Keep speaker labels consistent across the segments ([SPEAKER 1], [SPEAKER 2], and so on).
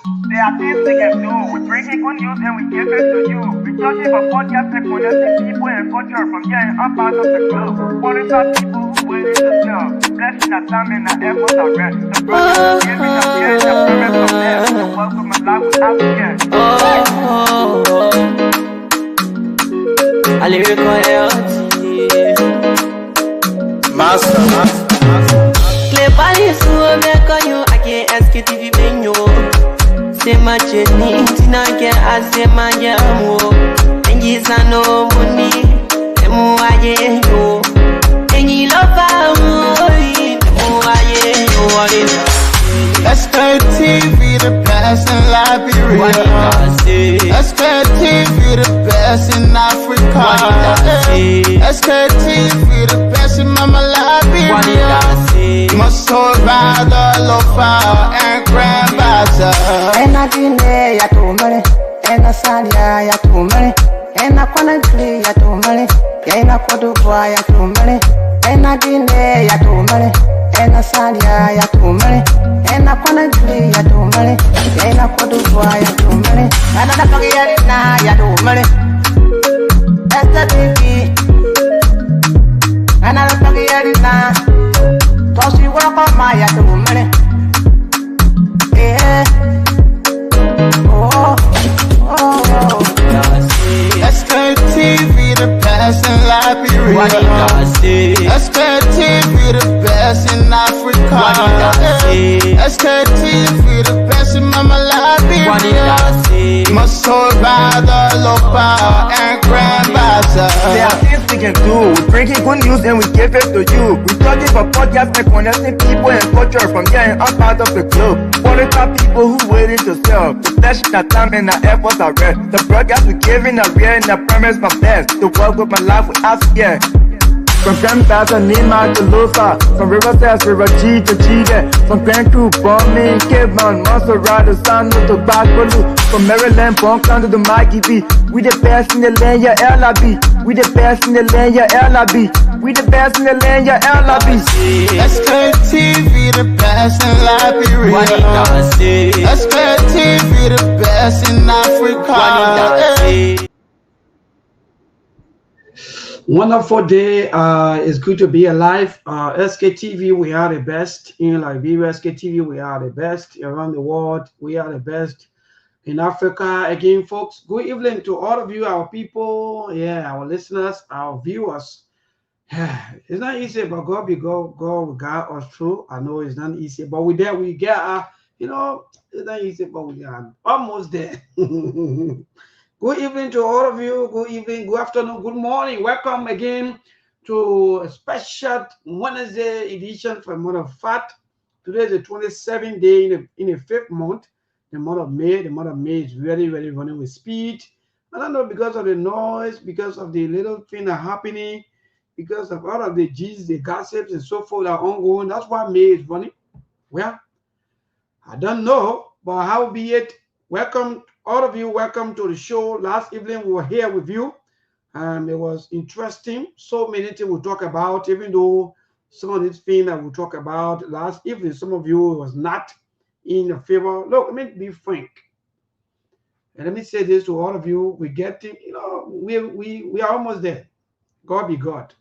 [SPEAKER 1] There are things we can do. We bring in good news and we give it to you. We judge it for podcast and connecting people and culture from here and up out of the globe. Foreign people who willing to serve. Blessing our time and our efforts are rest. The brothers giving us here and the parents of them. The welcome and life without fear.
[SPEAKER 2] A lyrical health.
[SPEAKER 3] Master.
[SPEAKER 2] Play Paris, who make on you. I can't ask it if you been you. Say my journey, Tina can ask say my jamo. And you say no money, and more I you. And you love me, more I
[SPEAKER 3] Sktv, the best in Liberia. Sktv, the best in Africa. Sktv, the best in Mama Liberia. Must hold by the lofa and grandbaza.
[SPEAKER 4] And I didn't ya to money, and I said ya to money, and I can't play ya to money, and I could do ya to money, and I didn't ya to money, and I said ya to money, and I can't play ya to money, and I could do ya to money, and I don't get it now ya to money. That's the thing, and I don't get it now. Cause you walk on my ya to money. Yeah.
[SPEAKER 3] Sktv, the best in Liberia. Sktv, the best in Africa. Sktv, the best in Mama Liberia. Must hold by the lofa and grandbaza.
[SPEAKER 1] There are things we can do. We bring in good news and we give it to you. We talk it for podcast and connecting people and culture from here and up out of the globe. Foreign people who willing to serve. The flesh, our time and our efforts are rest. The broadcast we giving are real and the premise from best. The world with my life without fear. From Grandfather Nima to Lusa, from Riverside to Raji to Chide, from Grand Crew, Bombing, Cape Mount, Montserrat, San to Backwalu, from Maryland, Bonkan to the Mikey B. We the best in the land, yeah, LIB. We the best in the land, yeah, LIB. We the best in the land, yeah, LIB.
[SPEAKER 3] Sktv, the best in Liberia. Sktv, the best in Africa.
[SPEAKER 5] Wonderful day. It's good to be alive. Sktv, we are the best in Liberia. Sktv, we are the best around the world. We are the best in Africa. Again, folks, good evening to all of you, our people, our listeners, our viewers. It's not easy, but God will guide us through. I know it's not easy, but we there. We get, it's not easy, but we are almost there. Good evening to all of you. Good evening, good afternoon, good morning. Welcome again to a special Wednesday edition for the month of Fat. Today is the 27th day in the 5th month, the month of May. The month of May is very, very running with speed. I don't know, because of the noise, because of the little thing that are happening, because of all of the G's, the gossips, and so forth are ongoing. That's why May is running. Well, I don't know, but how be it? Welcome. All of you, welcome to the show. Last evening, we were here with you. It was interesting. So many things we talk about, even though some of these things that we talk about last evening, some of you was not in the favor. Look, let me be frank. And let me say this to all of you. We're getting, we are almost there. God be God.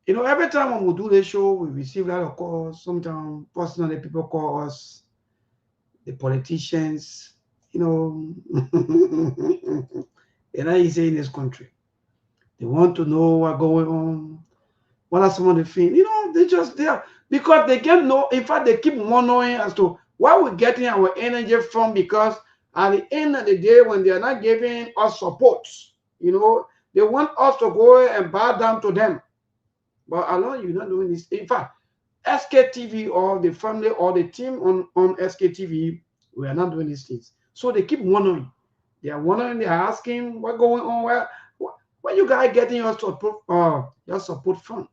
[SPEAKER 5] Every time when we do this show, we receive a lot of calls. Sometimes personally, people call us, the politicians, and I say in this country, they want to know what's going on. What are some of the things? They just there because they can't know. In fact, they keep wondering as to where we're getting our energy from. Because at the end of the day, when they are not giving us support, they want us to go and bow down to them. But alone, you're not doing this. In fact, Sktv or the family or the team on Sktv, we are not doing these things. So they keep wondering. They are wondering. They are asking what's going on. Where you guys getting your support from?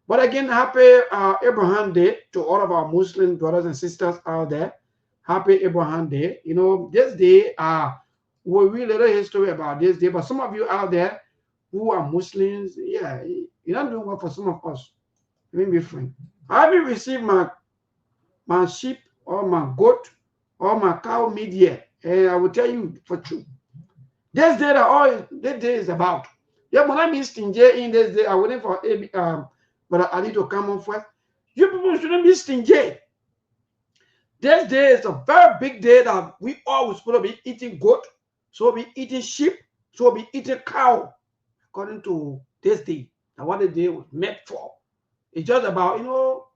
[SPEAKER 5] But again, happy Abraham Day to all of our Muslim brothers and sisters out there. Happy Abraham Day. This day, we'll read a little history about this day. But some of you out there who are Muslims, you're not doing well for some of us. Let me be frank. I haven't received my sheep or my goat all my cow media, and I will tell you for true. This day that all this day is about. Yeah, when I mean stingy in this day, I waiting for but I need to come on first. You people shouldn't be stingy. This day is a very big day that we always supposed to be eating goat, so we'll be eating sheep, so we'll be eating cow, according to this day. And what the day was meant for. It's just about,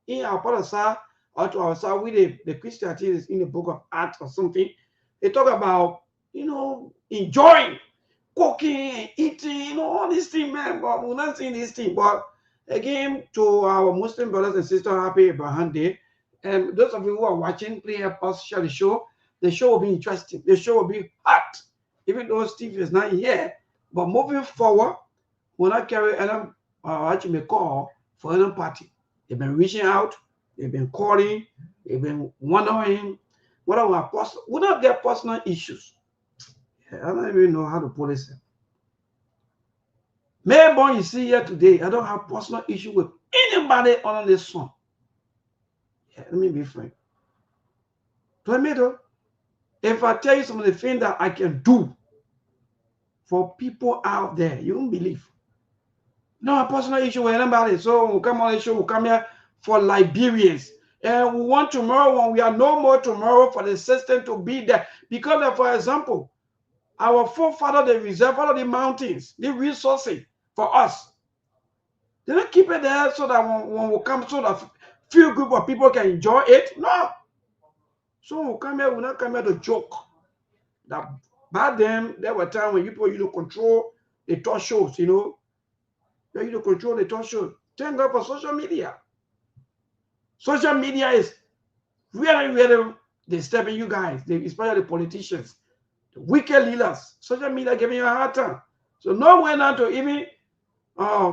[SPEAKER 5] in our part of side or to our side, we the Christianity is in the book of Acts or something. They talk about, enjoying, cooking, and eating, all these things, man. But we're not seeing these things. But again, to our Muslim brothers and sisters, happy Abraham Day. And those of you who are watching, please help us share the show. The show will be interesting. The show will be hot. Even though Steve is not here. But moving forward, we'll not carry any actually call for any party. They've been reaching out, they've been calling, they've been wondering what are our personal, we don't get personal issues. I don't even know how to put this. Maybe you see here today, I don't have personal issue with anybody on this song. Yeah, let me be frank. Tomato, if I tell you some of the things that I can do for people out there, you won't believe. No personal issue with anybody. So we'll come on the show, we'll come here for Liberians. And we want tomorrow, when we are no more tomorrow, for the system to be there. Because, for example, our forefathers, they reserve all of the mountains, the resources for us. They don't keep it there so that when we come, so that few group of people can enjoy it. No. So we'll come here, we'll not come here to joke. That back then, there were times when people used to control the talk shows, They used to control the talk shows. Thank God for social media. Social media is really, really disturbing you guys, especially the politicians, the wicked leaders. Social media giving you a hard time. So no way not to even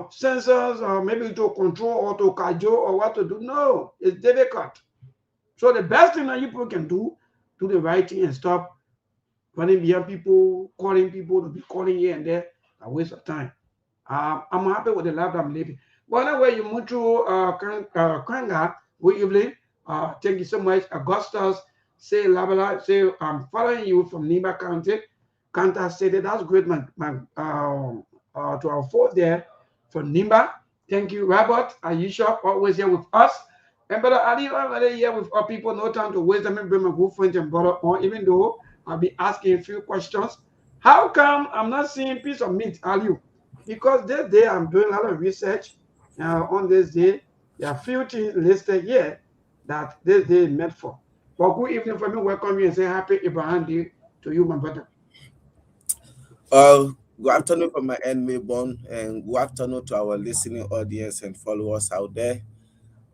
[SPEAKER 5] censors or maybe to control or to cajole or what to do. No, it's difficult. So the best thing that you people can do the right thing and stop running behind people, calling people to be calling here and there. A waste of time. I'm happy with the life I'm living. But anyway, you move to Kranga, good evening. Thank you so much. Augustus, say Labala, say I'm following you from Nimba County. Kanta said that's great, man. To our folks there from Nimba. Thank you, Robert. Ayesha, always here with us. And brother Ali, already here with our people. No time to waste. Let me bring my good friend and brother on, even though I'll be asking a few questions. How come I'm not seeing piece of meat, Ali? Because this day I'm doing a lot of research on this day. There are few things listed here that this day is meant for. But good evening for me. Welcome you and say happy Abraham Day to you, my brother.
[SPEAKER 6] Good afternoon from my end, Melbourne, and good afternoon to our listening audience and followers out there.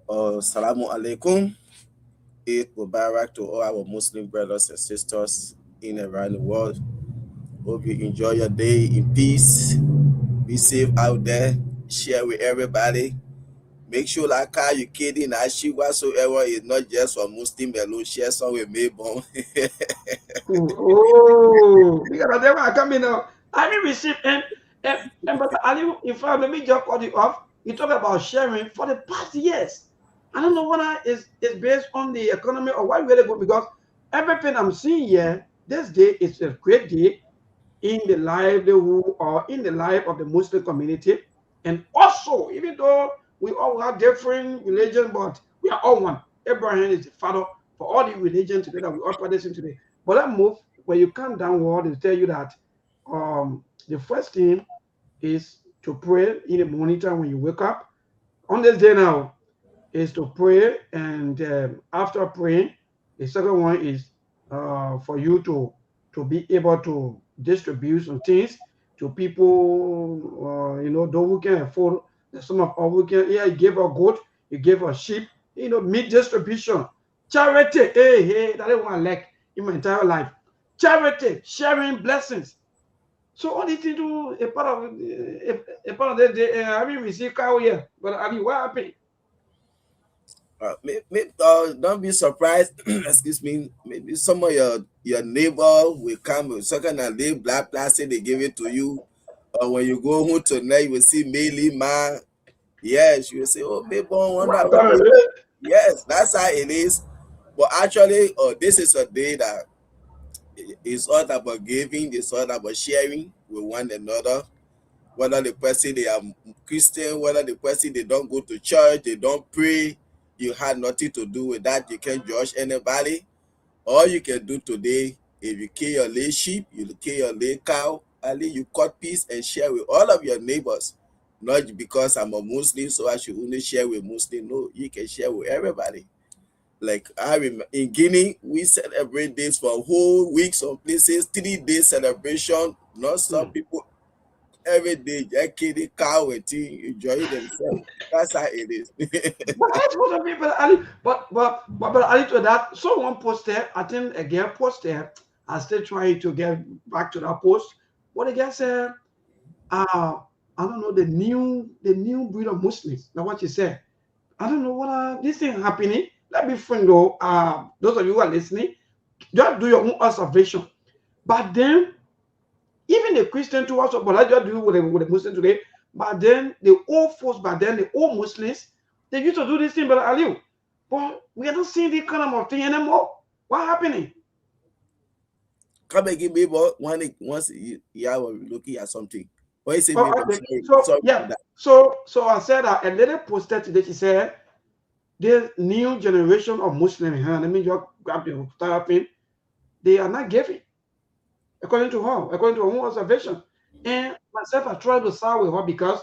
[SPEAKER 6] Salamu alaikum. Eid Mubarak to all our Muslim brothers and sisters in and around the world. Hope you enjoy your day in peace. Be safe out there. Share with everybody. Make sure like how you kidding Ashi whatsoever is not just for Muslim alone. Share some with Melbourne.
[SPEAKER 5] Oh, because they were coming out. I didn't receive and but Ali, in fact, let me just cut you off. You talk about sharing for the past years. I don't know whether it's based on the economy or why really good, because everything I'm seeing here, this day is a great day in the livelihood or in the life of the Muslim community. And also, even though we all have different religions, but we are all one. Abraham is the father for all the religions today that we all practicing today. But that move, when you come downward, they tell you that the first thing is to pray in the morning time when you wake up. On this day now is to pray, and after praying, the second one is for you to be able to distribute some things to people, those who can afford. Some of us who can, you give a goat, you give a sheep, meat distribution, charity. Hey, that is what I like in my entire life. Charity, sharing blessings. So all these things do a part of the I mean, we see cow here, but I mean, what happened?
[SPEAKER 6] Don't be surprised. Excuse me. Maybe some of your neighbor will come with some kind of little black plastic. They give it to you. Or when you go home tonight, you will see Meili Ma. Yes, you will say, "Oh, maybe wonder." Yes, that's how it is. But actually, this is a day that is all about giving, it's all about sharing with one another. Whether the person they are Christian, whether the person they don't go to church, they don't pray, you had nothing to do with that. You can't judge anybody. All you can do today, if you kill your lay sheep, you kill your lay cow, at least you cut peace and share with all of your neighbors. Not because I'm a Muslim, so I should only share with Muslim. No, you can share with everybody. Like I remember in Guinea, we celebrate this for a whole week, some places, 3 day celebration. Not some people every day just kill the cow and enjoy themselves. That's how it is.
[SPEAKER 5] But that's what I mean, but Ali, but Ali to that, someone posted, I think a girl posted, I'm still trying to get back to that post. What the girl said, I don't know, the new breed of Muslims. That's what she said. I don't know what this thing happening. Let me friend though, those of you who are listening, just do your own observation. But then, even the Christian too also, but I just do with the Muslim today. But then the old folks, the old Muslims, they used to do this thing, but Ali, but we are not seeing this kind of thing anymore. What happening?
[SPEAKER 6] Come again, baby. Once you are looking at something. What you say,
[SPEAKER 5] Oh, okay. So I said that a lady posted today. She said, "This new generation of Muslims, let me just grab the entire thing. They are not giving, according to her own observation." And myself, I tried to side with her because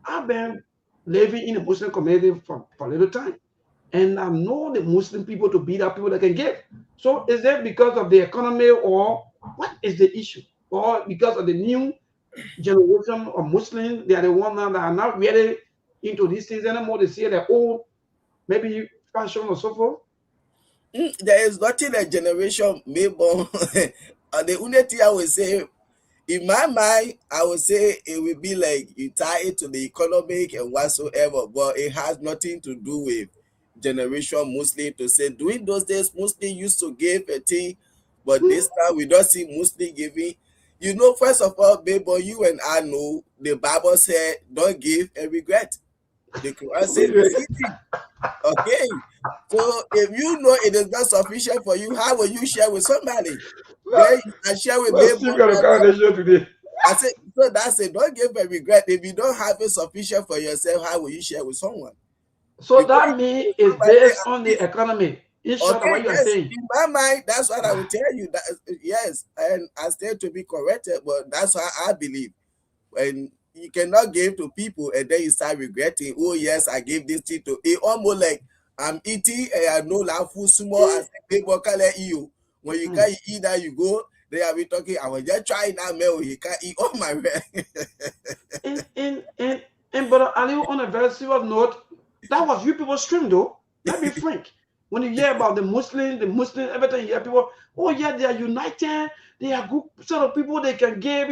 [SPEAKER 5] I've been living in a Muslim community for a little time. And I know the Muslim people to be that people that can give. So is that because of the economy or what is the issue? Or because of the new generation of Muslims, they are the ones that are not really into these things anymore. They see their old, maybe fashion or so forth.
[SPEAKER 6] There is nothing a generation may born. And the only thing I would say, in my mind, I would say it will be like you tie it to the economic and whatsoever, but it has nothing to do with generation Muslim to say during those days Muslim used to give a thing, but this time we don't see Muslim giving. You know, first of all, baby, you and I know the Bible said don't give and regret. The Quran says easy. Okay. So if you know it is not sufficient for you, how will you share with somebody? Then you can share with
[SPEAKER 5] Today.
[SPEAKER 6] I said, so that's it. Don't give a regret. If you don't have it sufficient for yourself, how will you share with someone?
[SPEAKER 5] So because that means it's based on the economy. In short,
[SPEAKER 6] okay,
[SPEAKER 5] what you are saying.
[SPEAKER 6] In my mind, that's what I will tell you. That yes, and I still to be corrected, but that's what I believe. When you cannot give to people and then you start regretting, oh yes, I gave this thing to it almost like I'm eating and I know that food small as people can let you. When you can't eat that, you go. They are be talking. I was just trying that meal. You can't eat all my
[SPEAKER 5] And but Ali, on a very serious note, that was you people stream though. Let me frank. When you hear about the Muslims, everything you hear people, oh yeah, they are united. They are good sort of people. They can give,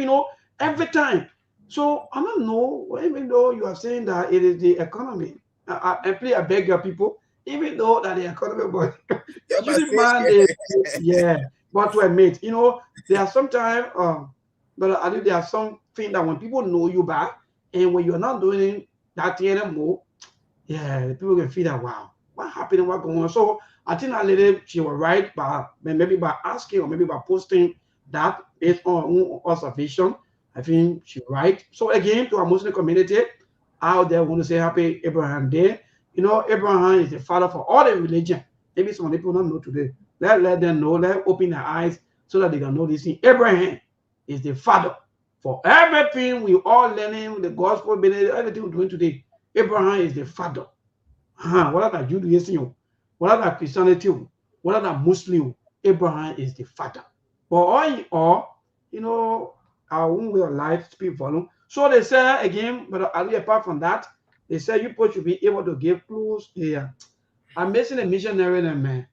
[SPEAKER 5] every time. So I don't know. Even though you are saying that it is the economy, I beg your people. Even though that the economy, but shouldn't mind what to admit. There are sometimes, but I think there are something that when people know you back, and when you're not doing that thing anymore, people can feel that wow, what happened, what going on. So I think that lady, she was right by maybe by asking or maybe by posting that based on own observation. I think she's right. So again, to our Muslim community out there, I want to say happy Abraham Day. Abraham is the father for all the religion. Maybe some people don't know today. Let them know. Let open their eyes so that they can know this thing. Abraham is the father for everything we all learning, the gospel, everything we're doing today. Abraham is the father. What are Judaism? What are Christianity? What are Muslim? Abraham is the father. But all our own way of life, speak volume. So they say again, but apart from that, they say you should be able to give clues. Yeah, I'm missing a missionary, man.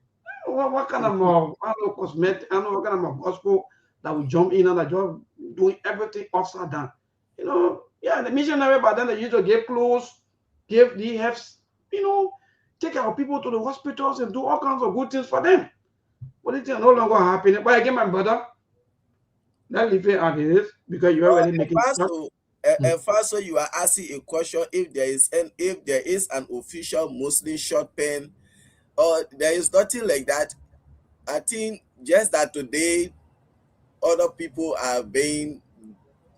[SPEAKER 5] What kind of cosmetic? I know what kind of gospel that will jump in and that just doing everything upside down. The missionary, but then they used to give clues, give DFs, take our people to the hospitals and do all kinds of good things for them. What do you think no longer happening? But again, my brother, let's leave it as it is because you already making
[SPEAKER 6] and first, you are asking a question if there is an official Muslim short pen or there is nothing like that. I think just that today other people are being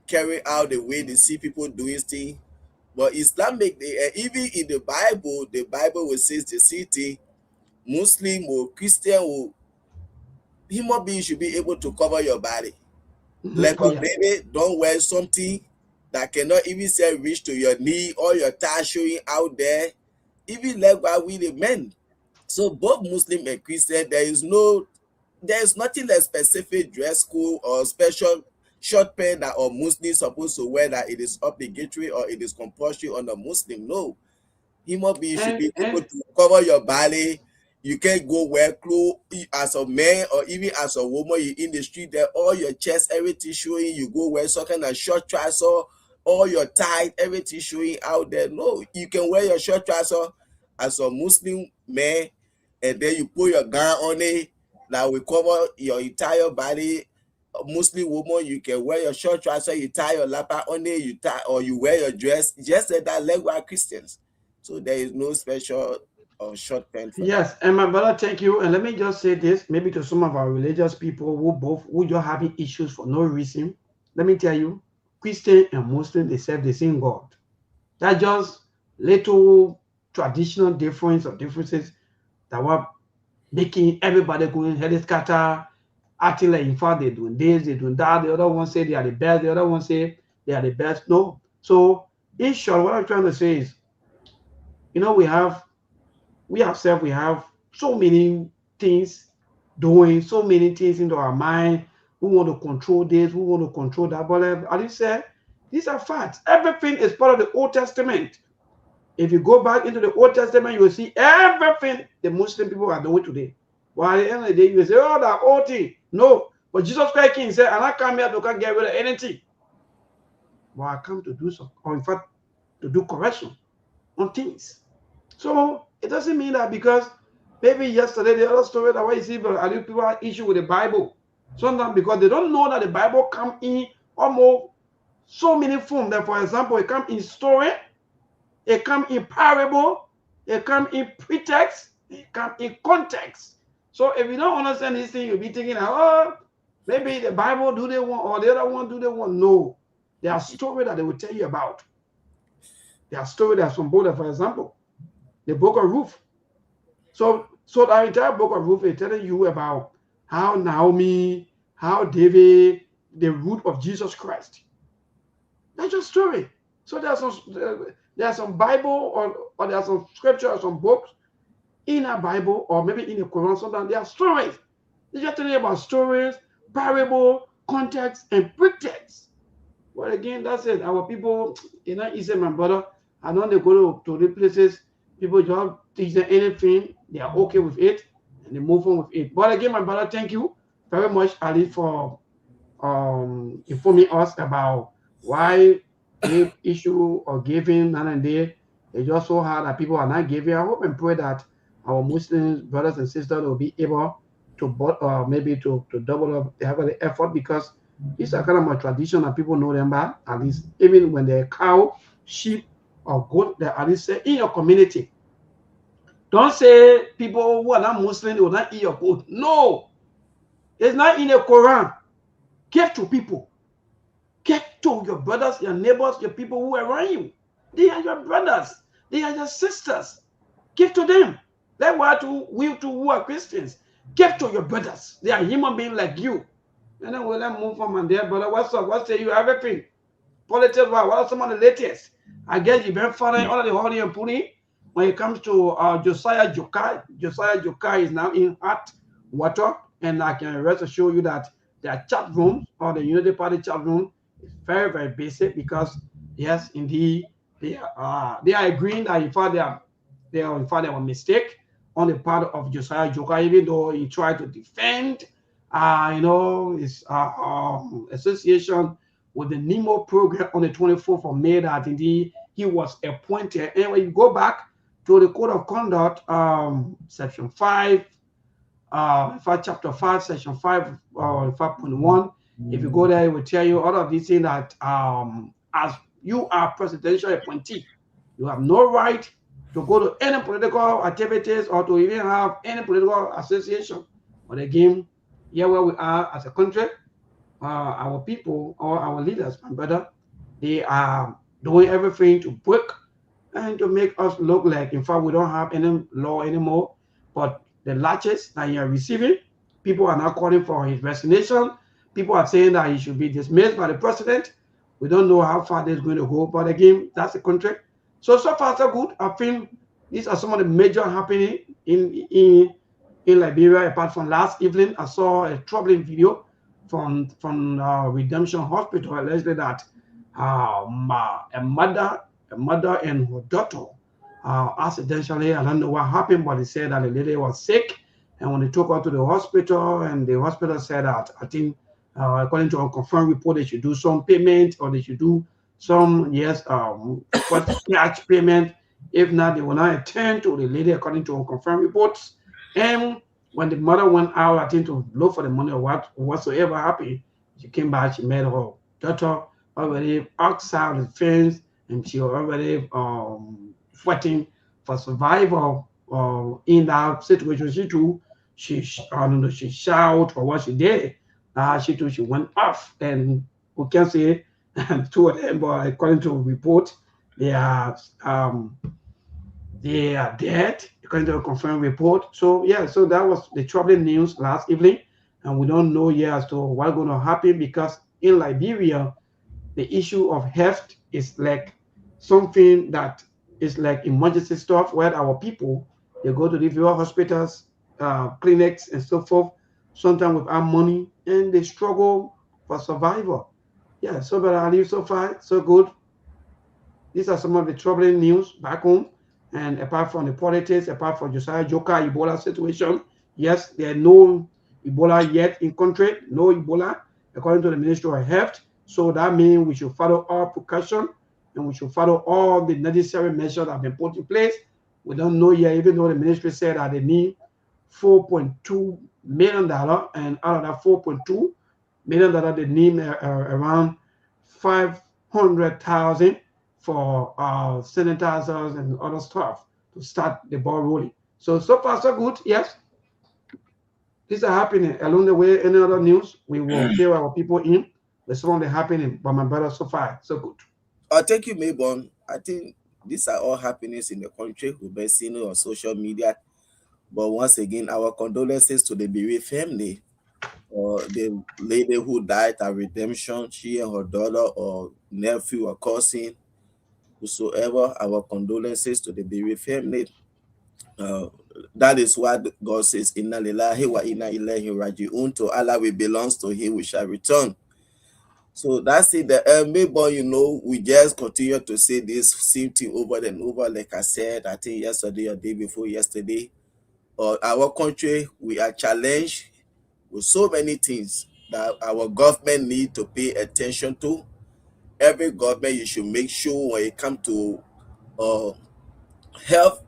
[SPEAKER 6] carried out the way they see people doing things. But Islamic, even in the Bible will say the city, Muslim or Christian or human being should be able to cover your body. Like a
[SPEAKER 5] Yeah.
[SPEAKER 6] baby, don't wear something that cannot even say reach to your knee or your thigh showing out there. Even like why we the men. So both Muslim and Christian, there is nothing like specific dress code or special short pant that a Muslim supposed to wear that it is obligatory or it is compulsory on a Muslim. No, human being should be able
[SPEAKER 5] And
[SPEAKER 6] to cover your body. You can't go wear clothes as a man or even as a woman. You in the street there, all your chest, everything showing. You go wear some kind of short trouser, all your tie, everything showing out there. No, you can wear your short trouser as a Muslim man, and then you put your gown on it that will cover your entire body. A Muslim woman, you can wear your short trouser, you tie your lapa on it, you tie or you wear your dress, just like that, like we are Christians. So there is no special or short pant for that.
[SPEAKER 5] yes, and my brother, thank you. And let me just say this, maybe to some of our religious people who just having issues for no reason. Let me tell you, Christian and Muslim, they serve the same God. That just little traditional difference or differences that were making everybody going head scatter, acting like in fact they're doing this, they're doing that. The other one say they are the best, the other one say they are the best. No. So in short, what I'm trying to say is, we ourselves, we have so many things doing, so many things into our mind. We want to control this, we want to control that. But as you said, these are facts. Everything is part of the Old Testament. If you go back into the Old Testament, you will see everything the Muslim people are doing today. But at the end of the day, you will say, oh, that old thing. No. But Jesus Christ King said, and I come here to get rid of anything. But I come to do so, or in fact, to do correction on things. So it doesn't mean that because maybe yesterday the other story that you see, but people have issue with the Bible. Sometimes because they don't know that the Bible come in almost so many forms. That, for example, it come in story, it come in parable, it come in pretext, it come in context. So if you don't understand this thing, you'll be thinking, oh, maybe the Bible do they want, or the other one do they want. No, there are stories that they will tell you about. There are stories that from both, for example, the book of Ruth. So the entire book of Ruth is telling you about how Naomi, how David, the root of Jesus Christ. That's your story. So there's some Bible or there's some scripture or some books in a Bible or maybe in the Quran. Sometimes there are stories. They're just telling you about stories, parable, context, and pretext. But again, that's it. Our people, easy, my brother. I know they go to the places, people just teach them anything, they are okay with it, and they move on with it. But again, my brother, thank you very much, Ali, for informing us about why the issue of giving now and then is just so hard that people are not giving. I hope and pray that our Muslim brothers and sisters will be able to maybe to double up the effort, because these are kind of a tradition that people know them by, at least even when they're cow, sheep, or goat, that at least say in your community. Don't say people who are not Muslim will not eat your goat. No, it's not in the Quran. Give to people. Give to your brothers, your neighbors, your people who are around you. They are your brothers. They are your sisters. Give to them. That's why we too who are Christians. Give to your brothers. They are human beings like you. And then we'll move from there, brother. What's up? What say you? Everything. Politics, what are some of the latest? I guess you've been following all of the holy and puni when it comes to Josiah Jokai. Josiah Jokai is now in hot water, and I can rest assure you that their chat rooms or the Unity Party chat room is very, very basic, because yes, indeed, they are agreeing that in fact they are in fact a mistake on the part of Josiah Jokai, even though he tried to defend his association with the Nemo program on the 24th of May, that indeed he was appointed. And when you go back to the Code of Conduct, section 5, in fact, chapter 5, section 5, in fact, point 1, if you go there, it will tell you all of these things that as you are presidential appointee, you have no right to go to any political activities or to even have any political association. But again, here where we are as a country, our people or our leaders, my brother, they are doing everything to break and to make us look like, in fact, we don't have any law anymore. But the latches that you are receiving, people are now calling for his resignation. People are saying that he should be dismissed by the president. We don't know how far this is going to go. But again, that's the country. So far, so good. I think these are some of the major happening in Liberia. Apart from last evening, I saw a troubling video from Redemption Hospital, allegedly that a mother and her daughter accidentally, I don't know what happened, but they said that the lady was sick, and when they took her to the hospital, and the hospital said that, I think according to a confirmed report, they should do some payment, or they should do some cash payment. If not, they will not attend to the lady according to confirmed reports. And when the mother went out, I think to look for the money or whatsoever happened, she came back, she met her daughter already outside the fence, and she was already fighting for survival in that situation. She shout or what she did. She went off, and we can say two of them, but according to report, they are dead, according to a confirmed report. So yeah, so that was the troubling news last evening, and we don't know yet as to what's going to happen, because in Liberia, the issue of theft is like something that is like emergency stuff, where our people, they go to the various hospitals, clinics, and so forth, sometimes without money, and they struggle for survival. Yeah, so but I live so far, so good. These are some of the troubling news back home. And apart from the politics, apart from Josiah Joker Ebola situation, yes, there are no Ebola yet in country, no Ebola, according to the Ministry of Health. So that means we should follow all precaution, and we should follow all the necessary measures that have been put in place. We don't know yet, even though the ministry said that they need $4.2 million, and out of that $4.2 million, they need around 500,000 for sanitizers and other stuff to start the ball rolling. So far, so good. Yes, these are happening. Along the way, any other news, we will fill our people in with some of the happening. But my brother, so far, so good.
[SPEAKER 6] Thank you, Maybon. I think these are all happenings in the country. We've been seeing it on social media. But once again, our condolences to the bereaved family. The lady who died at Redemption, she and her daughter or nephew or cousin, whosoever, our condolences to the bereaved family. That is what God says, Inna lillahi wa inna ilaihi raji'un. To Allah we belongs, to Him we shall return. So that's it. Maybe, we just continue to say this same thing over and over. Like I said, I think yesterday or day before yesterday, our country, we are challenged with so many things that our government need to pay attention to. Every government, you should make sure when it comes to health,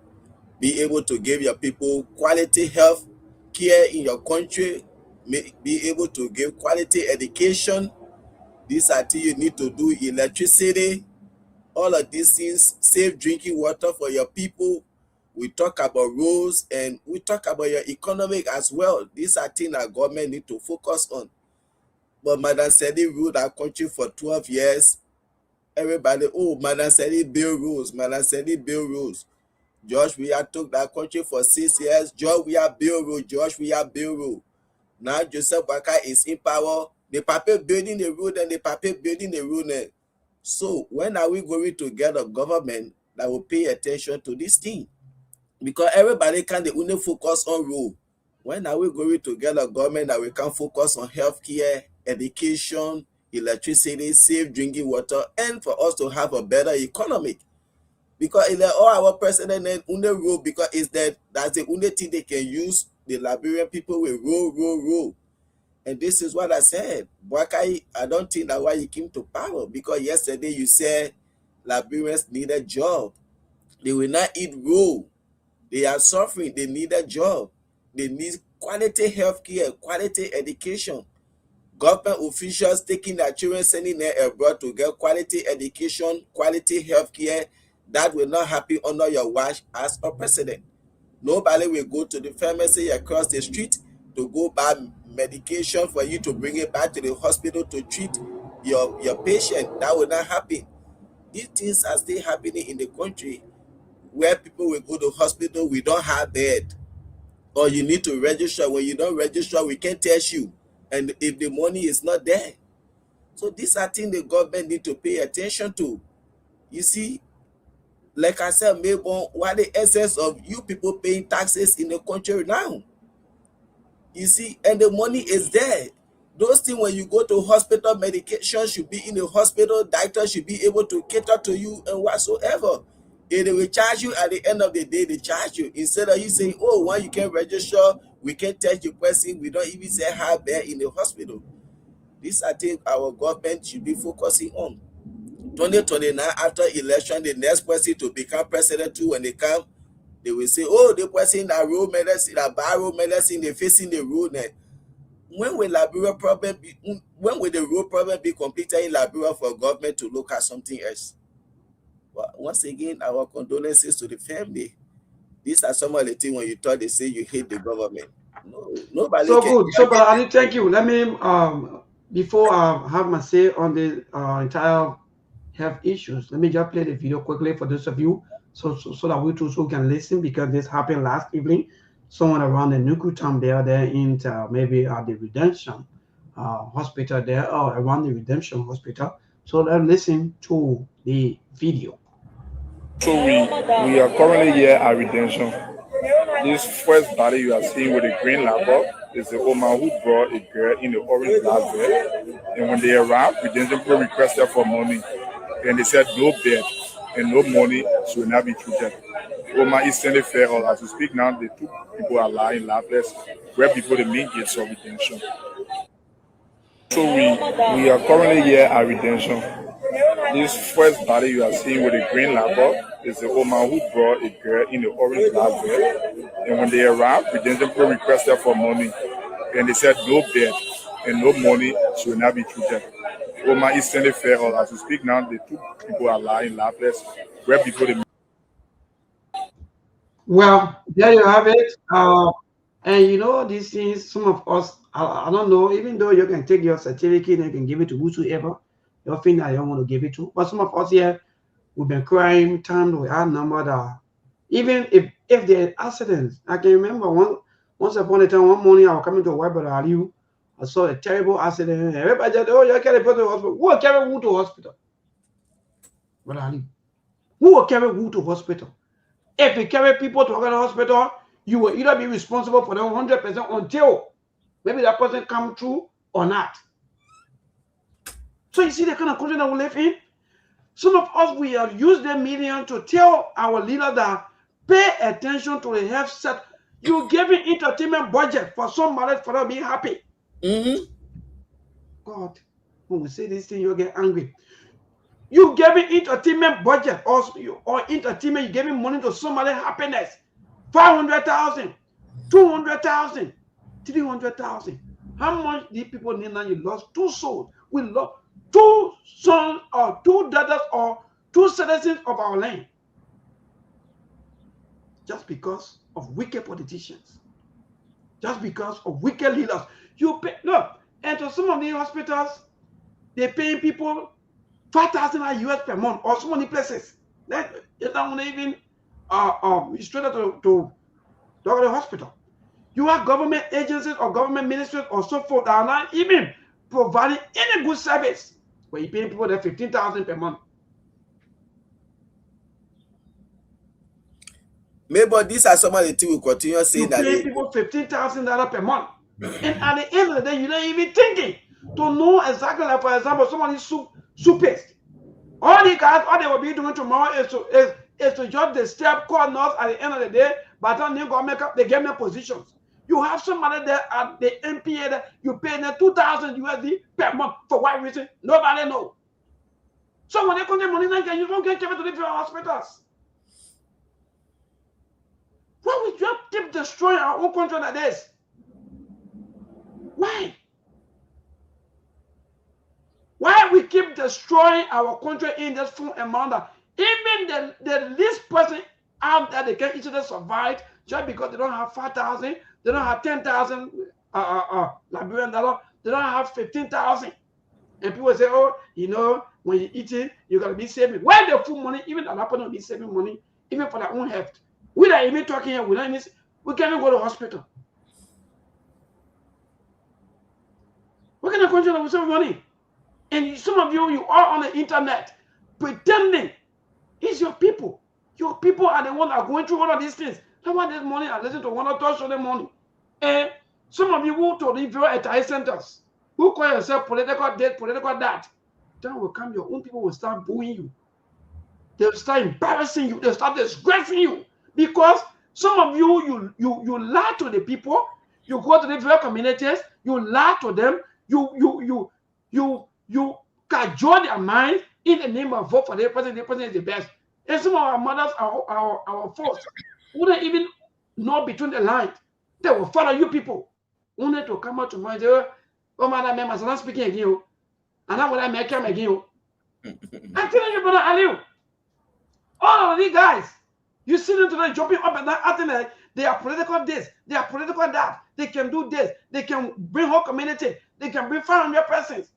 [SPEAKER 6] be able to give your people quality health care in your country, be able to give quality education. These are things you need to do. Electricity, all of these things, safe drinking water for your people. We talk about roads, and we talk about your economic as well. These are things that government need to focus on. But Madam Sedi ruled our country for 12 years. Everybody, Madam Sedi build rules, Madam Sedi build rules. George Weah took that country for 6 years. George Weah build rule, George Weah build rule. Now Joseph Boakai is in power. The Papa building the road, and the Papa building the road. So when are we going to get a government that will pay attention to this thing? Because everybody can only focus on road. When are we going to get a government that we can focus on healthcare, education, electricity, safe drinking water, and for us to have a better economy? Because all our president and only road, because that's the only thing they can use. The Liberian people will roll. And this is what I said. Boakai, I don't think that's why he came to power. Because yesterday you said Liberians need a job. They will not eat raw. They are suffering. They need a job. They need quality healthcare, quality education. Government officials taking their children, sending them abroad to get quality education, quality healthcare, That will not happen under your watch as a president. Nobody will go to the pharmacy across the street to go buy medication for you to bring it back to the hospital to treat your patient. That will not happen. These things are still happening in the country where people will go to hospital, we don't have bed, or you need to register. When you don't register, we can't test you, and if the money is not there. So these are things the government need to pay attention to. You see, like I said, maybe what the essence of you people paying taxes in the country now? You see, and the money is there. Those things, when you go to hospital, medication should be in the hospital, doctor should be able to cater to you and whatsoever. If they will charge you at the end of the day, they charge you. Instead of you saying, oh, when you can register, we can test your person, we don't even say how bad in the hospital. This I think our government should be focusing on. 2029, after election, the next person to become president too, when they come, they will say, oh, the person that road medicine, that buy road medicine, they're facing the road now. When will Liberia problem be, when will the road problem be completed in Liberia for government to look at something else? But once again, our condolences to the family. These are some of the things when you thought they say you hate the government. No, nobody
[SPEAKER 5] So
[SPEAKER 6] can.
[SPEAKER 5] good. So, but Ali, thank you. Let me before I have my say on the entire health issues, let me just play the video quickly for those of you, so that we too so can listen, because this happened last evening. Someone around the Nuku town there in maybe at the Redemption hospital there, or around the Redemption hospital. So let's listen to the video.
[SPEAKER 7] So we are currently here at Redemption. This first body you are seeing with the green laptop is the woman who brought a girl in the orange black bed. And when they arrived, Redemption people requested for money. And they said no bed and no money, she will not be treated. The woman instantly fell. As we speak now, the two people are lying lifeless right before the main gates of Redemption. So we are currently here at Redemption. This first body you are seeing with the green laptop is the woman who brought a girl in the orange black bed. And when they arrived, Redemption people requested for money. And they said no bed and no money, she will not be treated. The woman instantly fell. As we speak now, the two people are lying lifeless right before the.
[SPEAKER 5] Well, there you have it. And you know, these things, some of us, I don't know, even though you can take your certificate and you can give it to whosoever, you think I don't want to give it to. But some of us here, we've been crying time we our number that even if there are accidents, I can remember once upon a time, one morning I was coming to work, but I saw a terrible accident. Everybody said, oh, you carry people to the hospital. Who will carry who to hospital? But Ali, who will carry who to hospital? If you carry people to the hospital, you will either be responsible for them 100% until maybe that person come through or not. So you see the kind of country that we live in? Some of us, we have used the media to tell our leaders that pay attention to the health set. You're giving entertainment budget for somebody for them to be happy. God, when we say this thing, you get angry. You giving entertainment budget or entertainment, you giving money to somebody happiness. 500,000, 200,000, 300,000. How much these people need now? You lost two souls. We lost 2 sons or 2 daughters or 2 citizens of our land. Just because of wicked politicians. Just because of wicked leaders. You pay, look, and to some of the hospitals, they're paying people 5,000 US per month, or so many places. That is not even straight to the hospital. You have government agencies or government ministries or so forth that are not even providing any good service, where you pay people that 15,000 per month.
[SPEAKER 6] Maybe these are some of the things we continue saying, that
[SPEAKER 5] pay people $15,000 per month, and at the end of the day, you're not even thinking to know exactly. Like, for example, somebody soup paste. All they will be doing tomorrow is to just the step corners at the end of the day. But then they go make up the game positions. You have somebody there at the MPA that you pay them 2,000 USD per month. For what reason? Nobody knows. So when they come to money, you don't get given to the hospitals. Why would you keep destroying our own country like this? Why? Why we keep destroying our country in this full amount? Even even the least person out there, they can easily survive just because they don't have 5,000, they don't have 10,000 Liberian dollar, they don't have 15,000. And people say, oh, you know, when you eat it, you gotta be saving. Where the food money, even the people don't be saving money, even for their own health. We are even talking here, we can't even go to the hospital. What kind of country that we save money? And some of you are on the internet pretending it's your people. Your people are the ones that are going through all of these things. That's why this morning I listened to one or two show the morning. And some of you who to the very entire centers, who call yourself political this, political that, then will come, your own people will start booing you. They'll start embarrassing you. They'll start disgracing you. Because some of you lie to the people. You go to the very communities. You lie to them. You cajole their minds in the name of vote for the person. The person is the best. And some of our mothers, our folks, wouldn't even know between the lines. They will follow you people. Only to come out to my say, oh, madam, I'm not speaking again. And I will make him again. I'm telling you, brother Aliu, all of these guys, you see them today jumping up and down, acting like they are political this, they are political that, they can do this, they can bring whole community, they can bring 500 persons.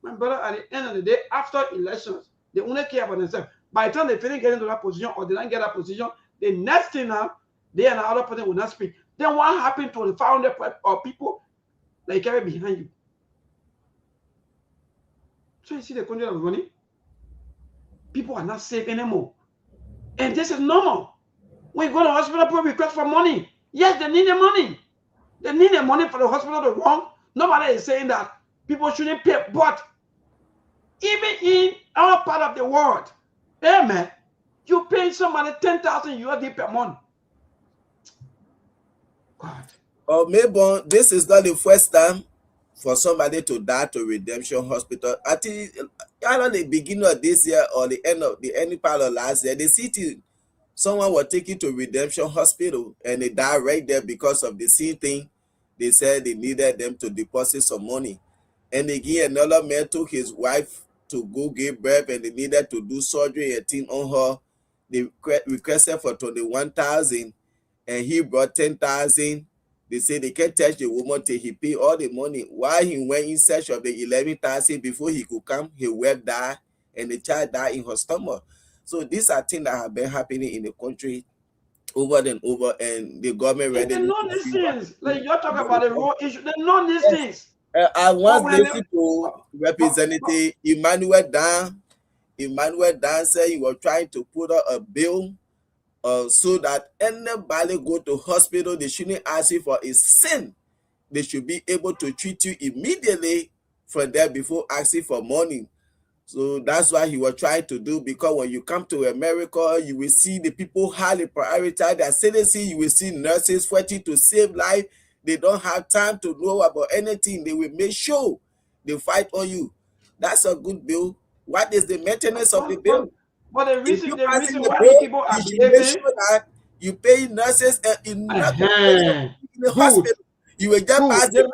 [SPEAKER 5] My brother, at the end of the day, after elections, they only care about themselves. By the time they finish getting to that position or they don't get that position, the next thing now, they and the other person will not speak. Then what happened to the 500 people that carry behind you? So you see the country that we're running? People are not safe anymore. And this is normal. When you go to the hospital, people request for money. Yes, they need the money. They need the money for the hospital to run. Nobody is saying that people shouldn't pay. But even in our part of the world, hey man, you pay somebody 10,000 USD per month. God.
[SPEAKER 6] Oh, maybe this is not the first time for somebody to die to Redemption Hospital. I think either the beginning of this year or the end part of last year, the city, someone was taken to Redemption Hospital and they died right there because of the same thing. They said they needed them to deposit some money. And again, another man took his wife to go give birth and they needed to do surgery and thing on her. They requested for 21,000 and he brought 10,000. They say they can't touch the woman till he pay all the money. While he went in search of the 11,000 before he could come, his wife died and the child died in her stomach. So these are things that have been happening in the country over and over, and the government ready.
[SPEAKER 5] They know these things. Like you're talking about the raw issue. They know these things.
[SPEAKER 6] I once listened to Representative Emmanuel Dan. Emmanuel Dan said he was trying to put out a bill so that anybody go to hospital, they shouldn't ask you for a sin. They should be able to treat you immediately from there before asking for money. So that's why he was trying to do, because when you come to America, you will see the people highly prioritize their citizenship. You will see nurses fighting to save life. They don't have time to know about anything. They will make sure they fight on you. That's a good bill. What is the maintenance of the bill?
[SPEAKER 5] But the reason why
[SPEAKER 6] bill,
[SPEAKER 5] people are
[SPEAKER 6] you should make sure that you pay nurses in the hospital. You will just pass the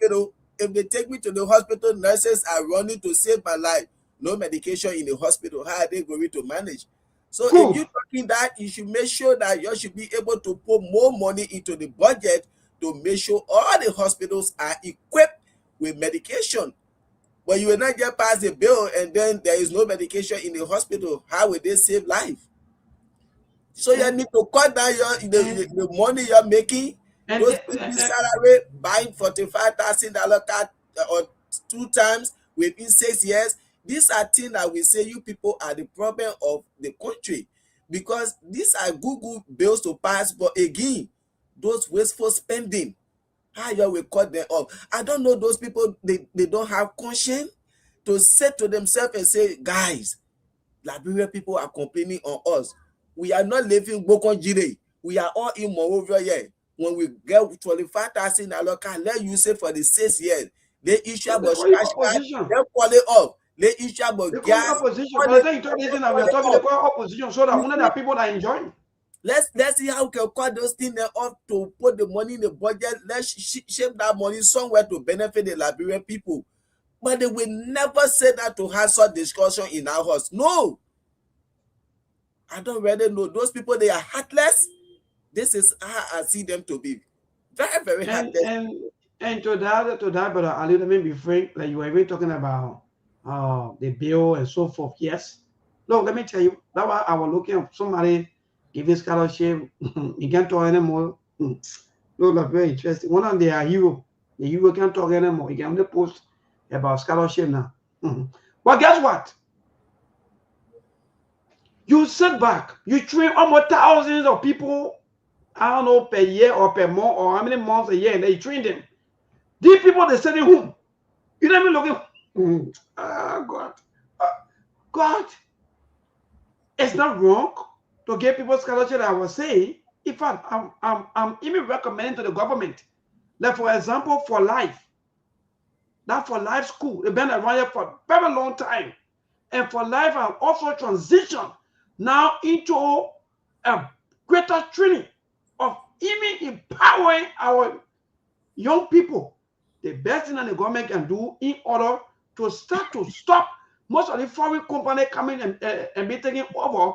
[SPEAKER 6] bill. If they take me to the hospital, nurses are running to save my life. No medication in the hospital. How are they going to manage? So if you're talking that, you should make sure that you should be able to put more money into the budget to make sure all the hospitals are equipped with medication. But you will not get past the bill and then there is no medication in the hospital. How will they save life? So you need to cut down the money you're making. Those people salary buying $45,000 car or 2 times within 6 years. These are things that we say you people are the problem of the country, because these are good bills to pass. But again, those wasteful spending, how you will cut them off. I don't know those people, they don't have conscience to say to themselves and say, guys, Liberian people are complaining on us. We are not living Bokon Jire. We are all in Monrovia here. When we get $25,000 car, let you say for the 6 years, they issue about cash card, they call it off. They issue about gas.
[SPEAKER 5] Opposition. But then you talk this and we are talking about opposition, so that only the people that enjoy.
[SPEAKER 6] Let's see how we can cut those things off to put the money in the budget. Let's shape that money somewhere to benefit the Liberian people. But they will never say that to have such discussion in our house. No. I don't really know. Those people, they are heartless. This is how I see them to be. Very, very heartless.
[SPEAKER 5] And to that, brother Ali, let me be frank. Like you were even talking about the bill and so forth. Yes. Look, let me tell you. That was I was looking at somebody giving scholarship. You can't talk anymore. Look, that's very interesting. One of their hero. The hero can't talk anymore. You can only post about scholarship now. But guess what? You sit back. You train almost thousands of people. I don't know, per year or per month or how many months a year, and they train them. These people, they send home. You don't even look at God. God. It's not wrong to give people scholarship. I was saying, in fact, I'm even recommending to the government that, for example, for life, that for life school, they've been around here for a very long time. And for life, I've also transitioned now into a greater training of even empowering our young people. The best thing that the government can do in order to start to stop most of the foreign companies coming and be taking over,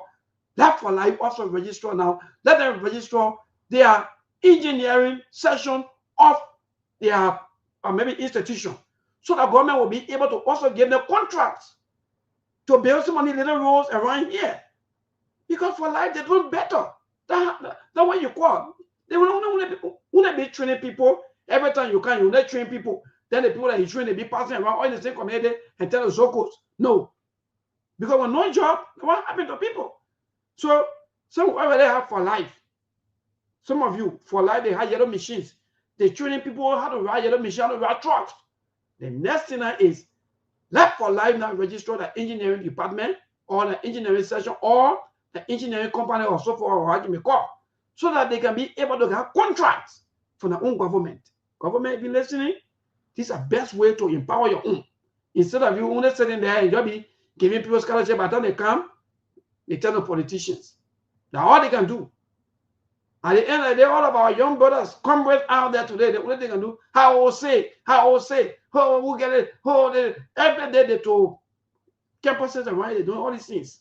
[SPEAKER 5] that for life also register now. Let them register their engineering section of their maybe institution. So the government will be able to also give them contracts to build so many little roads around here. Because for life, they do better. That's what you call. They will be training people. Every time you can, you will train people. Then the people that you train, they be passing around all the same community and tell the so-called. No. Because with no job, what happened to people? So, some of they have for life. Some of you, for life, they have yellow machines. They're training people how to ride yellow machines, how to ride trucks. The next thing is, let for life now register the engineering department or the engineering section or the engineering company or so forth, or what you may call, so that they can be able to have contracts from their own government. Government, if you're listening, this is the best way to empower your own. Instead of you only sitting there and just be giving people scholarship, by the time they come, they tell the politicians. That's all they can do. At the end of the day, all of our young brothers, comrades out there today, the only thing they can do, how will say, oh, we'll get it, every day they told campuses around, they're doing all these things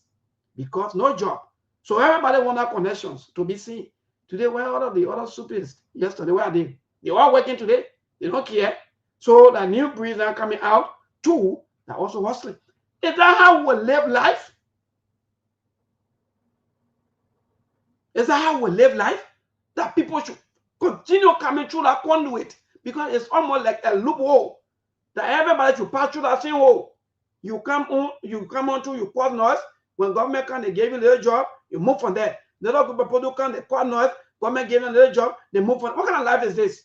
[SPEAKER 5] because no job. So everybody want our connections to be seen. Today, where all of the other supers yesterday, where are they? They all working today. They don't care. So the new breeds are coming out too. They're also hustling. Is that how we live life? Is that how we live life? That people should continue coming through that conduit because it's almost like a loophole that everybody should pass through that same hole. You come on to your cause noise. When government can, they give you a little job, you move from there. The other group of people can, they cause noise, government give them a little job, they move from. What kind of life is this?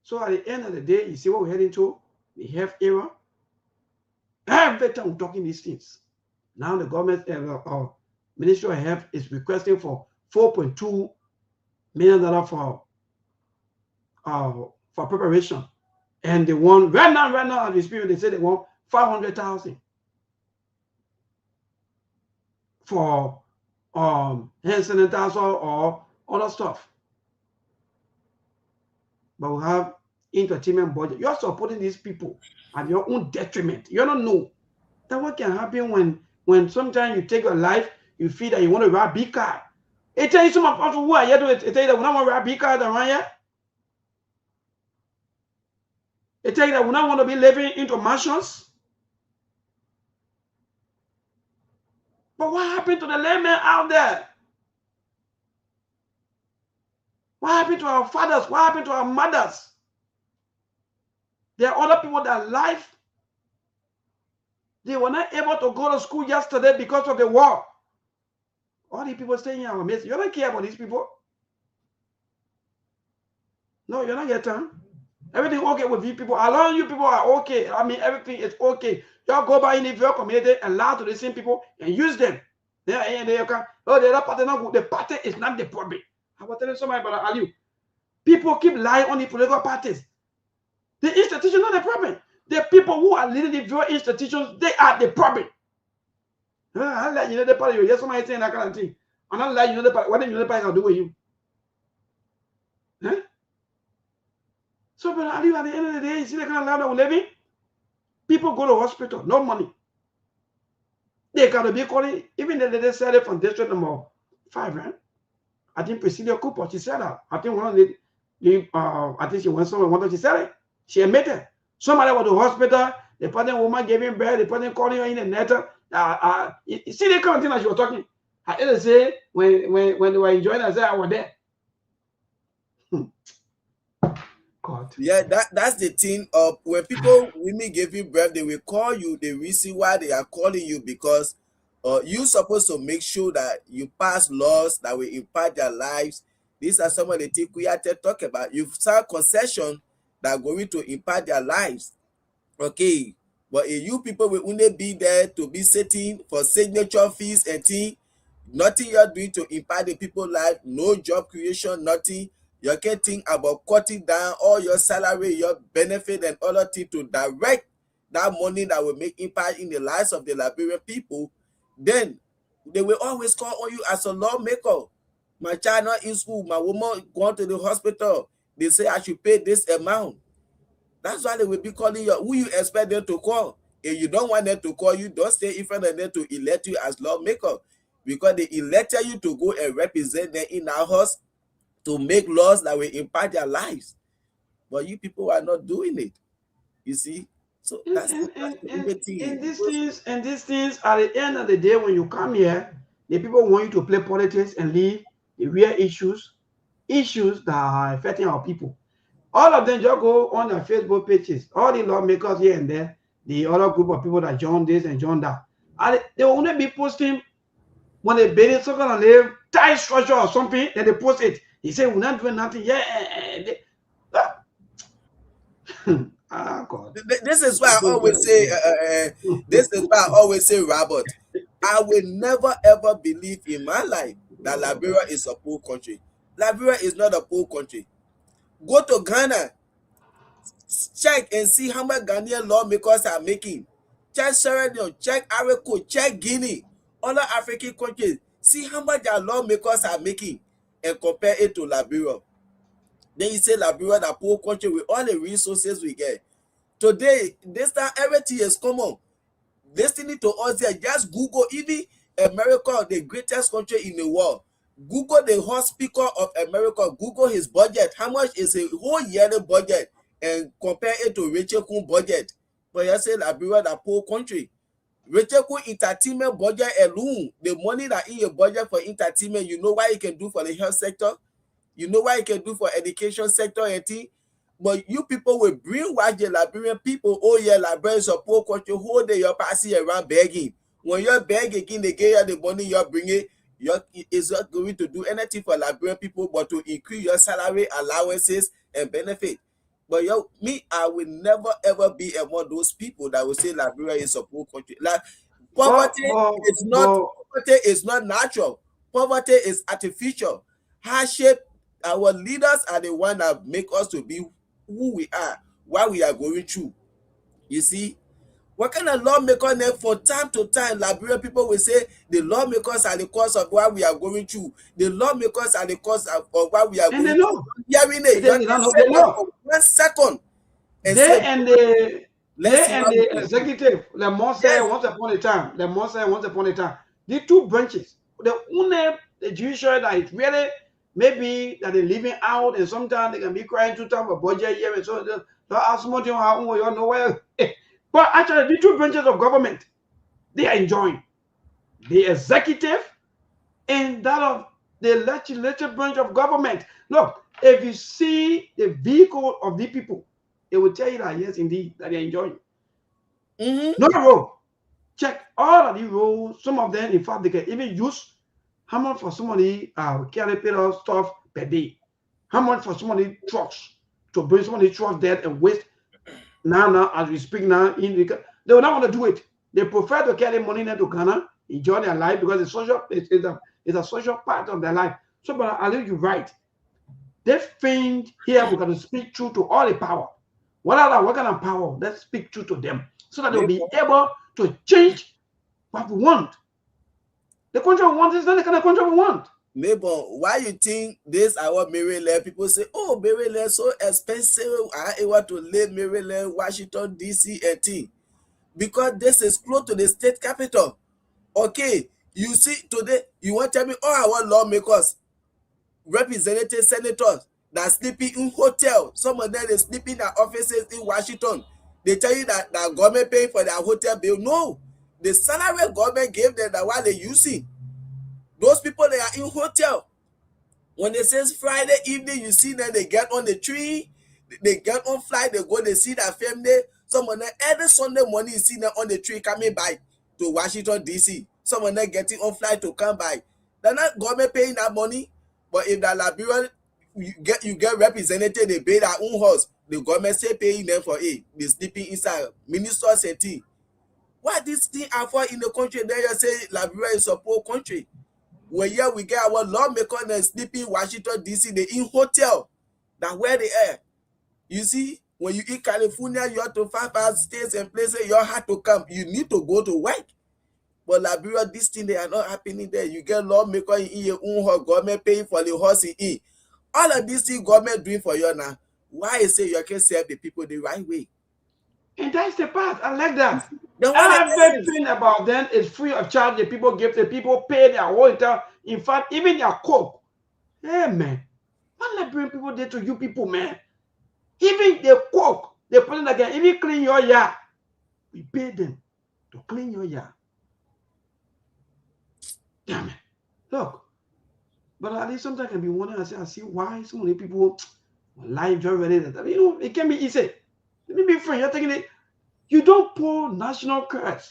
[SPEAKER 5] So at the end of the day, you see what we're heading to? The health era. Every time we're talking these things. Now the government, Ministry of Health is requesting for $4.2 million for preparation. And they want, right now at this period, they say they want 500,000 for hand sanitizer or other stuff. But we have entertainment budget. You're supporting these people at your own detriment. You don't know that what can happen when sometimes you take a life, you feel that you want to ride big car. It tell you some of us who are here to it tell you that we don't want to ride big cars around here. It tell you that we don't want to be living into mansions. But what happened to the laymen out there? What happened to our fathers? What happened to our mothers? There are other people that life, they were not able to go to school yesterday because of the war. All the people staying in our midst, you don't care about these people. No, you're not getting. Everything okay with you people. As long as you people are okay, I mean, everything is okay. Y'all go by in your community and lie to the same people and use them. They can, oh, the other party not good. The party is not the problem. I was telling somebody about Aliu. People keep lying on the political parties. The institution not the problem. The people who are leading the various institutions, they are the problem. I like you know the party. Yes, somebody saying that kind of thing. I'm not like you know the party. What do you know the party can do with you? Huh? So, but at the end of the day, you see the kind of life that we're living? People go to hospital, no money. They gotta be calling, even if they said it from district number 5, right? I think Priscilla Cooper, she said that. I think one of I think she went somewhere, one time she said it. She admitted. Somebody was to the hospital, the pregnant woman gave him birth, the pregnant calling her in the net. You see the kind of thing that she was talking. I had to say, when they were enjoying, I said, I was there. God.
[SPEAKER 6] Yeah, that's the thing of when people women give you birth, they will call you. The reason why they are calling you because you're supposed to make sure that you pass laws that will impact their lives. These are some of the things we have to talk about. You've signed concession that are going to impact their lives. Okay, but if you people will only be there to be sitting for signature fees and things, nothing you're doing to impact the people's life, no job creation, nothing. You can think about cutting down all your salary, your benefit, and other things to direct that money that will make impact in the lives of the Liberian people. Then they will always call on you as a lawmaker. My child not in school, my woman going to the hospital. They say I should pay this amount. That's why they will be calling you. Who you expect them to call? If you don't want them to call you, don't stay in front of them to elect you as lawmaker, because they elected you to go and represent them in our house to make laws that will impact their lives. But you people are not doing it. You see? So that's the thing.
[SPEAKER 5] And these things, at the end of the day, when you come here, the people want you to play politics and leave the real issues that are affecting our people. All of them just go on their Facebook pages. All the lawmakers here and there, the other group of people that join this and join that. And they will only be posting when they build some kind of tight structure or something, then they post it. He said, we're not doing nothing. Yeah. God.
[SPEAKER 6] This is why I always say, Robert, I will never ever believe in my life that Liberia is a poor country. Liberia is not a poor country. Go to Ghana, check and see how much Ghanaian lawmakers are making. Check Sierra Leone, check Ivory Coast, check Guinea, other African countries. See how much their lawmakers are making and compare it to Liberia. Then you say Liberia, the poor country with all the resources we get. Today, this time everything is common. Listening to us here, just Google, even America, the greatest country in the world. Google the House Speaker of America, Google his budget. How much is a whole yearly budget? And compare it to Rachel Kuhn budget. But you say Liberia, the poor country. Rachel Kuhn entertainment budget alone, the money that in your budget for entertainment, you know what you can do for the health sector? You know what you can do for education sector and thing? But you people will brainwash the Liberian people. Oh yeah, Liberia is a poor country. Whole day you're passing around begging. When you're begging, they get you the money you're bringing. It's not going to do anything for Liberian people but to increase your salary, allowances, and benefit. But I will never ever be among those people that will say Liberia is a poor country. Like poverty is not natural. Poverty is artificial. Hardship. Our leaders are the one that make us to be who we are, what we are going through. You see, what kind of lawmaker name from time to time, Liberian people will say the lawmakers are the cause of what we are going through. The lawmakers are the cause of what we are going through. Hearing it,
[SPEAKER 5] they know.
[SPEAKER 6] 1 second.
[SPEAKER 5] They and the executive, the most say once upon a time, the two branches, the judiciary that is really maybe that they're living out, and sometimes they can be crying 2 times for budget year and so you know where. But actually, the two branches of government, they are enjoying the executive and that of the legislative branch of government. Look, if you see the vehicle of the people, it will tell you that yes, indeed, that they're enjoying. Not a road. Check all of the roads. Some of them, in fact, they can even use how much for somebody carry paper stuff per day. How much for somebody trucks to bring somebody trucks there and waste. Now, as we speak now, they will not want to do it. They prefer to carry money there to Ghana, enjoy their life because it's a social part of their life. So, but I think you're right. They think here we're going to speak true to all the power. What kind of power? Let's speak true to them so that they'll be able to change what we want. The country we want is not the kind of country we want.
[SPEAKER 6] Neighbor, why you think this our Maryland? People say, oh, Maryland so expensive. I want to live Maryland, Washington, DC, and T. Because this is close to the state capital. Okay, you see today, you want to tell me all our lawmakers, representatives, senators that sleeping in hotel. Some of them they sleeping at offices in Washington. They tell you that government paying for their hotel bill. No, the salary government gave them that while they using. Those people they are in hotel. When they says Friday evening, you see them, they get on the tree, they get on flight, they go, they see their family. Some of them every Sunday morning you see them on the tree coming by to Washington DC. Some of them getting on flight to come by. They're not government paying that money, but if the Liberian you get representative, they pay their own house. The government say paying them for it. They sleeping inside ministers and tea. Why this thing are for in the country? Then you say Liberia is a poor country. Well, here we get our lawmakers and sleeping in Washington DC, they in hotel. That where they are. You see, when you in California, you have to 5 hours states and places, you have to come. You need to go to work. But Liberia, this thing they are not happening there. You get lawmakers in your own house, government paying for the house in. All of these things government doing for you now. Why you say you can serve the people the right way?
[SPEAKER 5] And that's the part. I like that. Everything about them is free of charge. The people give, the people pay their water. In fact, even their coke. Hey, man. What Liberian people did to you people, man? Even the coke, they put it again. Even clean your yard. We pay them to clean your yard. Damn it. Look. But at least sometimes I can be wondering, I see why so many people live already. You know, it can be easy. Let me be frank. You're taking it. You don't pull national curse.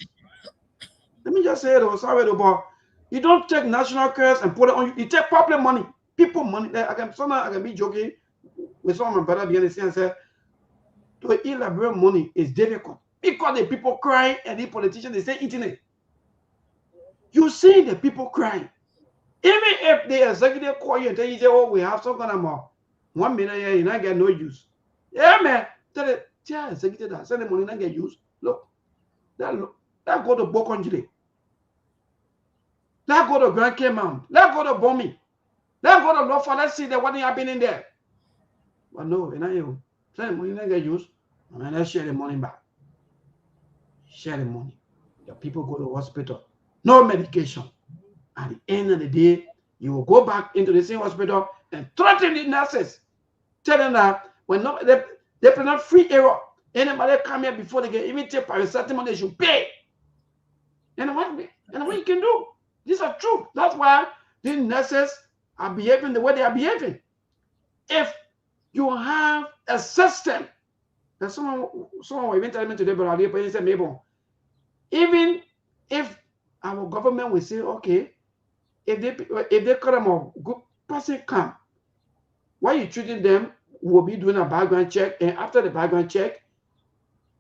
[SPEAKER 5] Let me just say it. Sorry, but you don't take national curse and put it on you. You take public money, people money. Sometimes I can be joking with some of my brother behind the scene and say, to elaborate money is difficult because the people crying and the politicians they say eating it. You see the people crying. Even if the executive call you and tell you, oh, we have some kind of 1 million here, you not get no use. Yeah, man. Tell the executive that send the money not get used. Look, that go to Bokonjile. That go to Grand Caymount. That go to Bomi. That go to Lofa. Let's see that what happening there. But no, you know, send the money not get used. I mean, let's share the money back. Share the money. The people go to hospital. No medication. At the end of the day, you will go back into the same hospital and threaten the nurses. Tell them that when they present free error. Anybody come here before they get even take paracetamol, they should pay. And what you can do? These are true. That's why the nurses are behaving the way they are behaving. If you have a system, and someone will even tell me today, but I said, maybe even if our government will say, okay, if they call them a good person come, why you treating them will be doing a background check, and after the background check,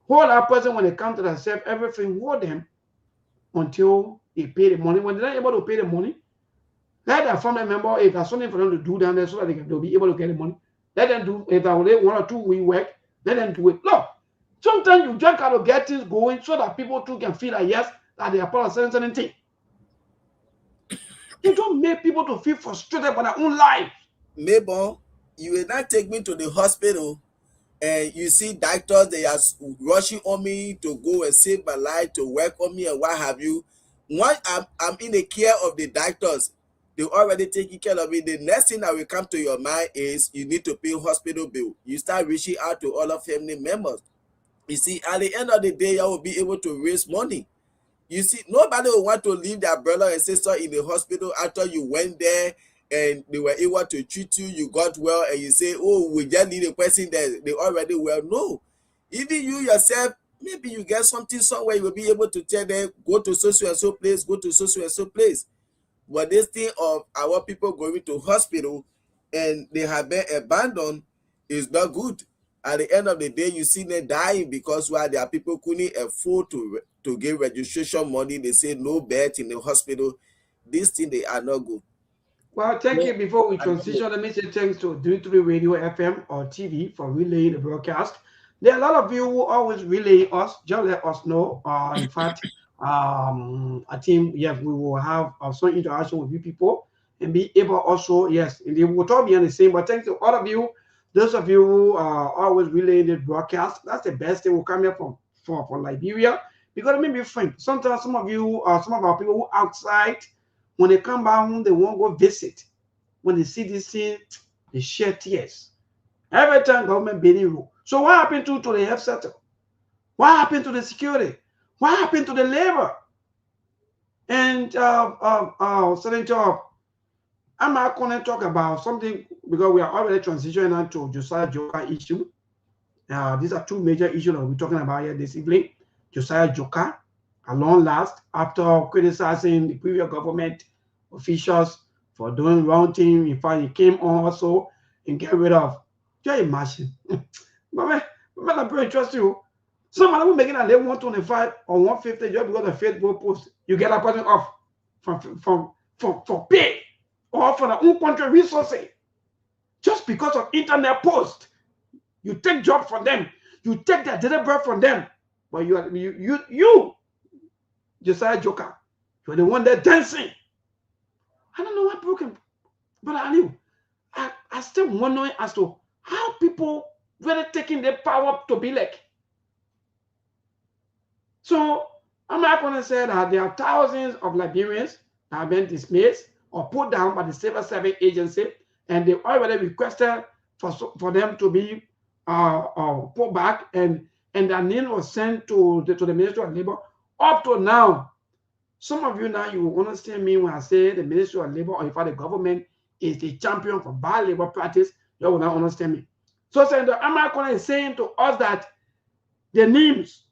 [SPEAKER 5] hold that person when they come to themselves, everything, hold them until they pay the money. When they're not able to pay the money, let their family member, if there's something for them to do down there so that they'll be able to get the money, let them do, if they 1 or 2 week work, let them do it. Look, sometimes you just got to get things going so that people too can feel like, yes, that they are part of certain thing. You don't make people to feel frustrated by their own life.
[SPEAKER 6] Neighbor, you will not take me to the hospital and you see doctors, they are rushing on me to go and save my life, to work on me and what have you. Once I'm in the care of the doctors, they already taking care of me. The next thing that will come to your mind is you need to pay hospital bill. You start reaching out to all of family members. You see, at the end of the day, you will be able to raise money. You see, nobody will want to leave their brother and sister in the hospital after you went there and they were able to treat you, you got well, and you say, oh, we just need a person that they already well. No. Even you yourself, maybe you get something somewhere, you will be able to tell them, go to so and so place, go to so and so place. But this thing of our people going to hospital and they have been abandoned is not good. At the end of the day, you see them dying because while there are people couldn't afford to give registration money, they say no bed in the hospital. This thing, they are not good.
[SPEAKER 5] Well, thank you. Before we transition, let me say thanks to 33 Radio FM or TV for relaying the broadcast. There are a lot of you who always relay us. Just let us know. In fact, I think, yes, we will have some interaction with you people. and be able also, yes, and they will all be on the same. But thanks to all of you, those of you who are always relaying the broadcast. That's the best thing will come here from Liberia. Because let me be frank, sometimes some of you, some of our people who outside, when they come back home, they won't go visit. When they see this thing, they shed tears. Every time government bidding rule. So what happened to the health sector? What happened to the security? What happened to the labor? And Senator, I'm not going to talk about something because we are already transitioning into Josiah Joker issue. These are two major issues that we're talking about here this evening. Josiah Joker, at long last, after criticizing the previous government officials for doing wrong thing, in fact, he came on also and get rid of. Just imagine. But man, I'm very trust you. Somebody will make it at 125 or 150 just because of Facebook post. You get a person off for pay or for their own country resources. Just because of internet post. You take job from them. You take their delivery from them. But you, Josiah Joker, you're the one there dancing. I don't know what broken, but I knew. I still wondering as to how people really taking their power to be like. So I'm not going to say that there are thousands of Liberians that have been dismissed or put down by the civil service agency, and they already requested for them to be put back, and their name was sent to the Ministry of Labor. Up to now, some of you now, you will understand me when I say the Ministry of Labor, or if the government is the champion for bad labor practice, you will not understand me. So Senator Amakona is saying to us that the names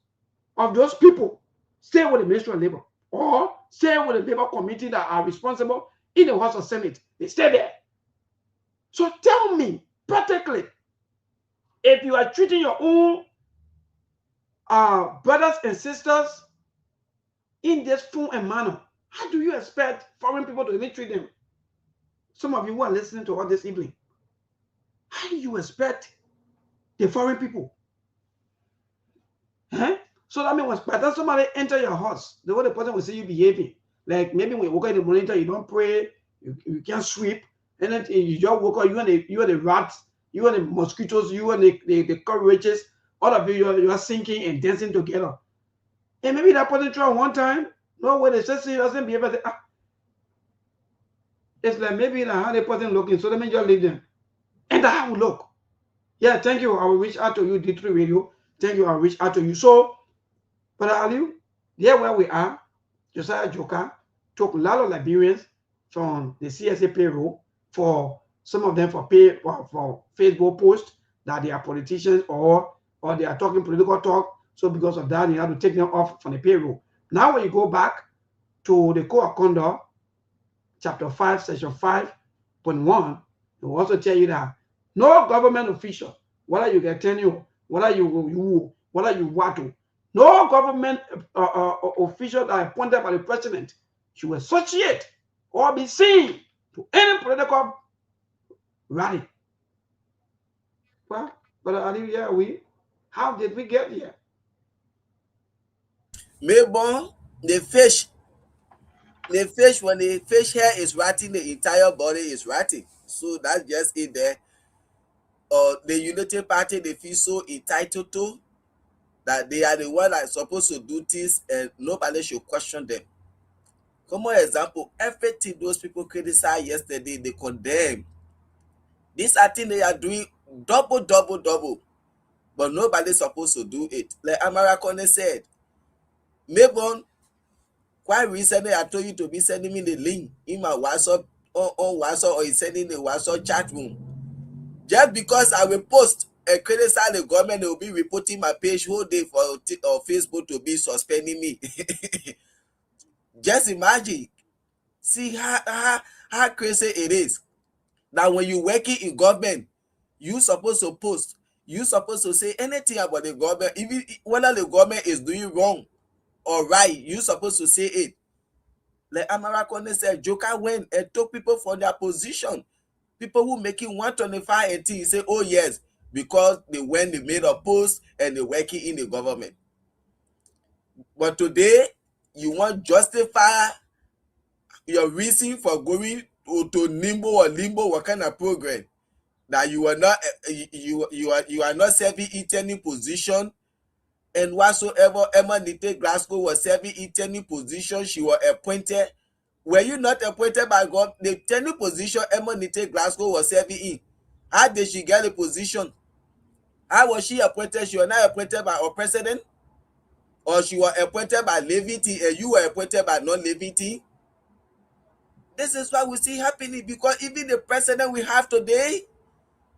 [SPEAKER 5] of those people stay with the Ministry of Labor or stay with the Labor Committee that are responsible in the House of Senate. They stay there. So tell me practically, if you are treating your own brothers and sisters in this form and manner, how do you expect foreign people to really treat them? Some of you who are listening to all this evening, how do you expect the foreign people? Huh? So that means by the time somebody enter your house, the way the person will see you behaving, like maybe when you walk in the monitor, you don't pray, you can't sweep, and then you just walk out, you and the rats, you and the mosquitoes, you and the cockroaches, all of you are singing and dancing together. And maybe that person try one time, no way they say he doesn't behave as it's like maybe like how the person looking, so let me just leave them. And that's how we look. Yeah, thank you. I will reach out to you, D3 Radio. Thank you, I'll reach out to you. So, but Ali, there where we are, Josiah Joker took a lot of Liberians from the CSA payroll, for some of them for Facebook posts that they are politicians or they are talking political talk. So because of that, you have to take them off from the payroll. Now when you go back to the Code of Conduct, Chapter 5, Section 5.1, it will also tell you that no government official, whether you get tenure, whether you whether you want to, no government official that is appointed by the president should associate or be seen to any political rally. Well, but how did we get here?
[SPEAKER 6] Maybe the fish when the fish hair is rotting, the entire body is rotting. So that's just it there. Or the Unity Party, they feel so entitled to that they are the one that are supposed to do this and nobody should question them. Common example, everything those people criticized yesterday, they condemn. This I think they are doing double, but nobody's supposed to do it. Like Amara Kone said, Mabon, quite recently I told you to be sending me the link in my WhatsApp on WhatsApp, or sending the WhatsApp chat room. Just because I will post and criticize the government, they will be reporting my page whole day for Facebook to be suspending me. Just imagine. See how crazy it is. Now when you're working in government, you're supposed to post. You're supposed to say anything about the government, even whether the government is doing wrong or right, you're supposed to say it. Like Amara Kone said, Joker went and took people from their position. People who making 125 and things say, oh yes, because they made a post and they're working in the government. But today, you want to justify your reason for going to limbo or limbo, what kind of program that you are not you are not serving in any position, and whatsoever Emma Nite Glasgow was serving in any position, she was appointed. Were you not appointed by God? The any position Emma Nite Glasgow was serving in, how did she get a position? How was she appointed? She was not appointed by our president, or she was appointed by Levity and you were appointed by non-Levity? This is what we see happening, because even the president we have today,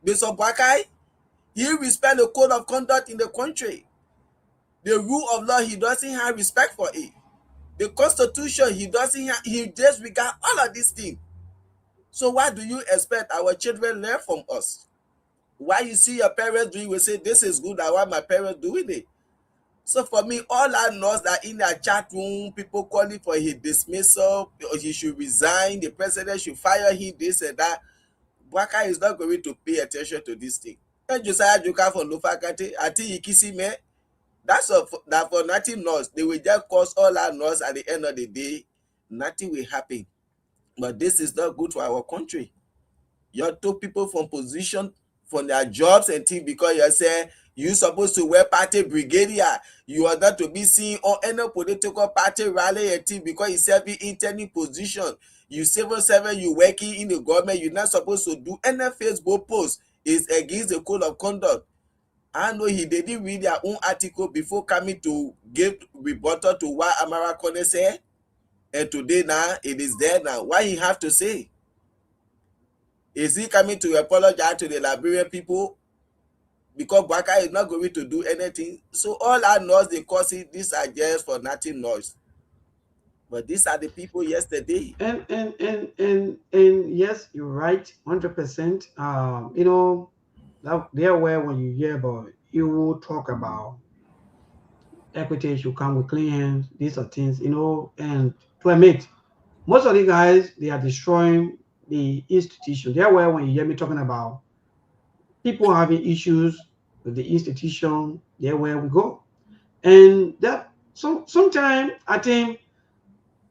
[SPEAKER 6] Mr. Bakai, he respects the code of conduct in the country. The rule of law, he doesn't have respect for it. The constitution, he doesn't have, he disregards all of these things. So what do you expect our children learn from us? Why you see your parents doing, we say, this is good, I want my parents doing it. So for me, all I know is that in their chat room, people calling for his dismissal, or he should resign, the president should fire him, this and that. Bwaka is not going to pay attention to this thing. And Josiah Joka from Lufakate, I think he kissing me. That for nothing knows. They will just cause all our knows at the end of the day. Nothing will happen. But this is not good for our country. You took people from position, from their jobs and things, because you say you're supposed to wear party brigadier. You are not to be seen on any political party rally and things because you serving in any position. You civil servant, you working in the government, you're not supposed to do any Facebook post. It's against the code of conduct. I know he didn't read their own article before coming to give rebuttal to what Amara Kone said. And today now, it is there now. Why he have to say? Is he coming to apologize to the Liberian people? Because Bwaka is not going to do anything. So all our noise they cause it, these are just for nothing noise. But these are the people yesterday.
[SPEAKER 5] And yes, you're right, 100%. You know, that there where when you hear about, you will talk about equity should come with clean hands. These are things, you know, and to admit, most of the guys, they are destroying the institution. There where when you hear me talking about people having issues with the institution, there where we go. And that sometimes I think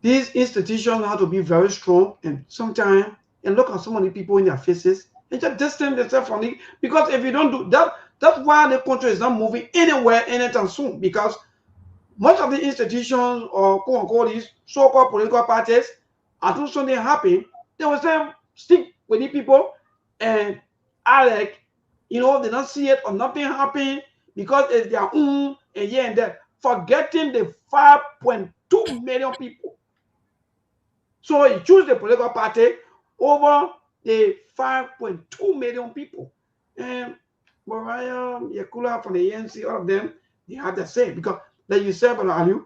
[SPEAKER 5] these institutions have to be very strong, and sometimes and look at so many people in their faces and just distance themselves from it. Because if you don't do that, that's why the country is not moving anywhere anytime soon. Because most of the institutions or quote unquote these so-called political parties, until something happen, they will say stick with the people and Alec, you know, they don't see it or nothing happen because it's their own and here and there, forgetting the 5.2 million people. So he choose the political party over the 5.2 million people. And Mariah, Yakula from the ANC, all of them, they have the same. Because like you said, Brother Aliu,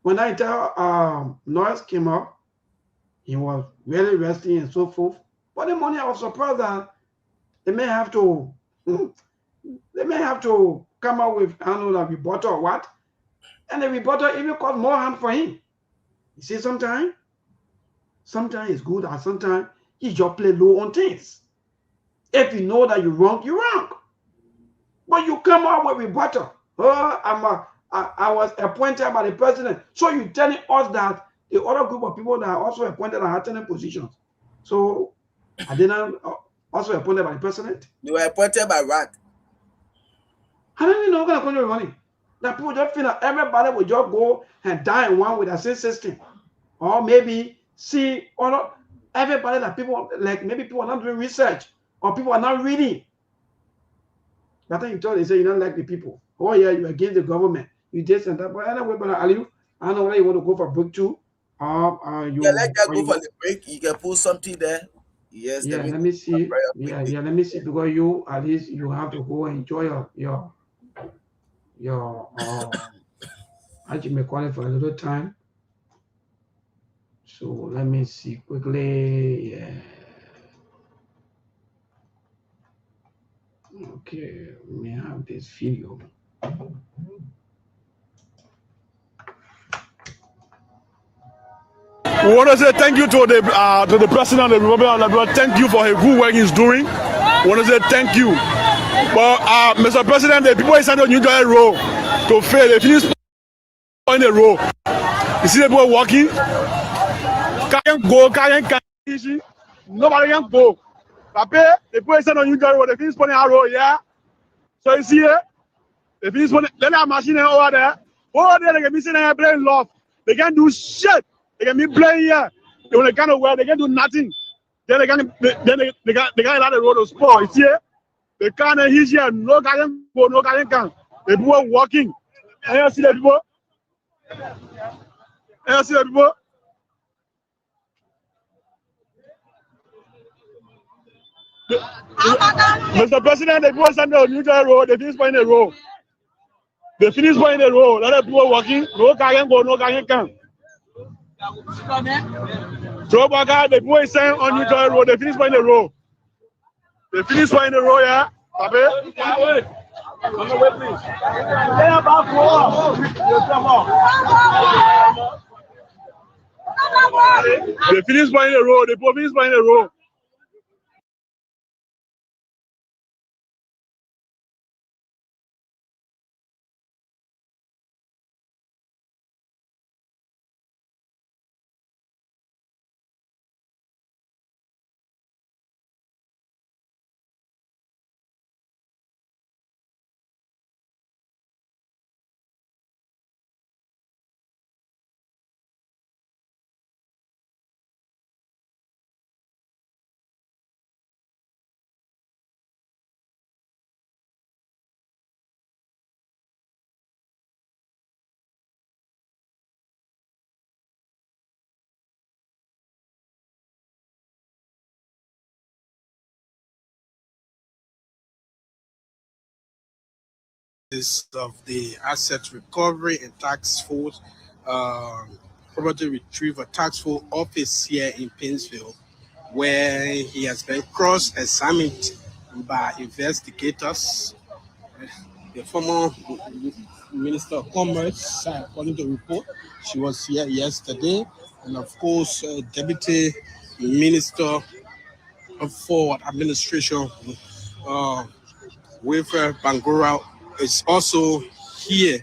[SPEAKER 5] when I tell noise came up, he was really resting and so forth. But the money, I was surprised that they may have to come up with, I don't know, a rebuttal or what. And the rebuttal even caused more harm for him. You see, sometimes it's good, and sometimes you just play low on things. If you know that you're wrong, you're wrong. But you come out with rebuttal. Oh, I was appointed by the president. So you're telling us that the other group of people that are also appointed are attending positions. So I didn't also appointed by the president.
[SPEAKER 6] You were appointed by what?
[SPEAKER 5] I don't even know what kind of money. That people just feel that everybody will just go and die in one with the same system. Or maybe see everybody that people like, maybe people are not doing research or people are not reading. But then you told they say you don't like the people. Oh yeah, you against the government. You this and that. But anyway, Brother Aliu, I don't know whether you want to go for break too.
[SPEAKER 6] Yeah, let that go for the break. You can put something there. Yes.
[SPEAKER 5] Yeah, let me see. Yeah, let me see, because you at least you have to go enjoy your how you may call it for a little time. So let me see quickly. Yeah. Okay, we have this video.
[SPEAKER 7] We want to say thank you to the president of the Republic of Liberia. Thank you for his good work he's doing. We want to say thank you. But Mr. President, the people inside the New York row to fail. They finish in the row. You see the people walking. Can't go, can't easy.
[SPEAKER 8] nobody can go. Papa, the person on you go, the finish putting arrow, yeah. So you see it? The finish putting, let that machine over there. Over there, they can be sitting there playing love. They can't do shit. They can be playing here. They want to kind of where they can do nothing. Then they can't allow the road to spoil. You see it? They can't hear here. No guy can go, no guy can. The people walking. And you see the people? And you see the people? Mr. President, the people stand on New Jersey Road, they finish playing the road. They finish playing the road. Let the people walking. No guy can go, no guy can come. So, the people is saying on New Jersey Road, they finish playing the road. They finish playing the road, yeah? Pape? Come away, please. They finish playing the road. They finish playing the road.
[SPEAKER 9] Of the Asset Recovery and Tax Force, Property Retrieval Tax Force office here in Painesville, where he has been cross-examined by investigators. The former Minister of Commerce, according to the report, she was here yesterday, and of course, Deputy Minister for Administration, Wilfred Bangura, is also here.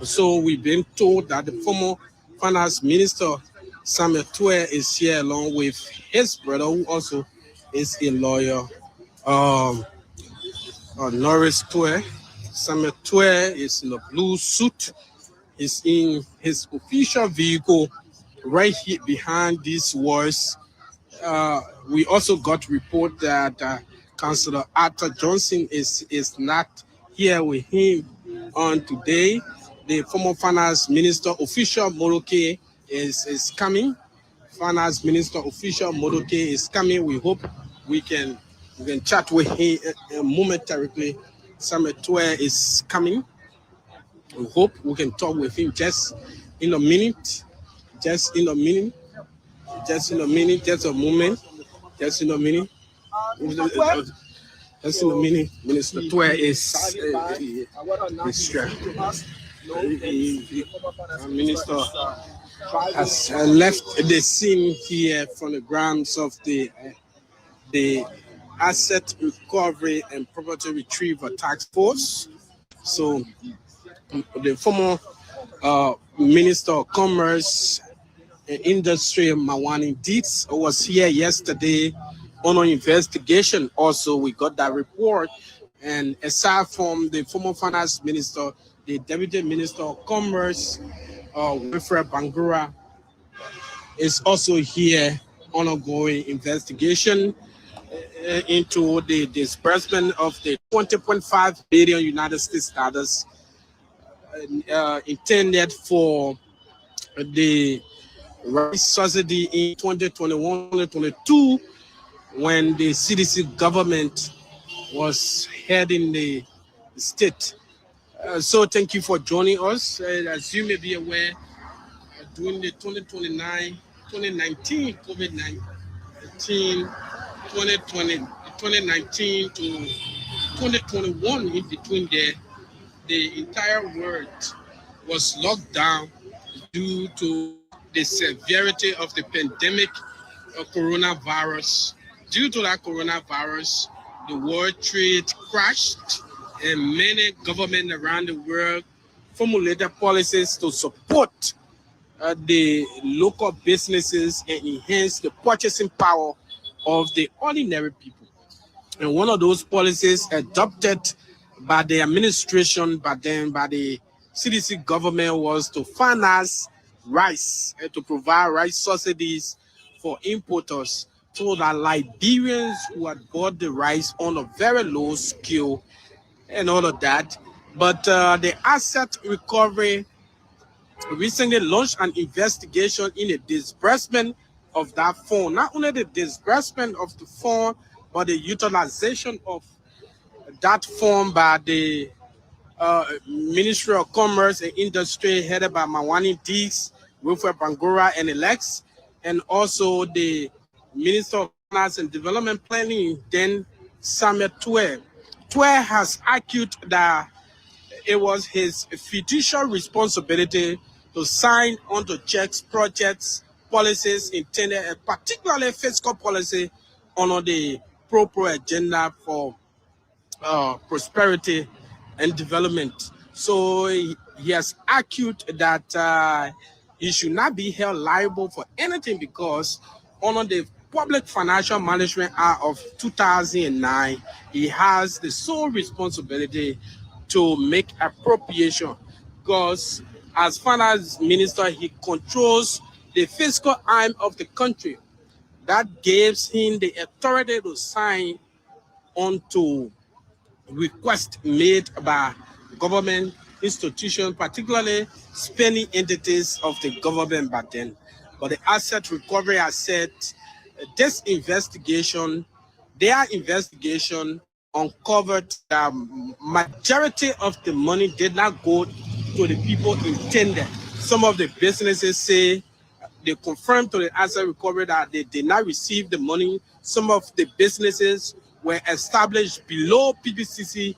[SPEAKER 9] So we've been told that the former Finance Minister Samuel Tue is here along with his brother, who also is a lawyer, Norris Tue. Samuel Tue is in a blue suit. He's in his official vehicle right here behind these walls. We also got report that Councillor Arthur Johnson is not here with him on today. The former Finance Minister official Moroke is coming. Finance Minister official Moroke is coming. We hope we can chat with him momentarily. Samuel Tue is coming. We hope we can talk with him just in a minute. Just in a moment. Just in a minute. Just in a minute. Minister Tue is Minister has left the scene here from the grounds of the Asset Recovery and Property Retrieval Task Force. So the former Minister of Commerce and Industry, Mawani Dietz, was here yesterday on an investigation. Also, we got that report. And aside from the former Finance Minister, the Deputy Minister of Commerce, Wilfred Bangura, is also here on ongoing investigation into the disbursement of the 20.5 billion United States dollars intended for the rice subsidy in 2021-2022 when the CDC government was heading the state. So thank you for joining us. As you may be aware, during the 2019 COVID-19, 2019 to 2021, in between there, the entire world was locked down due to the severity of the pandemic of coronavirus. Due to that coronavirus, the world trade crashed, and many governments around the world formulated policies to support the local businesses and enhance the purchasing power of the ordinary people. And one of those policies adopted by the administration, but then by the CDC government, was to finance rice and to provide rice subsidies for importers so that Liberians who had bought the rice on a very low scale and all of that. But the asset recovery recently launched an investigation in the disbursement of that fund. Not only the disbursement of the fund, but the utilization of that fund by the Ministry of Commerce and Industry, headed by Mawani Deeks, Wilfred Bangura, and Elex, and also the Minister of Finance and Development Planning, then Samuel Tue. Tue has argued that it was his fiduciary responsibility to sign onto checks, projects, policies intended, and particularly fiscal policy, on the pro agenda for prosperity and development. So he has argued that he should not be held liable for anything because under the Public Financial Management Act of 2009, he has the sole responsibility to make appropriation because as finance minister, he controls the fiscal arm of the country. That gives him the authority to sign onto requests made by government institutions, particularly spending entities of the government back then. But the asset recovery has said this investigation, their investigation uncovered the majority of the money did not go to the people intended. Some of the businesses say they confirmed to the asset recovery that they did not receive the money. Some of the businesses were established below PPCC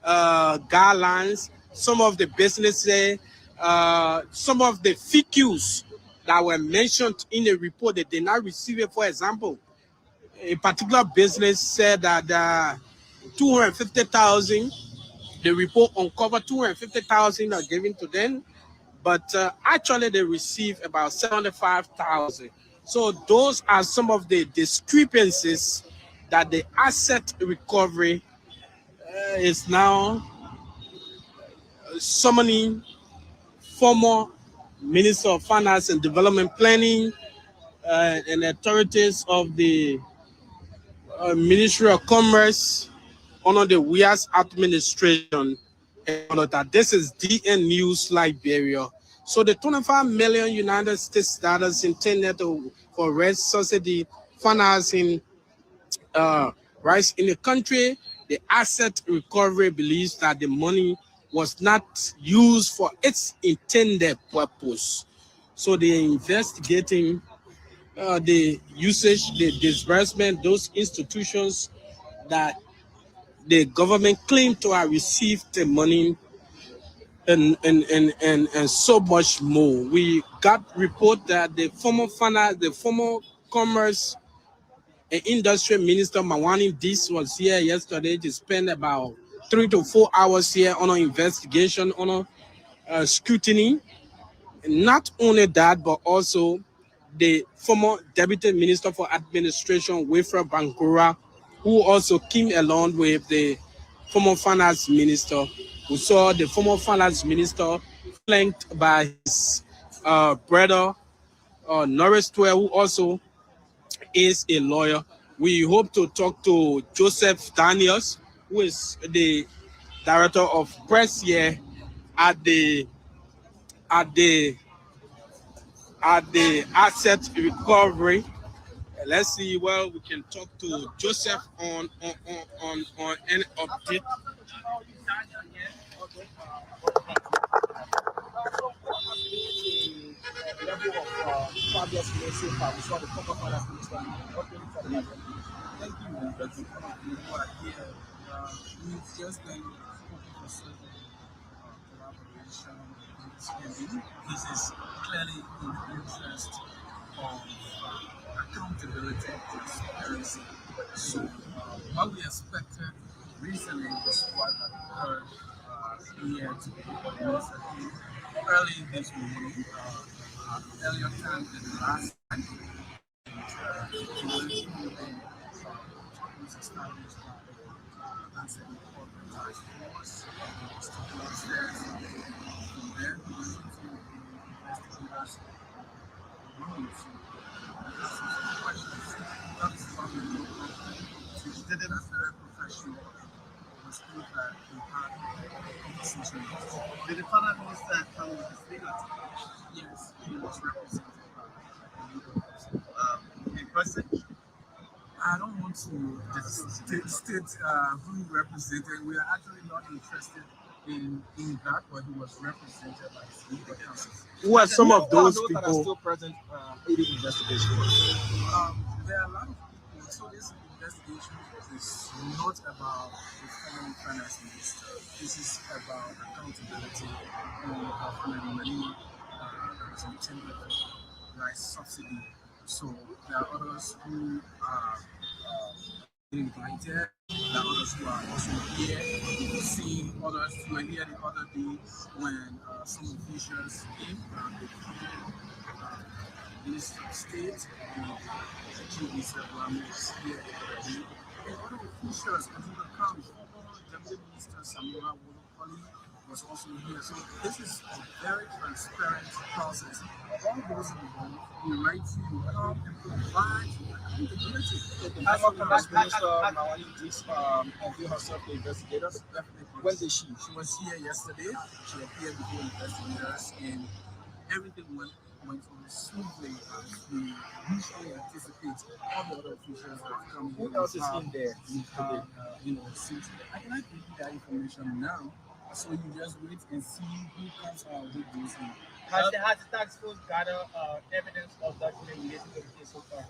[SPEAKER 9] guidelines. Some of the businesses, some of the FIQs that were mentioned in the report, they did not receive it. For example, a particular business said that 250,000, the report uncovered 250,000 are given to them, but actually they received about 75,000. So those are some of the discrepancies that the asset recovery is now summoning former Minister of Finance and Development Planning and authorities of the Ministry of Commerce under the WIAS administration. And that this is DN News Liberia. So the 25 million United States dollars intended for rice subsidy financing rice in the country, the asset recovery believes that the money was not used for its intended purpose. So they're investigating the usage, the disbursement, those institutions that the government claimed to have received the money and so much more. We got report that the former finance, the former commerce and industry minister Mawani Dis was here yesterday to spend about 3 to 4 hours here on an investigation, on a scrutiny. Not only that, but also the former deputy minister for administration, Wilfred Bangura, who also came along with the former finance minister. We saw the former finance minister flanked by his brother, Norris Tue, who also is a lawyer. We hope to talk to Joseph Daniels, who is the director of press here at the asset recovery. Let's see where we can talk to Joseph on any update. Level of fabulous so far. We saw the former finance minister. Thank you. That's what I hear. We've just been collaboration and spending. This is clearly in the interest of accountability and transparency. So, what we expected recently was what occurred here to the minister early this morning, earlier time than the last time.
[SPEAKER 10] was established by that's an important task force. It was taken upstairs. From there, we went into the investigators' room. So, asked some questions. That is probably no problem. So, he did it as very professional. It was good that we had a conversation. Did the father minister come with his legal team? Yes, he was represented by a legal person. In person? I don't want to state who represented. We are actually not interested in that, but he was represented by his legal counsel.
[SPEAKER 9] Who are some of those people
[SPEAKER 10] that are still present in the investigation? There are a lot of people. So this investigation is not about the former finance minister. This is about accountability on money that was intended for rice subsidy. So there are others who are invited. There are others who are also here. You've seen others who were here the other day when some officials came. They Minister of State, the Chief Minister was here the other day. And other officials, as you can come, former Deputy Minister Samora Wolokoli was also here. So this is a very transparent process. All those involved, we write to you, come and provide accountability. Has Minister Mawani avail herself to investigators? Definitely. When did she? She was here yesterday. She appeared before investigators, and everything went on smoothly as we usually anticipate. All the other officials that have come here. Who else is in there? Seats. I cannot give you that information now. So you just wait and see who comes out with those in.
[SPEAKER 11] Has the task force gathered evidence of document related to the case so far?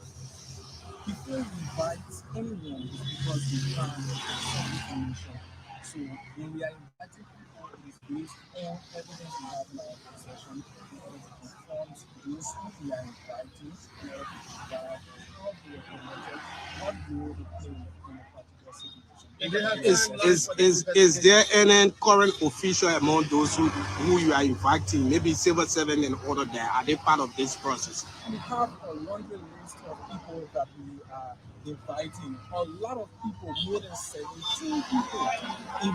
[SPEAKER 10] Before we invite anyone, it's because we found some information. So when we are inviting people, it is based on evidence we have in our possession in order to confront those who we are inviting, in order to provide how they are promoted, what role they play in a particular situation.
[SPEAKER 9] Is there any current official among those who you are inviting, maybe civil servant and order there? Are they part of this process?
[SPEAKER 10] We have a laundry list of people that we are inviting. A lot of people, more than 17 people.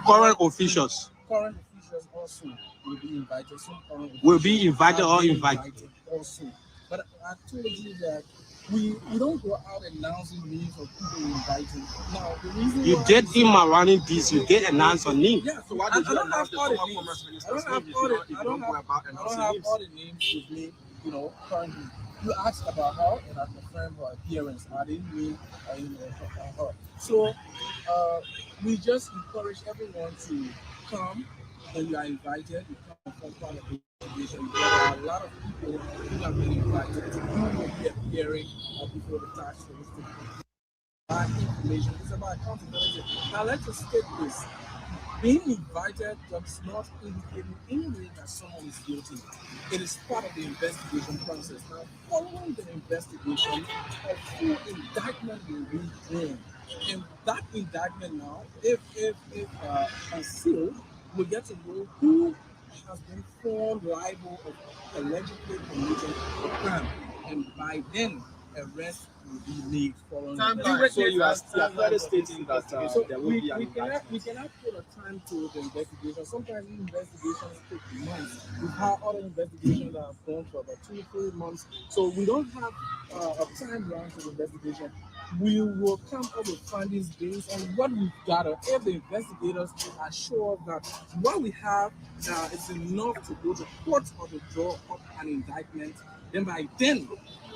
[SPEAKER 9] Current officials.
[SPEAKER 10] Current officials also will be invited. Some current
[SPEAKER 9] will be invited or invited
[SPEAKER 10] also. But I told you that we don't go out announcing names of people we're inviting. Now, the reason
[SPEAKER 9] you did in running this, you did announce a name.
[SPEAKER 10] Yeah, so I don't have all the names. I don't have all the names with me, currently. You asked about her, and I confirmed her appearance. I didn't mean, her. So, we just encourage everyone to come. When you are invited, you come and form part of the investigation. There are a lot of people who have been invited who will be appearing before the task force to provide information. It's about accountability. Now, let's just state this. Being invited does not indicate in any way that someone is guilty. It is part of the investigation process. Now, following the investigation, a full indictment will be drawn. And that indictment now, if sealed, we get to know who has been found liable of allegedly committing a crime, and by then arrest will be made following.
[SPEAKER 11] So you are further stating that there will be an indictment.
[SPEAKER 10] We cannot put a time to the investigation. Sometimes investigations take months. We've had other investigations that have gone for about 2 to 3 months. So we don't have a timeline to the investigation. We will come up with findings based on what we've gathered. If the investigators are sure that what we have is enough to go to court or to draw up an indictment, then by then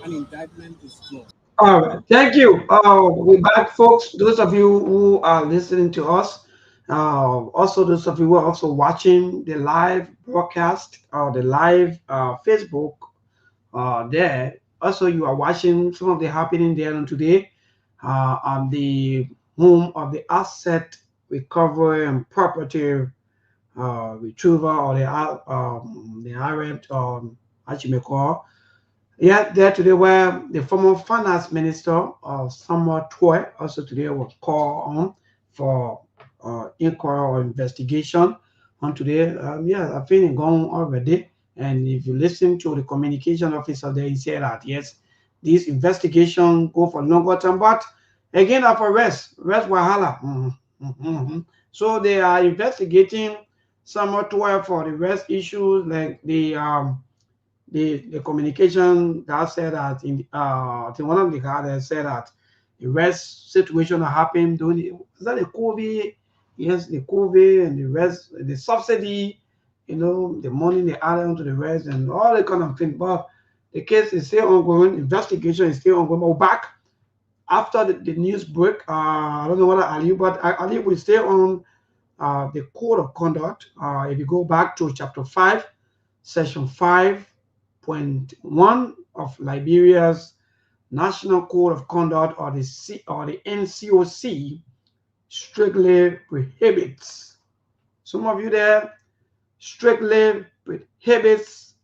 [SPEAKER 10] an indictment is drawn.
[SPEAKER 5] All right, thank you. We're back, folks. Those of you who are listening to us, also those of you who are also watching the live broadcast or the live Facebook there. Also, you are watching some of the happening there on today on the home of the asset recovery and property retrieval, or the RF, as you may call. Yeah, there today where the former finance minister, Samuel Toy, also today was called on for inquiry or investigation on today. Yeah, I think it's gone already. And if you listen to the communication officer there, he said that yes, this investigation go for longer term, but Again, of arrest wahala. So they are investigating somewhat for the rest issues, like the communication that said that in I think one of the guys said that the rest situation that happened during is that the COVID, yes, the COVID and the rest, the subsidy, the money they added onto the rest and all that kind of thing. But the case is still ongoing, investigation is still ongoing. But back after the news break, I don't know what Ali, but Ali will stay on the code of conduct. If you go back to chapter 5, section 5.1 of Liberia's National Code of Conduct, or the NCOC, strictly prohibits. Some of you there, strictly prohibits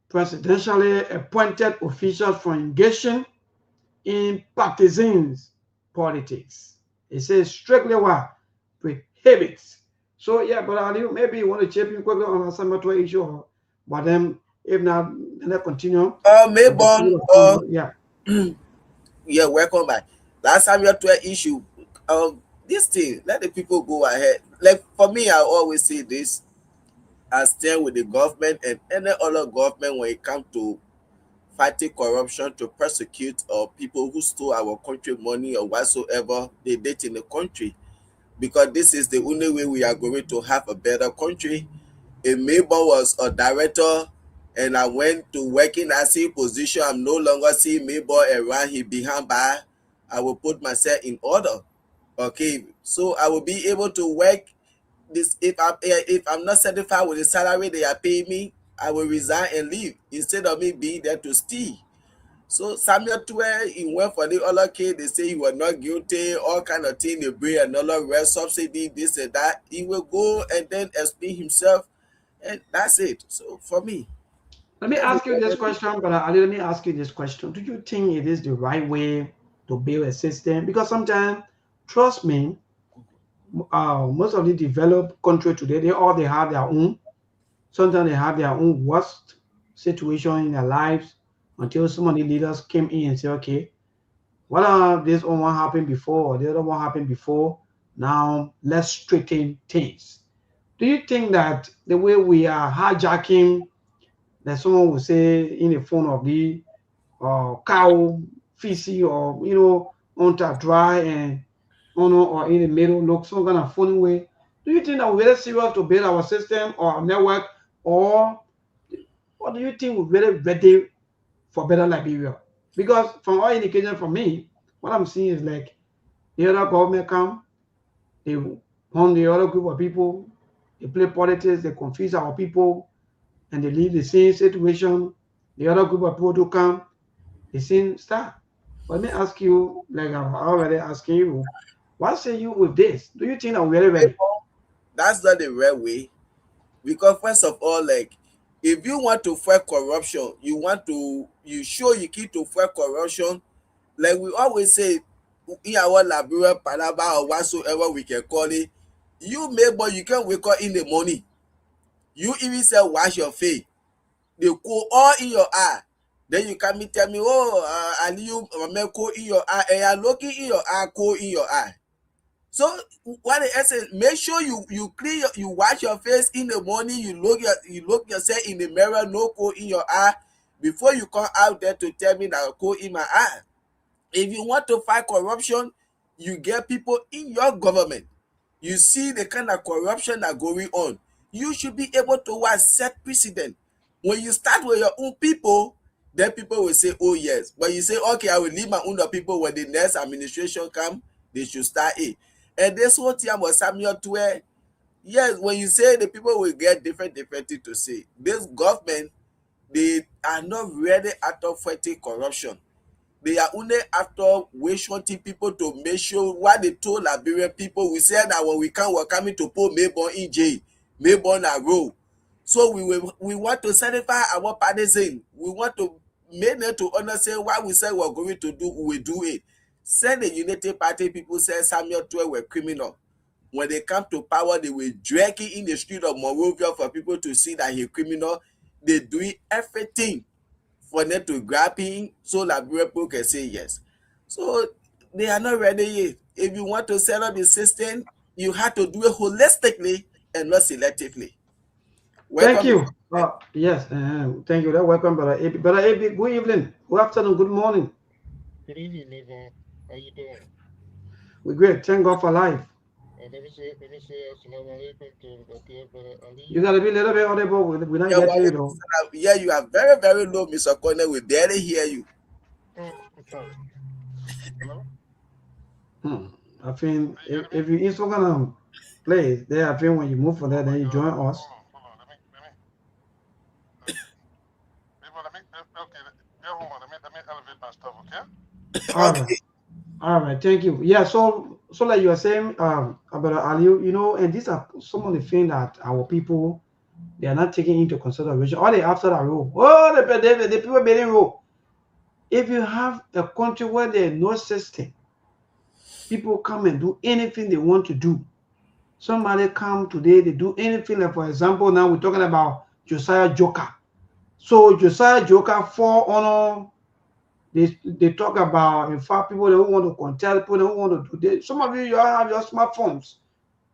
[SPEAKER 5] presidentially appointed officials from engaging in partisan politics. It says strictly what? Prohibits. So yeah, but Ali, maybe you want to chip in quickly on some other issue, but then if not, then I continue.
[SPEAKER 6] Yeah. Yeah, welcome back. Last time you had to issue this thing, let the people go ahead. Like for me, I always say this: I stand with the government and any other government when it comes to fighting corruption, to persecute people who stole our country money or whatsoever they did in the country, because this is the only way we are going to have a better country. If Mabel was a director and I went to working as a position, I'm no longer seeing Mabel around, he behind bar, I will put myself in order. Okay, so I will be able to work this. If I'm not satisfied with the salary they are paying me, I will resign and leave instead of me being there to steal. So Samuel Tue, he went for the other case, they say he was not guilty, all kind of thing, they bring another rest subsidy, this and that. He will go and then explain himself, and that's it. So for me,
[SPEAKER 5] let me ask you this question, but Ali, let me ask you this question. Do you think it is the right way to build a system? Because sometimes, trust me, most of the developed countries today, they have their own. Sometimes they have their own worst situation in their lives until some of the leaders came in and said, okay, what this one happened before or the other one happened before, now let's straighten things. Do you think that the way we are hijacking, that someone will say in the form of the cow feces, or on top dry and or in the middle look some kind of funny way? Do you think that we're really serious to build our system or our network, or what do you think we're really ready for better Liberia? Because from all indication from me, what I'm seeing is like the other government come, they on the other group of people, they play politics, they confuse our people, and they leave the same situation. The other group of people to come, the same stuff. Let me ask you, like I'm already asking you, what say you with this? Do you think that we're ready?
[SPEAKER 6] that's not the right way. Because first of all, like if you want to fight corruption, you show you keep to fight corruption. Like we always say in our Liberia, Palaba or whatsoever we can call it, you make but you can wake up in the morning. You even say wash your face. They go all in your eye. Then you come and tell me, oh, and you go in your eye, and you're looking in your eye, go in your eye. So what the essence, make sure you clean you wash your face in the morning, you look yourself in the mirror, no go in your eye before you come out there to tell me that go in my eye. If you want to fight corruption, you get people in your government. You see the kind of corruption that going on. You should be able to set precedent. When you start with your own people, then people will say, oh yes. But you say, okay, I will leave my own people. When the next administration come, they should start it. And this whole time was Samuel Tue. Yes, when you say the people will get different things to say. This government, they are not really after fighting corruption. They are only after wanting people to make sure what they told Liberian people. We said that when we come, we're coming to put Mayborn in jail, Mayborn a row. So we want to satisfy our partisan. We want to make them to understand what we said we're going to do, we will do it. Send the Unity Party people say Samuel Tue were criminal. When they come to power, they will drag it in the street of Monrovia for people to see that he's criminal. They do everything for them to grab him so Liberian people can say yes. So They are not ready yet. If you want to set up the system, you have to do it holistically and not selectively.
[SPEAKER 5] Thank
[SPEAKER 6] Welcome.
[SPEAKER 5] you. Yes, thank you. Welcome, Brother AB. Brother AB, good evening, good afternoon, good morning.
[SPEAKER 12] Good evening, Nathan. How you doing?
[SPEAKER 5] We're great. Thank God for life.
[SPEAKER 12] Let me say assalamu alaikum to the dear brother Ali.
[SPEAKER 5] You got to be a little bit audible. We're not getting you, though.
[SPEAKER 6] Yeah, you are very, very low, Mr. Corner. We barely hear you.
[SPEAKER 12] I'm sorry. Hello?
[SPEAKER 5] I think if you Instagram play there, I think when you move from there, then you join us.
[SPEAKER 12] Hold on. Let me elevate my stuff, okay?
[SPEAKER 5] All right. All right, thank you. Yeah, so like you are saying, about Ali, and these are some of the things that our people they are not taking into consideration. All they after that rule. Oh, the people building rule. If you have a country where there is no system, people come and do anything they want to do. Somebody come today, they do anything. Like for example, now we're talking about Josiah Joker. So Josiah Joker for honor. They talk about, in fact, people don't want to contest, people don't want to do this. Some of you have your smartphones.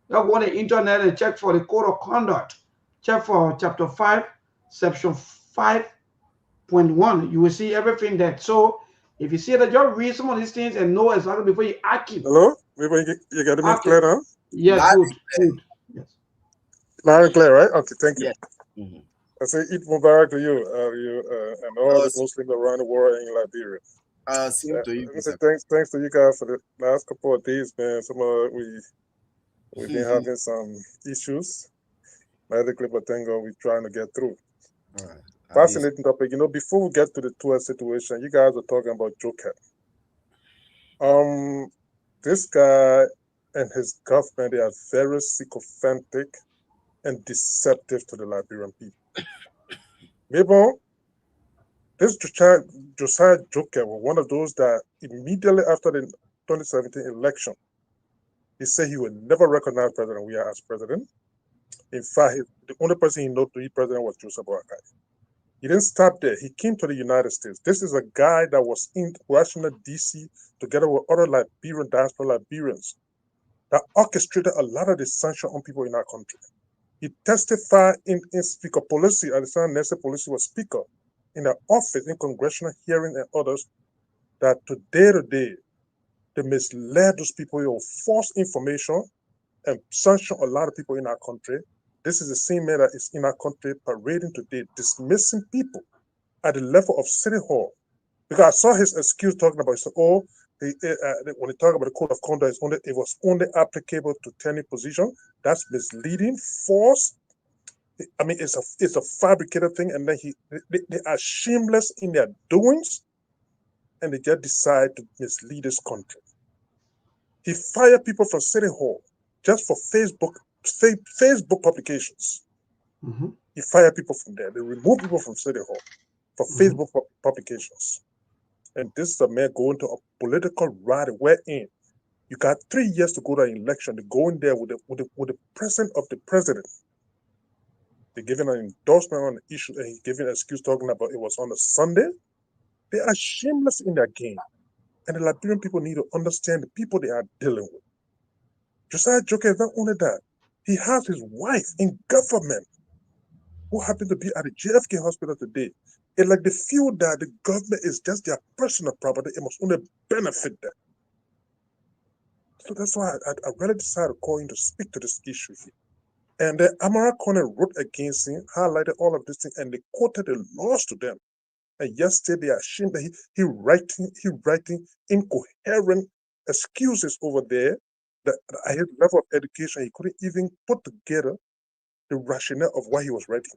[SPEAKER 5] You go on the internet and check for the code of conduct. Check for chapter 5, section 5.1. You will see everything there. So if you see that, just read some of these things and know exactly before you argue.
[SPEAKER 13] Hello? You got me clear now?
[SPEAKER 5] Yes, good. Yes.
[SPEAKER 13] Loud and clear, right? Okay, thank you.
[SPEAKER 6] Yes. Mm-hmm.
[SPEAKER 13] I say Eid Mubarak to you, and all the Muslims around the world in Liberia.
[SPEAKER 6] Same to you.
[SPEAKER 13] Thanks to you guys for the last couple of days, man. We've been having some issues medically, but thank God we're trying to get through. Fascinating topic. Before we get to the tour situation, you guys are talking about Joker. This guy and his government, they are very sycophantic and deceptive to the Liberian people. Maybe this Josiah Joker was one of those that immediately after the 2017 election, he said he would never recognize President Weah as president. In fact, the only person he knows to be president was Joseph Boakai. He didn't stop there. He came to the United States. This is a guy that was in Washington, D.C., together with other Liberian diaspora Liberians that orchestrated a lot of the sanctions on people in our country. He testified in Speaker Pelosi, Alexander Nancy Pelosi was Speaker, in the office, in congressional hearing and others, that today, they misled those people with false information and sanction a lot of people in our country. This is the same man that is in our country parading today, dismissing people at the level of City Hall. Because I saw his excuse talking about, he said, when he talk about the code of conduct, it was only applicable to tenant position. That's misleading, false. I mean, it's a fabricated thing, and then they are shameless in their doings, and they just decide to mislead this country. He fired people from City Hall just for Facebook publications.
[SPEAKER 5] Mm-hmm.
[SPEAKER 13] He fired people from there. They removed people from City Hall for Facebook publications. And this is a man going to a political rally wherein you got 3 years to go to an election. They go in there with the president of the president. They're giving an endorsement on the issue, and he's giving an excuse talking about it was on a Sunday. They are shameless in their game. And the Liberian people need to understand the people they are dealing with. Josiah Joker is not only that. He has his wife in government who happened to be at the JFK hospital today. It's like they feel that the government is just their personal property. It must only benefit them. So that's why I really decided to call in to speak to this issue here. And Amara Corner wrote against him, highlighted all of this thing, and they quoted the laws to them. And yesterday they are ashamed that he writing incoherent excuses over there that at his level of education he couldn't even put together the rationale of why he was writing.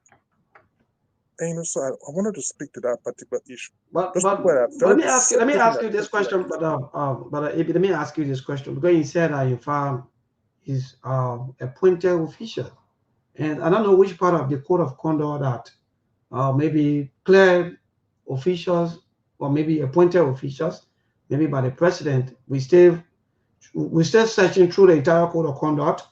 [SPEAKER 13] And so I wanted to speak to that particular issue.
[SPEAKER 5] But let me ask you this question, let me ask you this question, because you said that you found is appointed official, and I don't know which part of the code of conduct that maybe clear officials or maybe appointed officials, maybe by the president. We're still searching through the entire code of conduct.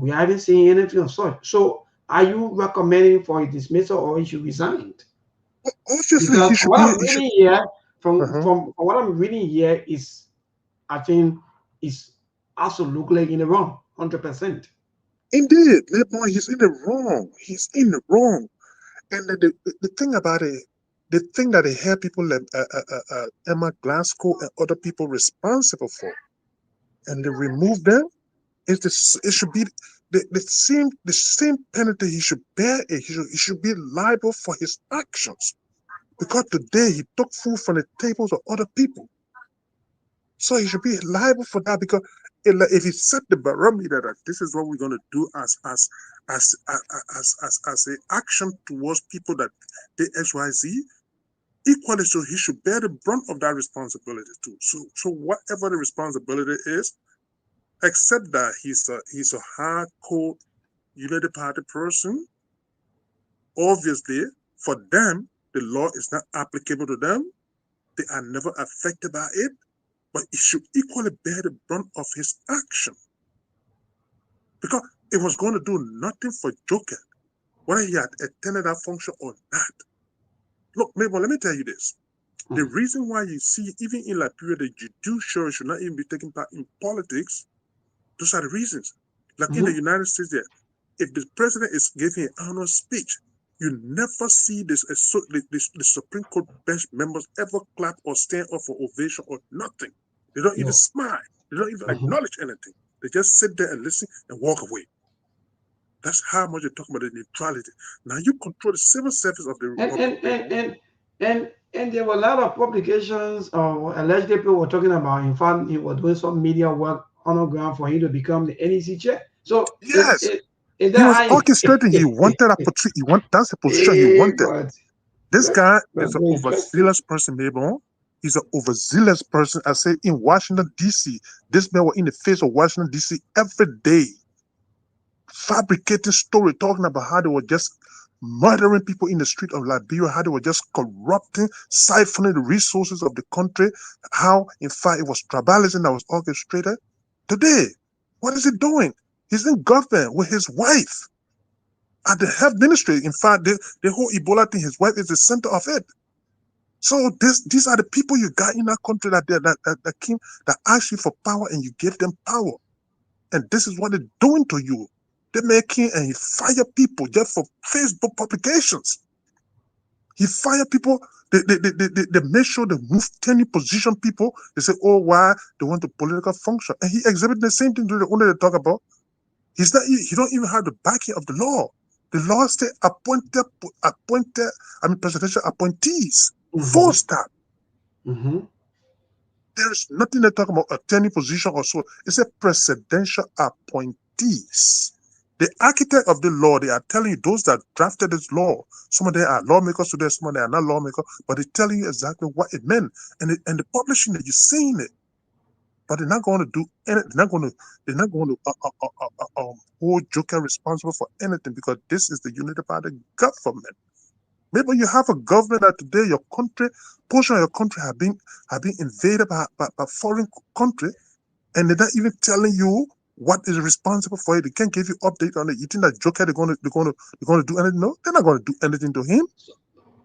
[SPEAKER 5] We haven't seen anything of such. So are you recommending for his dismissal or he should resign?
[SPEAKER 13] Obviously,
[SPEAKER 5] because what I'm reading here from what I'm reading here is I think is absolutely in the wrong, 100%.
[SPEAKER 13] Indeed, Lebon, he's in the wrong. He's in the wrong. And the thing about it, the thing that they have people like Emma Glasgow and other people responsible for, and they remove them, it should be the same penalty he should bear. He should be liable for his actions because today he took food from the tables of other people. So he should be liable for that because if he set the barometer that this is what we're going to do as an action towards people that they XYZ, equally so he should bear the brunt of that responsibility too. So whatever the responsibility is, except that he's a hardcore United Party person, obviously for them the law is not applicable to them. They are never affected by it. But he should equally bear the brunt of his action. Because it was going to do nothing for Joker, whether he had attended that function or not. Look, Mabel, let me tell you this. The reason why you see, even in Liberia, the judiciary should not even be taking part in politics, those are the reasons. Like in the United States, there, if the president is giving an annual speech, you never see the Supreme Court bench members ever clap or stand up for ovation or nothing. They don't even smile. They don't even acknowledge anything. They just sit there and listen and walk away. That's how much you're talking about the neutrality. Now you control the civil service of the Republic.
[SPEAKER 5] And there were a lot of publications alleged people were talking about. In fact, he was doing some media work on the ground for him to become the NEC chair. So
[SPEAKER 13] yes, he was orchestrating. He wanted that position. That's the position he wanted. This guy is an overzealous person, Mabel. He's an overzealous person. I say in Washington, D.C., this man was in the face of Washington, D.C. every day, fabricating story, talking about how they were just murdering people in the street of Liberia, how they were just corrupting, siphoning the resources of the country, how, in fact, it was tribalism that was orchestrated. Today, what is he doing? He's in government with his wife at the health ministry. In fact, the whole Ebola thing, his wife is the center of it. So these are the people you got in that country that came, that asked you for power and you gave them power. And this is what they're doing to you. They're making and he fire people just for Facebook publications. He fire people. They make sure they move 10 position people. They say, oh, why? They want the political function. And he exhibited the same thing to the only they talk about. He don't even have the backing of the law. The law said presidential appointees. Full stop. There is nothing they talk about attorney position or so. It's a presidential appointees. The architect of the law, they are telling you those that drafted this law. Some of them are lawmakers today, some of them are not lawmakers, but they're telling you exactly what it meant. And the publishing it, you're seeing it. But they're not going to do anything. They're not going to hold Joker responsible for anything because this is the United Party government. Maybe you have a government that today your country, portion of your country have been invaded by foreign country, and they're not even telling you what is responsible for it. They can't give you update on it. You think that Joker they're going to do anything? No, they're not going to do anything to him.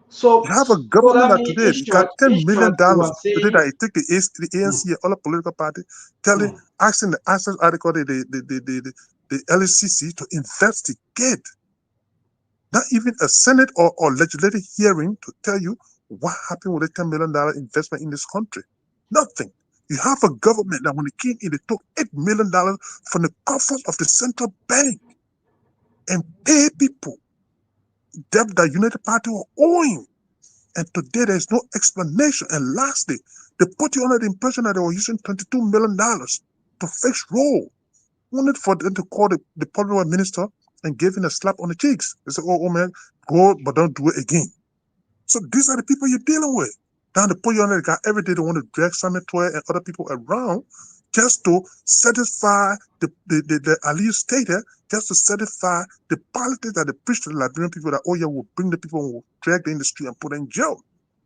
[SPEAKER 5] So
[SPEAKER 13] you have a government that today got $10 million today that it take the ANC and other political party asking the access article the LCC to investigate. Not even a Senate or legislative hearing to tell you what happened with the $10 million investment in this country. Nothing. You have a government that when it came in, they took $8 million from the coffers of the central bank and pay people debt that United Party were owing. And today there's no explanation. And lastly, they put you under the impression that they were using $22 million to fix road. Only for them to call the public minister and give him a slap on the cheeks. They say, oh man, go, but don't do it again. So these are the people you're dealing with. Now they put you on the guy every day. They want to drag Samuel Toy and other people around just to satisfy the Ali stated, just to satisfy the politics that they preach to the Liberian people that, oh yeah, we'll bring the people and we'll drag the industry and put them in jail.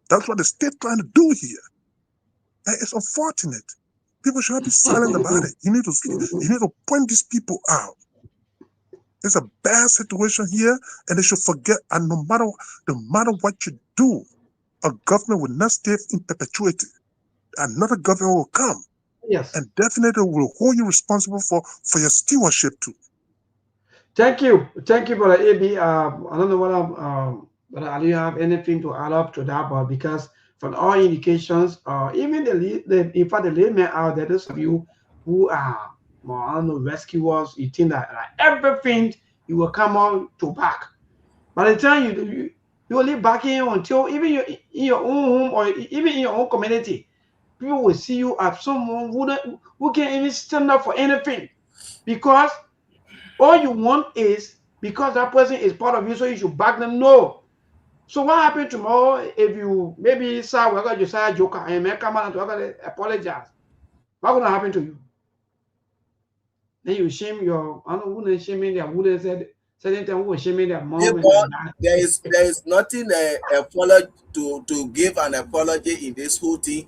[SPEAKER 13] That's what the state trying to do here. And it's unfortunate. People should not be silent about it. You need to point these people out. It's a bad situation here, and they should forget. And no matter what you do, a government will not stay in perpetuity. Another government will come.
[SPEAKER 5] Yes.
[SPEAKER 13] And definitely will hold you responsible for your stewardship too.
[SPEAKER 5] Thank you, brother AB. I don't know whether brother Ali have anything to add up to that, but because from all indications, even in fact the laymen out there, those of you who are, well, I don't know, rescuers, you think that like, everything you will come on to back. By the time you live back in until even in your own home or even in your own community, people will see you as someone who can even stand up for anything because all you want is because that person is part of you, so you should back them. No. So what happened tomorrow if you maybe say we're going to say joker and make come out to apologize? What gonna happen to you? Then you shame your I don't know who shaming their who said certain time who shaming their
[SPEAKER 6] Yeah,
[SPEAKER 5] mom and their
[SPEAKER 6] but
[SPEAKER 5] dad.
[SPEAKER 6] there is nothing apology to give an apology in this whole thing.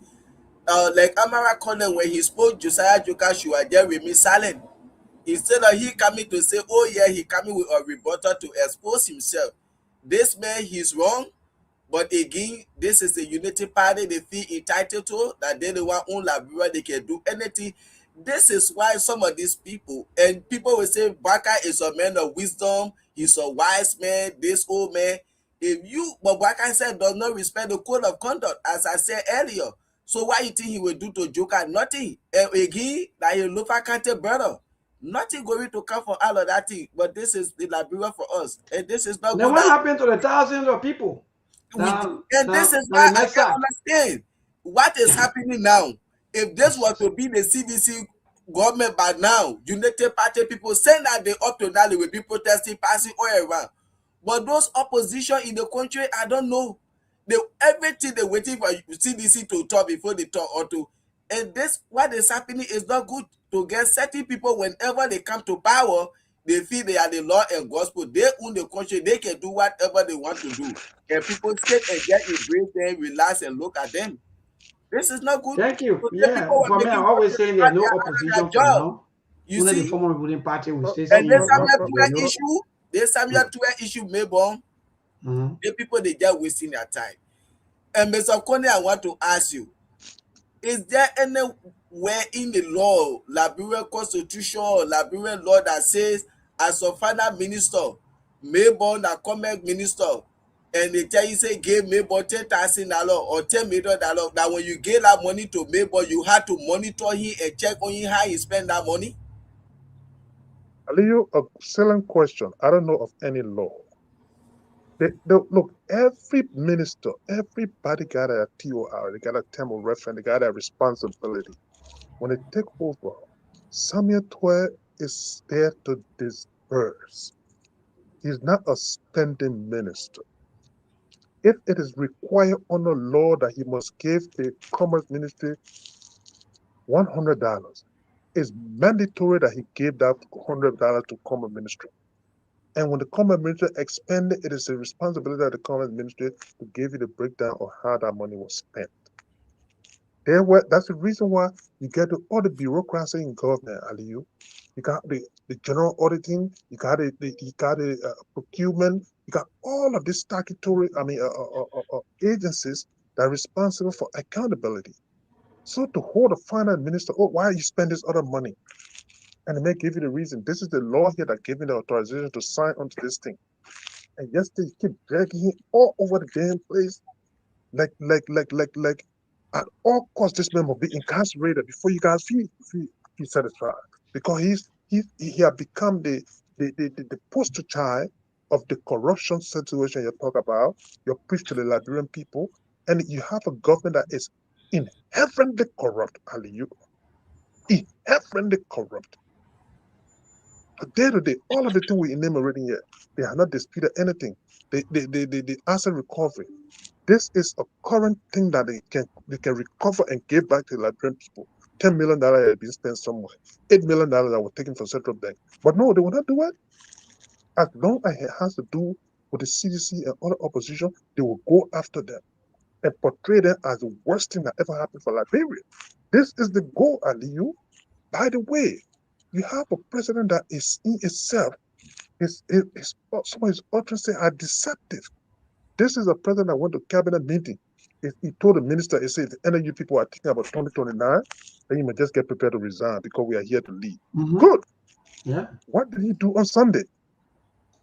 [SPEAKER 6] Like Amara Conan, when he spoke, Josiah Joker should have just remain silent. Instead of he coming to say, oh yeah, he coming with a rebuttal to expose himself. This man, he's wrong. But again, this is the unity party they feel entitled to, that they the one own Liberia, they can do anything. This is why some of these people, and people will say Baka is a man of wisdom, he's a wise man, this old man. If you, but Baka said does not respect the code of conduct, as I said earlier. So what you think he will do to Joker? Nothing. And again, like a local country brother. Nothing going to come from all of that thing. But this is the Liberia for us. And this is not
[SPEAKER 5] Then
[SPEAKER 6] good.
[SPEAKER 5] what happened to the thousands of people?
[SPEAKER 6] And this is
[SPEAKER 5] That
[SPEAKER 6] why
[SPEAKER 5] the
[SPEAKER 6] I
[SPEAKER 5] mess
[SPEAKER 6] can
[SPEAKER 5] up.
[SPEAKER 6] understand what is happening now. If this were to be the CDC government by now, United Party people saying that they up to now they will be protesting, passing all around. But those opposition in the country, I don't know. Everything they waiting for CDC to talk before they talk or to. And this what is happening is not good to get certain people whenever they come to power, they feel they are the law and gospel. They own the country, they can do whatever they want to do. And people sit and just embrace them, relax and look at them. This is not good.
[SPEAKER 5] Thank you.
[SPEAKER 6] So the people
[SPEAKER 5] Yeah.
[SPEAKER 6] were
[SPEAKER 5] For me, I
[SPEAKER 6] making
[SPEAKER 5] always
[SPEAKER 6] money
[SPEAKER 5] saying there's
[SPEAKER 6] at
[SPEAKER 5] no
[SPEAKER 6] their
[SPEAKER 5] opposition for
[SPEAKER 6] job.
[SPEAKER 5] now.
[SPEAKER 6] You
[SPEAKER 5] Only the
[SPEAKER 6] see?
[SPEAKER 5] former ruling party will stay
[SPEAKER 6] And this
[SPEAKER 5] in
[SPEAKER 6] Samuel
[SPEAKER 5] your
[SPEAKER 6] Tuya
[SPEAKER 5] your
[SPEAKER 6] issue, this Samuel Tuya issue, Mayborn, the people they just wasting their time. And Mr. Kone, I want to ask you, is there anywhere in the law, Liberian constitution or Liberian law that says as a finance minister, Mayborn a comment minister, and they tell you say give Mayborn $10,000 or $10 million, that when you gave that money to Mayborn, you had to monitor him and check on him how he spend that money?
[SPEAKER 13] Aliyu, excellent question. I don't know of any law. Look, every minister, everybody got a TOR, they got a term of reference, they got a responsibility. When they take over, Samuel Twe is there to disperse. He's not a spending minister. If it is required under law that he must give the commerce ministry $100, it's mandatory that he give that $100 to commerce ministry. And when the commerce ministry expend it, it is the responsibility of the commerce ministry to give you the breakdown of how that money was spent. That's the reason why you get all the bureaucracy in government, Aliyu. You got the general auditing, you got the procurement, you got all of these statutory, agencies that are responsible for accountability. So to hold a finance minister, oh, why you spend this other money? And they may give you the reason. This is the law here that gave you the authorization to sign onto this thing. And yesterday you keep dragging him all over the damn place. Like at all costs, this man will be incarcerated before you guys feel satisfied. Because he had become the poster child of the corruption situation you talk about. You preach to the Liberian people, and you have a government that is inherently corrupt, Aliyu. Inherently corrupt. Day to day, all of the things we enumerating here, they have not disputed anything. The asset recovery. This is a current thing that they can recover and give back to the Liberian people. $10 million has been spent somewhere. $8 million that were taken from central bank. But no, they will not do it. As long as it has to do with the CDC and other opposition, they will go after them and portray them as the worst thing that ever happened for Liberia. This is the goal, Aliyu. By the way, you have a president that is in itself, some of his utterances are deceptive. This is a president that went to cabinet meeting He told the minister, he said, if any of you people are thinking about 2029, then you may just get prepared to resign because we are here to lead. Good.
[SPEAKER 5] Yeah.
[SPEAKER 13] What did he do on Sunday?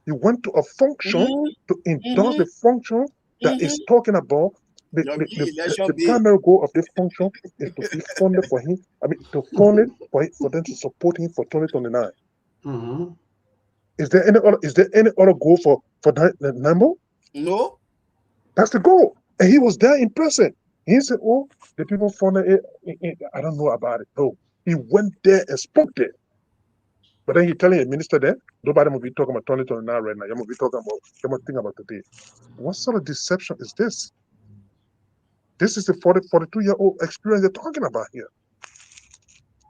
[SPEAKER 13] He went to a function to endorse the function that is talking about the primary goal of this function is to be funded for him. I mean, to fund it for them to support him for 2029. Is there any other goal for Nambo?
[SPEAKER 6] No.
[SPEAKER 13] That's the goal. And he was there in person. He said, oh, the people funded it. I don't know about it. No. He went there and spoke there. But then he's telling a minister there, nobody will be talking about 2029 right now. You must be talking about, you must think about today. What sort of deception is this? This is the 42-year-old experience they're talking about here.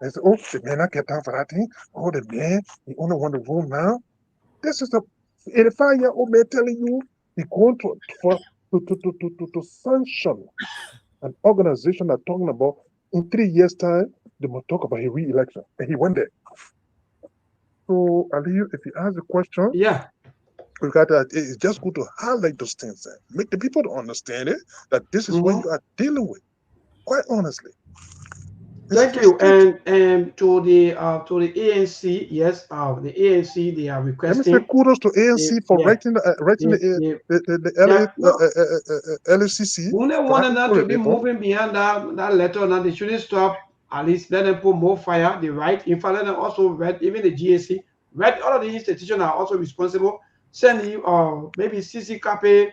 [SPEAKER 13] They say, oh, the man not get down for that thing. Oh, the man, he only want the room now. This is the 85-year-old man telling you he's going to sanction an organization that's talking about in 3 years' time, they must talk about his re-election. And he went there. So, Aliyu, if you ask the question,
[SPEAKER 5] yeah,
[SPEAKER 13] we got that. It's just good to highlight those things and make the people to understand it, that this is what you are dealing with. Quite honestly.
[SPEAKER 5] Thank you. And to the ANC, yes, the ANC, they are requesting.
[SPEAKER 13] Let me say kudos to ANC for writing the LACC.
[SPEAKER 5] When they wanted them to be moving beyond that letter, now they shouldn't stop. At least let them put more fire. They write. In fact, let them also read, even the GAC, read all of the institutions are also responsible. Send you maybe CC copy,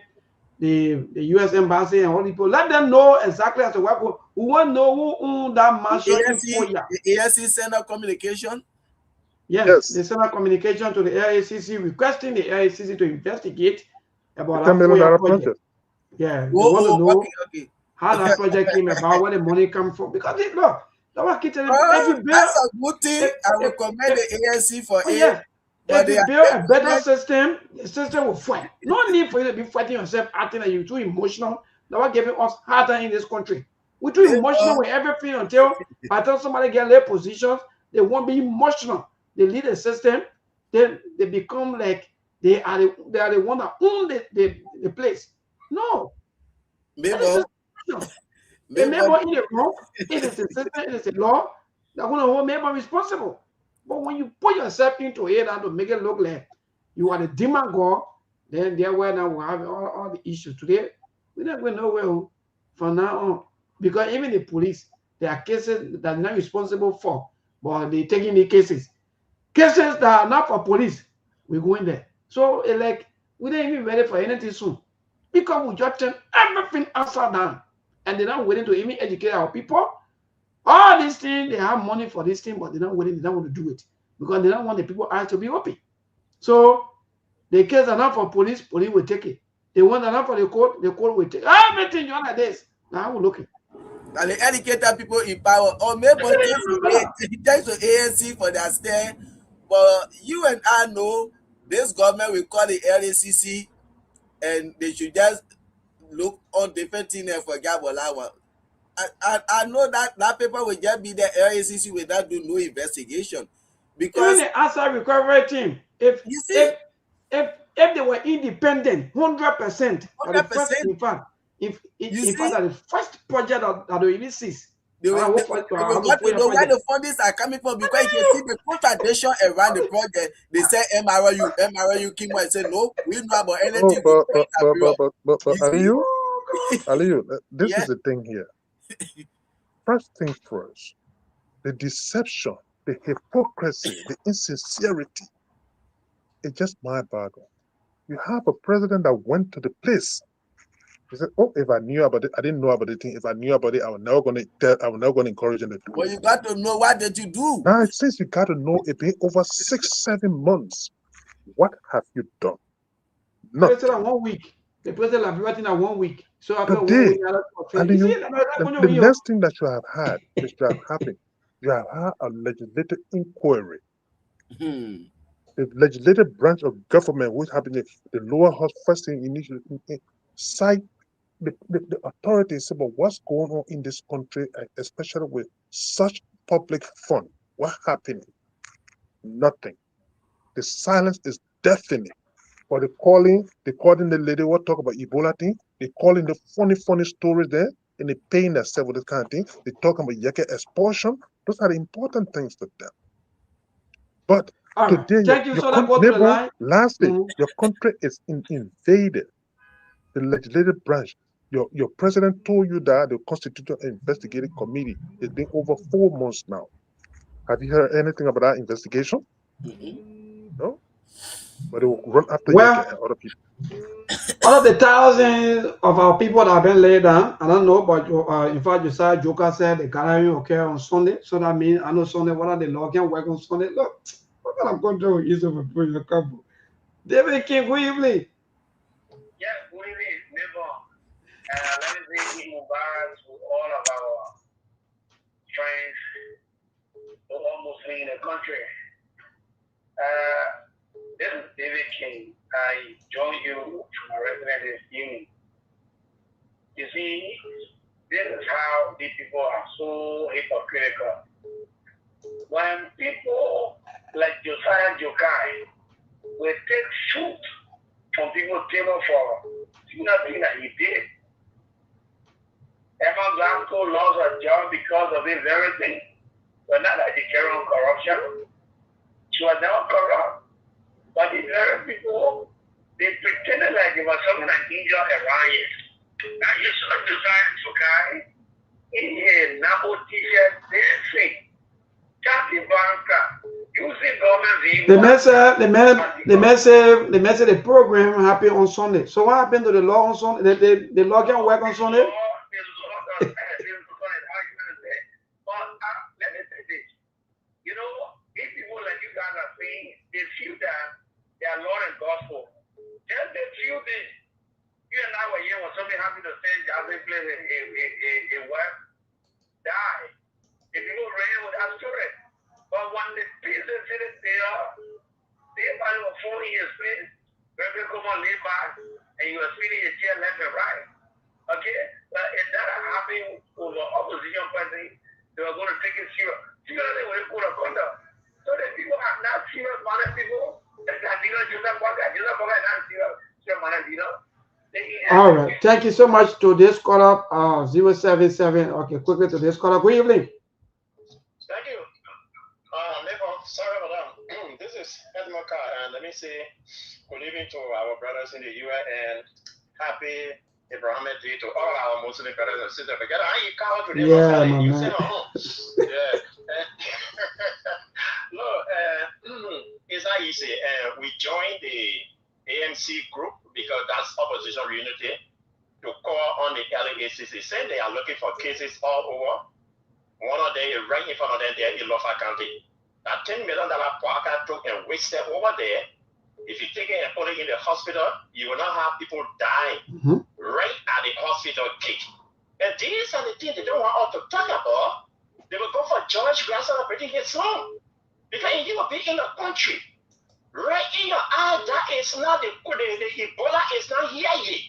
[SPEAKER 5] the US Embassy and all people. Let them know exactly as to what we want to know who owned that marshal in 4 years.
[SPEAKER 6] The ASC send out communication?
[SPEAKER 5] Yes, they send out communication to the AICC requesting the AICC to investigate about that 4-year project. Yeah, they want to know how that project came about, where the money come from. Because look, if you build,
[SPEAKER 6] that's a good thing. I will commend the ANC for it.
[SPEAKER 5] Yeah. If you build a better system, the system will fight. No need for you to be fighting yourself, acting like you're too emotional. That's what giving us harder in this country. We're too emotional with everything until by the time somebody get their positions, they won't be emotional. They lead the system, then they become like they are the one that own the place. No.
[SPEAKER 6] Maybe.
[SPEAKER 5] The member in the wrong, it is a system, it is a law that going to hold member responsible. But when you put yourself into it and to make it look like you are the demagogue, then there where now we have all the issues. Today, we're not going nowhere from now on. Because even the police, there are cases that they're not responsible for, but they're taking the cases. Cases that are not for police, we're going there. So, like, we don't even ready for anything soon. Because we just turn everything upside down. And they're not willing to even educate our people. All these things, they have money for this thing, but they're not willing, they don't want to do it. Because they don't want the people eyes to be open. So, the case are not for police will take it. They want not for the court will take everything you like this. Now we're looking.
[SPEAKER 6] And the educated people in power, or maybe thanks to ANC for their stand. But you and I know this government will call the LACC and they should just look on different things and forget Bolawa. I know that paper will just be the LACC without do no investigation. Because
[SPEAKER 5] even the asset recovery team, if they were independent, 100%, 100%. In fact, the first project that they even cease.
[SPEAKER 6] They will got to know where the fundings are coming from, because you can see the contradiction around the project. They say MRU came and said no, we know about anything.
[SPEAKER 13] But Aliyu, this is the thing here. First thing first, the deception, the hypocrisy, the insincerity, it's just my background. You have a president that went to the place. He said, "Oh, if I knew about it, I didn't know about the thing. If I knew about it, I was never going to encourage them to do it."
[SPEAKER 6] Well, you got to know, what did you do?
[SPEAKER 13] Now, since you got to know, it been over 6-7 months. What have you done?
[SPEAKER 5] Nothing. The president 1 week. The president have written in 1 week. So after
[SPEAKER 13] today,
[SPEAKER 5] 1 week,
[SPEAKER 13] the next thing that you have had, which you have happened, you have had a legislative inquiry. The legislative branch of government, which happened in the lower house, first thing initially cite the authorities about what's going on in this country, especially with such public fund. What happened? Nothing. The silence is deafening. But they calling the lady what talk about Ebola thing. They calling the funny stories there, and they paying themselves with this kind of thing. They talking about Yeke expulsion. Those are the important things to them. But today,
[SPEAKER 5] Thank you.
[SPEAKER 13] your
[SPEAKER 5] So let's go to the
[SPEAKER 13] neighbor,
[SPEAKER 5] line.
[SPEAKER 13] lastly, your country is invaded. The legislative branch. Your president told you that the Constitutional Investigative Committee has been over 4 months now. Have you heard anything about that investigation? No? But they will run after Yeke and other people.
[SPEAKER 5] Out of the thousands of our people that have been laid down, I don't know, but in fact, Josiah Joker said the gathering occur on Sunday. So that means I know Sunday, what are the law can work on Sunday? Look, what kind of control is over for your couple? David King, good evening.
[SPEAKER 14] Yeah, good evening, neighbor. Let me say Mubarak to all of our friends who are Muslim in the country. This is David King. I join you from a resident this evening. You see, this is how these people are so hypocritical. When people like Josiah Jokai will take food from people's table for nothing that he did. Emma Blanco lost her job because of this very thing. But not like the carrying corruption. She was never corrupt. But the very people, they pretended like it was something like India and Ryan. Now you saw Josiah Jokai in here, Nabo t-shirt, this thing. Kathy Banka, using government
[SPEAKER 5] The program happened on Sunday. So what happened to the law on Sunday? The law can work on Sunday?
[SPEAKER 14] But let me say this. You know, if people like you guys are saying, they feel that they are Lord and gospel. Just they feel this. You and I were here when something happened to St. Joseph place a wife die. The people ran with that story. But when the peace is sitting there, they about over 4 years, please. Maybe come on, lay back, and you are spinning your chair left and right. Okay? But if that happened with the opposition party, they were going to take it serious. Seriously, when they put a conduct. So the people are not serious minded people.
[SPEAKER 5] All right. Thank you so much to this caller, 077. Okay, quickly to this caller. Good evening.
[SPEAKER 15] Thank you. Sorry about that. This is Edmond Carr, and let me say good evening to our brothers in the US and happy Abrahamic Day to all our Muslim brothers and sisters. Forget I ain't called to them.
[SPEAKER 5] Yeah, my
[SPEAKER 15] you
[SPEAKER 5] man.
[SPEAKER 15] say, yeah. Look, it's not easy. We joined the AMC group because that's opposition unity to call on the LAACC, saying they are looking for cases all over. One of them is right in front of them there in Lofa County. That $10 million Parker took and wasted over there. If you take it and put it in the hospital, you will not have people dying right at the hospital gate. And these are the things they don't want us to talk about. They will go for George Grant celebrating Islam. Because you will be in the country, right in your eye, that is not the Ebola is not here yet.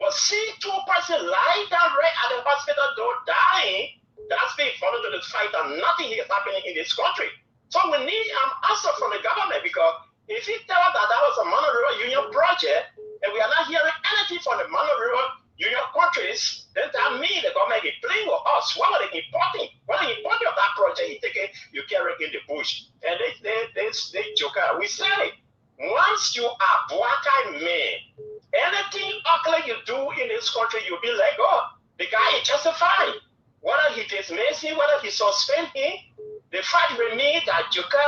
[SPEAKER 15] But see 2 persons lying down right at the hospital door dying, that's being followed to the fight and nothing is happening in this country. So we need an answer from the government because if you tell us that that was a monorail union project and we are not hearing anything from the monorail union countries, then that means the government is playing with us. What are they importing? What are they importing of that project? You take it, you carry it in the bush. And they joke out. We say, once you are black-eyed man, anything ugly you do in this country, you'll be let go. The guy is justified. Whether he dismiss him, whether he suspend him, the fact remains that Joka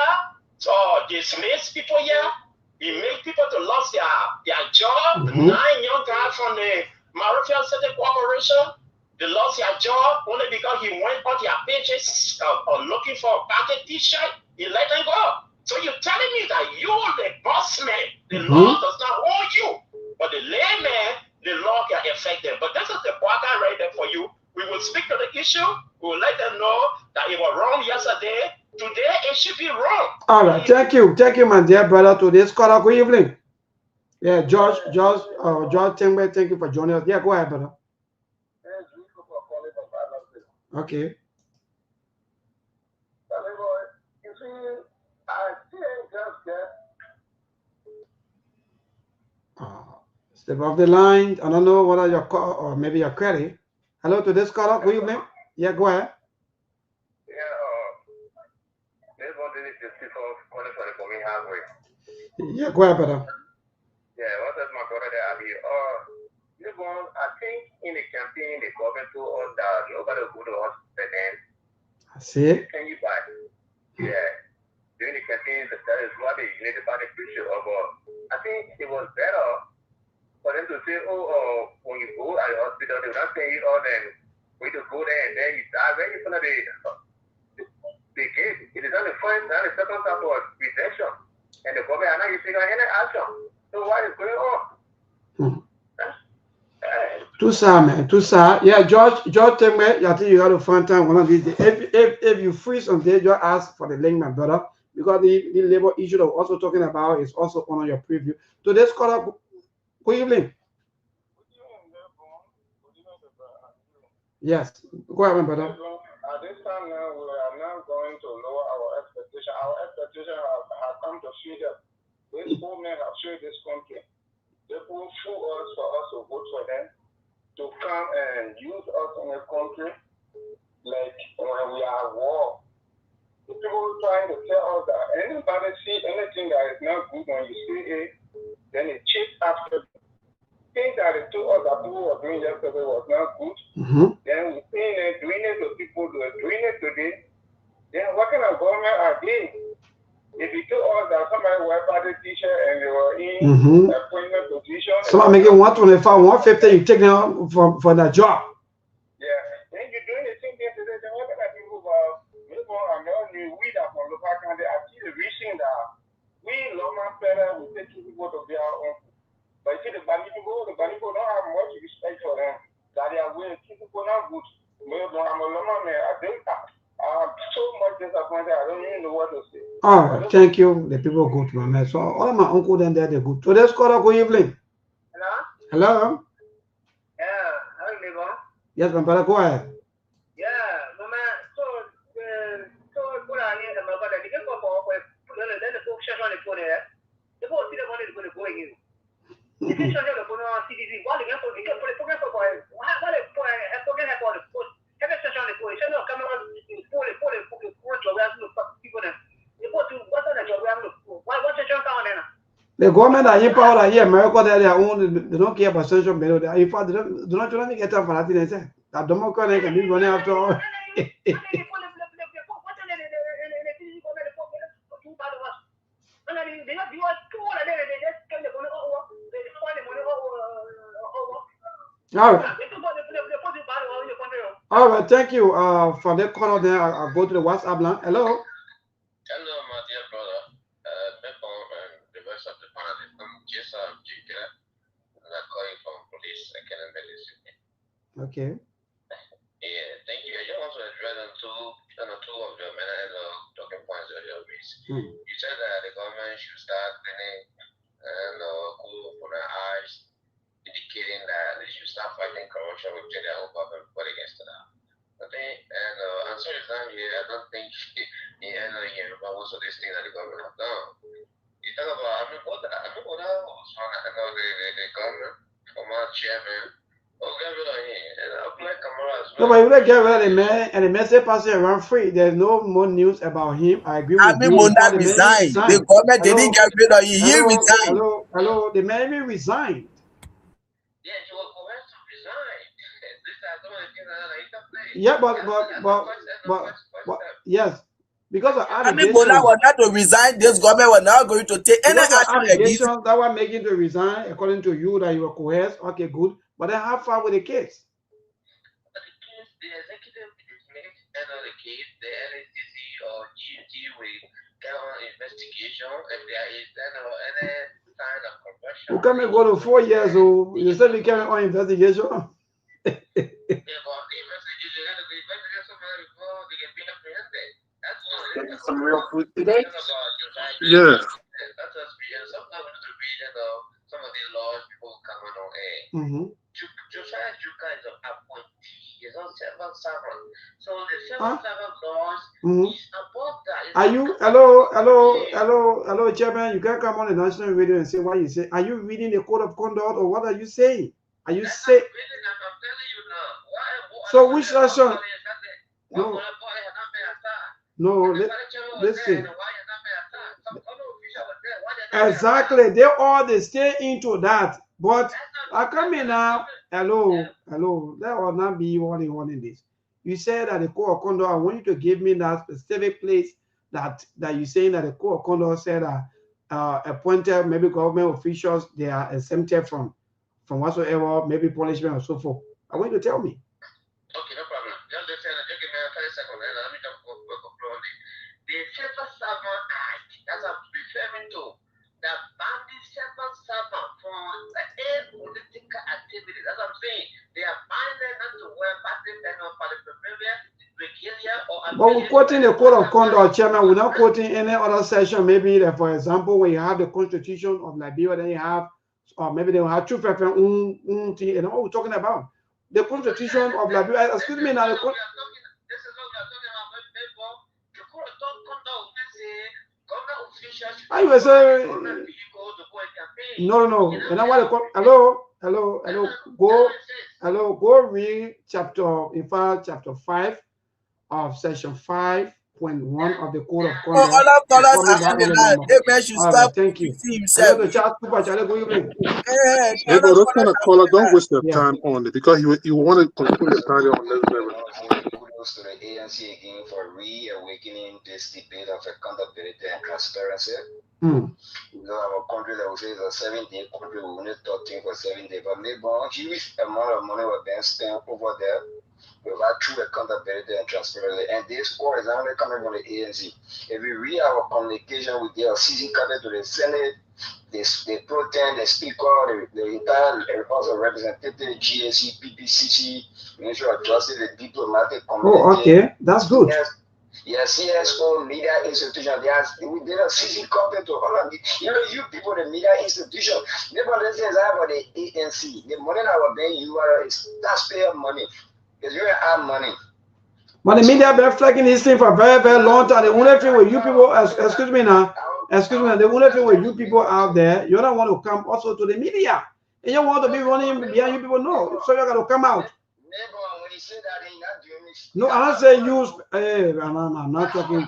[SPEAKER 15] dismiss people here. He make people to lose their job. 9 young guys from the Marofian City Corporation, they lost their job only because he went on their pages looking for a packet t-shirt. He let them go. So you're telling me that you, the boss man, the law does not own you. But the layman, the law can affect them. But this is the part right there for you. We will speak to the issue. We will let them know that it was wrong yesterday. Today, it should be wrong.
[SPEAKER 5] All right. Thank you. Thank you, my dear brother, to this caller. Good evening. Yeah, George Tengbe, thank you for joining us. Yeah, go ahead, brother. Okay. Step off the line. I don't know whether your call or maybe your credit. Hello to this caller. Good evening. Yeah, go ahead. Yeah, go ahead, brother.
[SPEAKER 14] Yeah, what is my brother there? I think in the campaign, the government told us that nobody will go to hospital then.
[SPEAKER 5] I see it.
[SPEAKER 14] Can you buy? Yeah. During the campaign, that is what the United Party picture of. I think it was better for them to say, when you go at the hospital, they're not saying it all then. We to go there and then you die right in front of the gate. It is not the first, not the second time for rejection. And the government are not using any action. So what is going on?
[SPEAKER 5] Too sad, man. Too sad. Yeah, George, tell me, I think you got to find time one of these days. If you free someday, just ask for the link, my brother. Because the labor issue that we're also talking about is also on your preview. Today's caller, good evening. Yes, go ahead, my brother.
[SPEAKER 14] At this time now, we are not going to lower our expectation. Our expectation have come to feed up. These poor men have showed this country. They will fool us for us to vote for them, to come and use us in a country like when we are at war. The people trying to tell us that anybody see anything that is not good when you see it, then it chase after. Things that they told us that people were doing yesterday was not good. Then we're seeing it, doing it to people who are doing it today. Then what kind of government are they? If you told us that somebody were a party teacher and they were in appointment position.
[SPEAKER 5] Somebody making 125, 150, you take them for that job.
[SPEAKER 14] Yeah. Then you're doing the same thing today. Then what kind of people are we that from local country are still reaching that we Loma Pera will take people to be our own. But you see the Bani people don't have much respect for them. That they are willing to keep people not good. I think I'm so much disappointed. I don't even know what to say.
[SPEAKER 5] All right, thank you. The people go to my man. So all of my uncle then they're good. So let's call up. Good evening.
[SPEAKER 14] Hello?
[SPEAKER 5] Hello?
[SPEAKER 14] Yeah, hello, neighbor.
[SPEAKER 5] Yes, my brother, go ahead.
[SPEAKER 14] Yeah, Mama, so what I need, my brother, the people for then the book shut on the phone there. The book see the money is going to go in. If you shut the phone on CDC, what the people for the program for what the program for the post. Every session on the phone, you know, come on, pull it, to where people there. You go to what's on the job, what session down there?
[SPEAKER 5] The government are in power here, America, they own, they don't care about social media. In fact, they do not really get up for that. They say that Democrat can be running after all. All right, thank you for the call there. I'll go to the WhatsApp line. Hello.
[SPEAKER 16] Hello, my dear brother. The rest of the panel. I'm just Jika. I'm calling from police academy.
[SPEAKER 5] Okay.
[SPEAKER 16] Yeah, thank you. I just want to address two of the talking points that you have raised. You said that the government should start cleaning and cool for their eyes, indicating that they should start fighting corruption with their own government against that. I think, and answer is down here. I don't think about most of these things that the government have done. You talk about the government, former chairman.
[SPEAKER 5] No, but you don't get rid of the man, and the man say passing around free. There's no more news about him. I agree with you.
[SPEAKER 6] Munda resigned. The government didn't get rid of him. He resigned.
[SPEAKER 5] Hello. The man even resigned.
[SPEAKER 16] Yeah, he was going to resign.
[SPEAKER 5] Yeah, but yes, because of allegations.
[SPEAKER 6] Bola was not to resign. This government was not going to take any action against him.
[SPEAKER 5] That were making to resign, according to you, that you were coerced. Okay, good. But then how far with the case?
[SPEAKER 16] The executive dismissed the case, the LACC or GUT will get on investigation if there is any sign of corruption.
[SPEAKER 5] We can't go to 4 years old. You said we carry on investigation.
[SPEAKER 16] Yeah, but the investigation before they get being apprehended. That's
[SPEAKER 17] some real food today.
[SPEAKER 16] Yeah. That's us being sometimes we need to read some of these laws before coming on air. Josiah Juka is an appointee. He's not civil servant. So the civil servant laws is above that.
[SPEAKER 5] Are you hello, Chairman? You can come on the national radio and say what you say. Are you reading the code of conduct or what are you saying? Are you saying? So which section? No, listen. Exactly, they stay into that. But I come in now. Hello. That will not be one in this. You said that the code of conduct. I want you to give me that specific place that you saying that the code of conduct said that appointed maybe government officials they are exempted from whatsoever, maybe punishment or so forth. I want you to tell me.
[SPEAKER 16] Okay, no problem. Just give me a 30 seconds and let me just go on the Civil Servant Act. That's what I'm referring to. The bandit civil servant for a political activity. That's what I'm saying. They are binded not to wear party and for the regalia or.
[SPEAKER 5] But we're quoting the code of conduct, Chairman. We're not quoting any other section. Maybe that, for example, when you have the Constitution of Liberia, then you have, or maybe they will have two preference. You know what we're talking about? The Constitution of Liberia. Excuse me now. I was no. And I want to call. Hello. Go read chapter 5 of section 5.1 of the code of conduct.
[SPEAKER 6] Other callers are on the line. They should stop.
[SPEAKER 5] Thank you.
[SPEAKER 6] Himself.
[SPEAKER 13] Hey, bro, those kind of callers don't waste their time on it because you want to conclude the time on this.
[SPEAKER 17] Kudos to the ANC again for reawakening this debate of accountability and transparency. You know, our country that we say is a 7-day country, we only talk things for 7 days, but maybe a huge amount of money was being spent over there without true accountability and transparency. And this score is only coming from the ANC. If we read our communication with their season cabinet to the Senate, they protest, the speaker, the entire House of Representatives, GSC, PPCC, Ministry of Justice, the diplomatic community.
[SPEAKER 5] Oh, okay, that's good.
[SPEAKER 17] Yes, CSO, media institution. We did a CC copy to all of the, you people, the media institution. Never listen about the ANC. The money that we're paying you is taxpayer money. It's really our money.
[SPEAKER 5] But the media have been flagging this thing for a very, very long time. The only thing with you people, excuse me, the only thing with you people out there, you don't want to come also to the media. And you want to be running behind you people, no. So you got to come out. No, I'm not saying use. Hey, I'm not talking.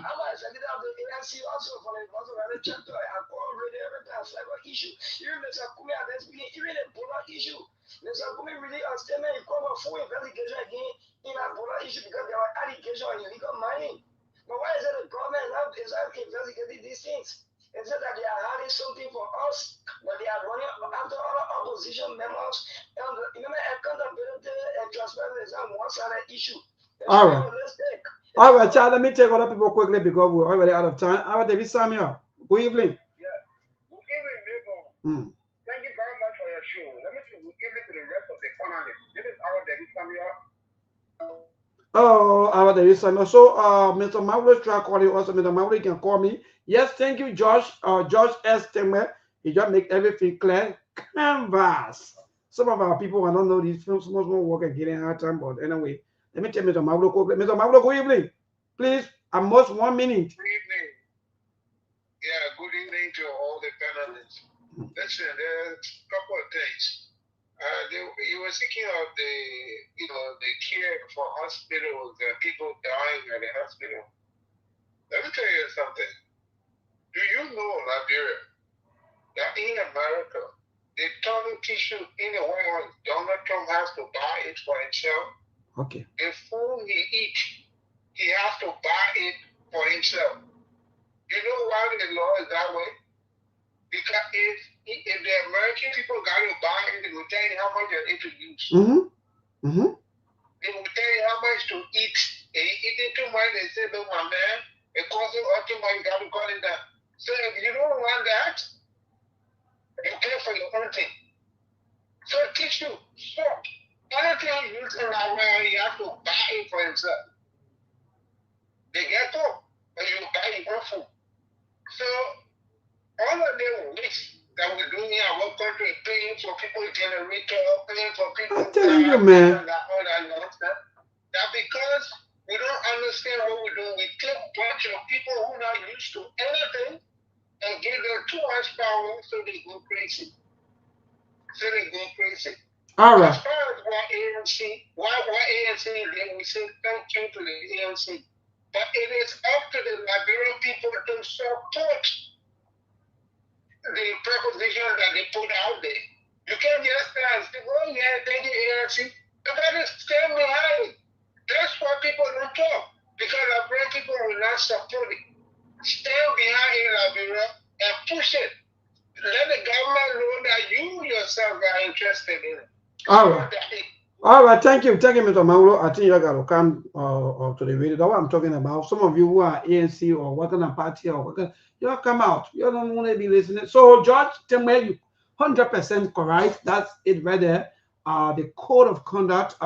[SPEAKER 17] But why is it the government is investigating these things? It's that they are hiding something for us, but they are running after other opposition members. And remember, accountability and transparency is one sided issue.
[SPEAKER 5] All right, child, let me take other people quickly because we're already out of time. All right, David Samuel, good evening.
[SPEAKER 14] Yeah, good evening, neighbor. Thank you very much for your show. Let me say good evening to the rest of the panelists. This is our David Samuel.
[SPEAKER 5] Oh, our David Samuel. So, Mr. Maverick, try calling also. Mr. Maverick can call me. Yes, thank you, Josh. Josh S. Temer. He just make everything clear. Canvas. Some of our people will not know these films. Small work and getting hard time, but anyway. Let me tell Mr. Mavlo. Mr. Mavlo, good evening. Please, at most 1 minute.
[SPEAKER 14] Good evening. Yeah, good evening to all the panelists. Listen, there's a couple of things. You were speaking of the care for hospitals and people dying at the hospital. Let me tell you something. Do you know, Liberia, that in America, the toilet tissue in the White House, Donald Trump has to buy it for himself?
[SPEAKER 5] Okay.
[SPEAKER 14] The food he eats, he has to buy it for himself. You know why the law is that way? Because if the American people got to buy it, they will tell you how much they need to use. They will tell you how much to eat. And eating too much, they say, no, my man, it costs you all too much, you got to cut it down. So if you don't want that, you pay for your own thing. So tissue, stop. Anything used in our way, you have to buy it for himself. They get up and you buy your own food. So all of the waste that we're doing in our country, paying for people generator, paying for people
[SPEAKER 5] I'm telling you, man.
[SPEAKER 14] and all that nonsense, that because
[SPEAKER 17] We don't understand what we're doing. We take a bunch of people who are not used to anything and give them too much power so they go crazy.
[SPEAKER 5] All right.
[SPEAKER 17] As far as what ANC did, we say thank you to the ANC. But it is up to the Liberian people to support the proposition that they put out there. You can't just say, oh yeah, thank you, ANC. You got to stand behind it. That's why people don't talk. Because Liberian people will not support it. Stand behind it, Liberia, and push it. Let the government know that you yourself are interested in it.
[SPEAKER 5] All right. All right. Thank you, Mr. Mauro. I think you got to come to the video. That's what I'm talking about. Some of you who are ANC or working on party or working, you come out. You don't want to be listening. So, George, tell me you 100% correct. That's it right there. The Code of Conduct,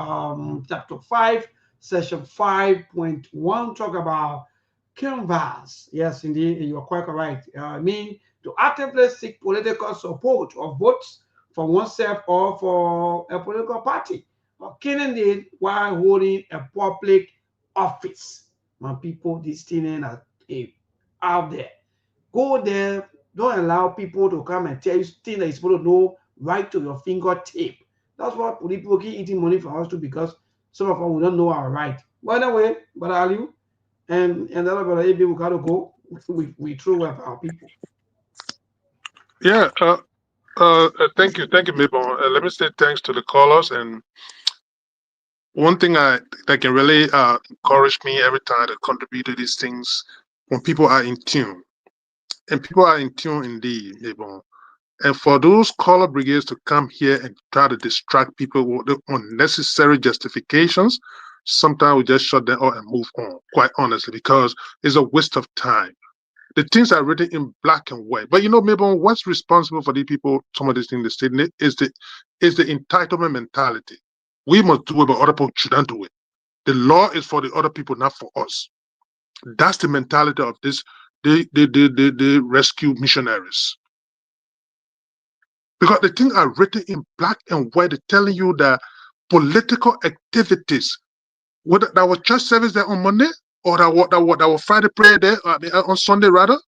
[SPEAKER 5] Chapter 5, Section 5.1, talk about canvas. Yes, indeed, you are quite correct. I mean, to actively seek political support or votes for oneself or for a political party or candidate while holding a public office. My people, this thing out there. Go there. Don't allow people to come and tell you things that you're supposed to know right to your fingertip. That's what people keep eating money from us too, because some of us we don't know our right. By the way, but are you? And the other brother, we gotta go. We throw up our people.
[SPEAKER 13] Yeah. Thank you, Mabon. Let me say thanks to the callers. And one thing that can really encourage me every time I contribute to these things, when people are in tune, and people are in tune indeed, Mabon. And for those caller brigades to come here and try to distract people with the unnecessary justifications, sometimes we just shut them out and move on, quite honestly, because it's a waste of time. The things are written in black and white. But maybe what's responsible for these people, some of these things they say, is the entitlement mentality. We must do it, but other people shouldn't do it. The law is for the other people, not for us. That's the mentality of the rescue missionaries. Because the things are written in black and white, they're telling you that political activities, whether that was church service there on Monday or that was Friday prayer there on Sunday rather,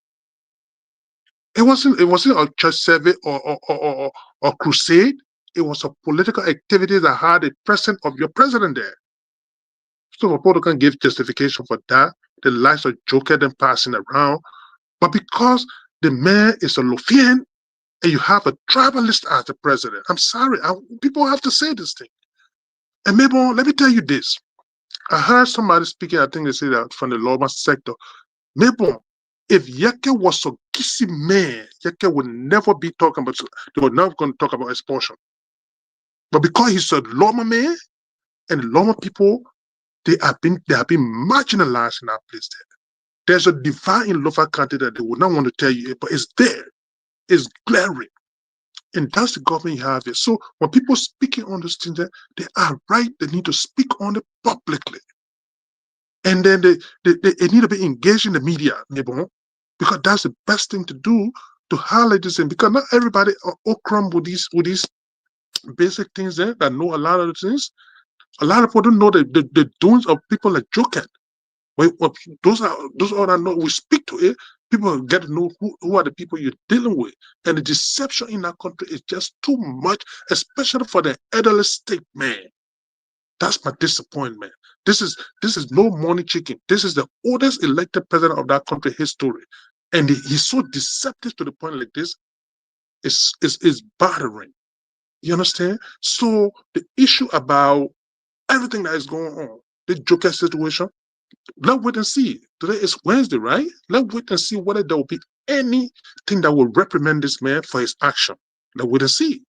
[SPEAKER 13] it wasn't a church service or crusade. It was a political activity that had the presence of your president there. So people can give justification for that. The likes of Joker then passing around, but because the man is a Lofian, and you have a tribalist as the president. I'm sorry, people have to say this thing. And maybe let me tell you this. I heard somebody speaking, I think they say that from the Loma sector. Maybe if Yeke was a kissy man, Yeke would never be talking about, they were never going to talk about expulsion. But because he's a Loma man, and the Loma people, they have been marginalized in that place there. There's a divide in Lofa country that they would not want to tell you, but it's there. It's glaring. And that's the government you have here. So when people speaking on those things, they are right. They need to speak on it publicly. And then they need to be engaged in the media, because that's the best thing to do to highlight this thing. Because not everybody are okram with these basic things there that know a lot of the things. A lot of people don't know the doings of people like Joker. Those are that know. We speak to it. People get to know who are the people you're dealing with. And the deception in our country is just too much, especially for the elderly state man. That's my disappointment. This is no money chicken. This is the oldest elected president of that country history. And he's so deceptive to the point like this. Is bothering. You understand? So the issue about everything that is going on, the Joker situation, let's wait and see. Today is Wednesday, right? Let's wait and see whether there will be anything that will reprimand this man for his action. Let's wait and see.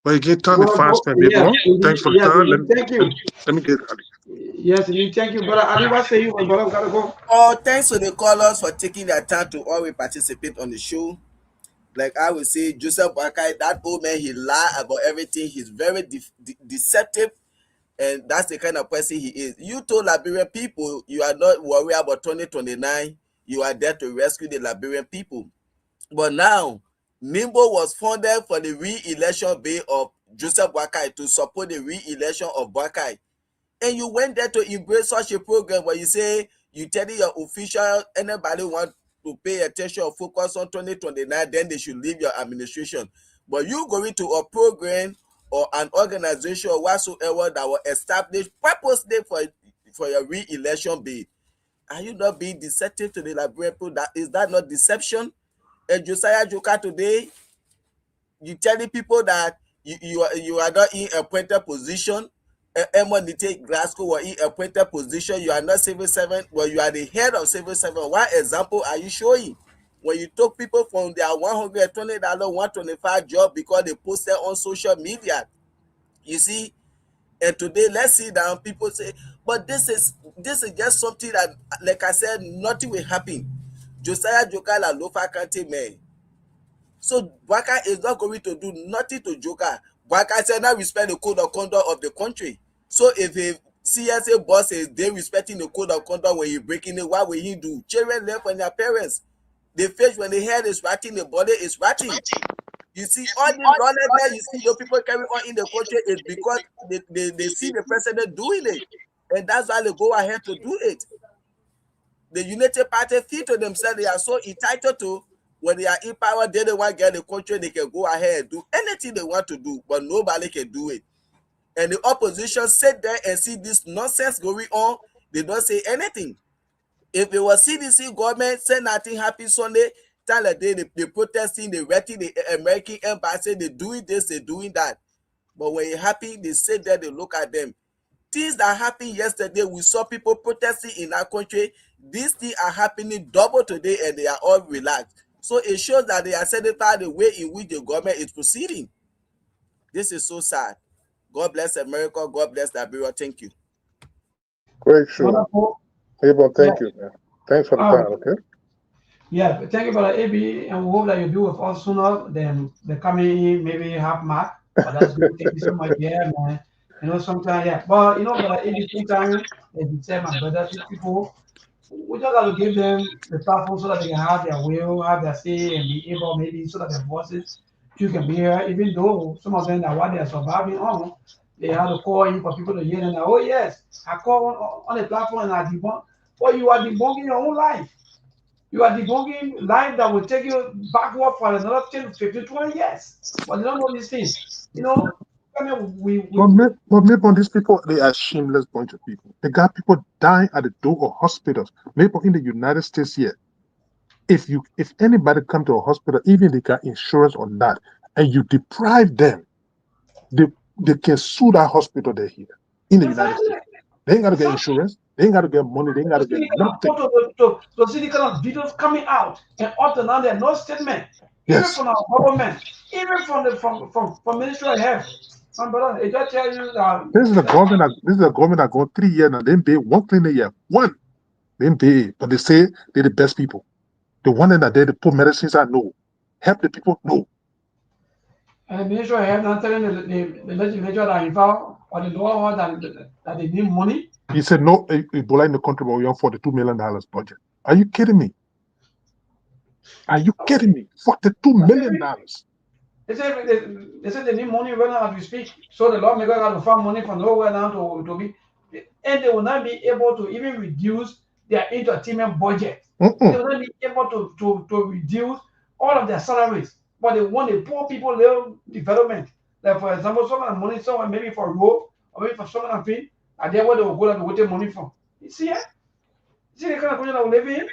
[SPEAKER 13] But again, time is fast, man.
[SPEAKER 5] Yes,
[SPEAKER 13] thanks for the time.
[SPEAKER 5] Thank you.
[SPEAKER 13] Let me get Ali.
[SPEAKER 5] Yes, indeed. Thank you, brother. Ali, what say you, my brother? Gotta go.
[SPEAKER 6] Oh, thanks to the callers for taking their time to always participate on the show. Like I would say, Joseph Boakai, that old man, he lied about everything. He's very deceptive. And that's the kind of person he is. You told Liberian people you are not worried about 2029. You are there to rescue the Liberian people. But now, NIMBO was funded for the re-election bill of Joseph Boakai to support the re-election of Boakai. And you went there to embrace such a program where you say, you tell your official, anybody want to pay attention or focus on 2029, then they should leave your administration. But you going to a program or an organization or whatsoever that will establish purposely for your re-election bid. Are you not being deceptive to the Liberian people? Is that not deception? And Josiah Joker today, you telling people that you are not in appointed position. Emma take Glasgow or in appointed position. You are not civil servant, but you are the head of civil servant. What example are you showing? When you took people from their $120, $125 job because they posted on social media, you see. And today, let's see down. People say, but this is just something that, like I said, nothing will happen. Josiah Joker, la Lofa County man. So Bwaka is not going to do nothing to Joker. Bwaka said not respect the code of conduct of the country. So if a CSA boss is they respecting the code of conduct when you breaking it, what will he do? Children left from their parents. The face when the head is rotting, the body is rotting. You see, all the knowledge that you see the people carry on in the country is because they see the president doing it. And that's why they go ahead to do it. The United Party feel to themselves they are so entitled to, when they are in power, they don't want to get the country, they can go ahead and do anything they want to do, but nobody can do it. And the opposition sit there and see this nonsense going on, they don't say anything. If it was CDC government, say nothing happened Sunday, tell a day they protesting, they writing the American embassy, they doing this, they doing that. But when it happens, they sit there, they look at them. Things that happened yesterday, we saw people protesting in our country. These things are happening double today and they are all relaxed. So it shows that they are satisfied the way in which the government is proceeding. This is so sad. God bless America. God bless Liberia. Thank you.
[SPEAKER 13] Great show. Abel, thank you, man. Thanks for the time, okay?
[SPEAKER 5] Yeah, thank you, Brother AB, and we hope that you be with us sooner than the coming maybe half mark. But that's good. Thank you so much, yeah, man. You know, sometimes, yeah. But you know, Brother AB, sometimes, as you said, my brothers, people, we just have to give them the platform so that they can have their will, have their say, and be able maybe so that their voices too can be here. Even though some of them that what they are surviving on, they have to call in for people to hear them. Oh yes, I call on the platform and I debunk. But you are debunking your own life. You are debunking life that will take you backward for another 10, 15, 20 years. But you don't know these things. You know, I mean,
[SPEAKER 13] But maybe on these people, they are shameless bunch of people. They got people dying at the door of hospitals. Maybe in the United States here, if anybody come to a hospital, even they got insurance or not, and you deprive them, they can sue that hospital they're here in the United States. They ain't got to get insurance. They ain't got to get money. They ain't got to get nothing.
[SPEAKER 5] To see the kind of videos coming out, and up to now there's no statement, even from our government, even from Ministry of Health. My brother, it just tell you that
[SPEAKER 13] This is a government that gone 3 years now. They pay one clinic a year. One. They pay, but they say they're the best people. The one that they put medicines out, no. Help the people, no.
[SPEAKER 5] And the Ministry of Health not telling the legislature that involved or the law that they need money.
[SPEAKER 13] He said no Ebola in the country, but we have $42 million budget. Are you kidding me? Are you kidding me? $42 million.
[SPEAKER 5] They said they need money right now as we speak. So the lawmaker got to find money from nowhere now to be, and they will not be able to even reduce their entertainment budget. They will not be able to reduce all of their salaries. But they want the poor people little development. Like for example, some of the money someone maybe for road or maybe for some of the thing, and then where they will go and take money from. You see it? You see the kind of country that we live in?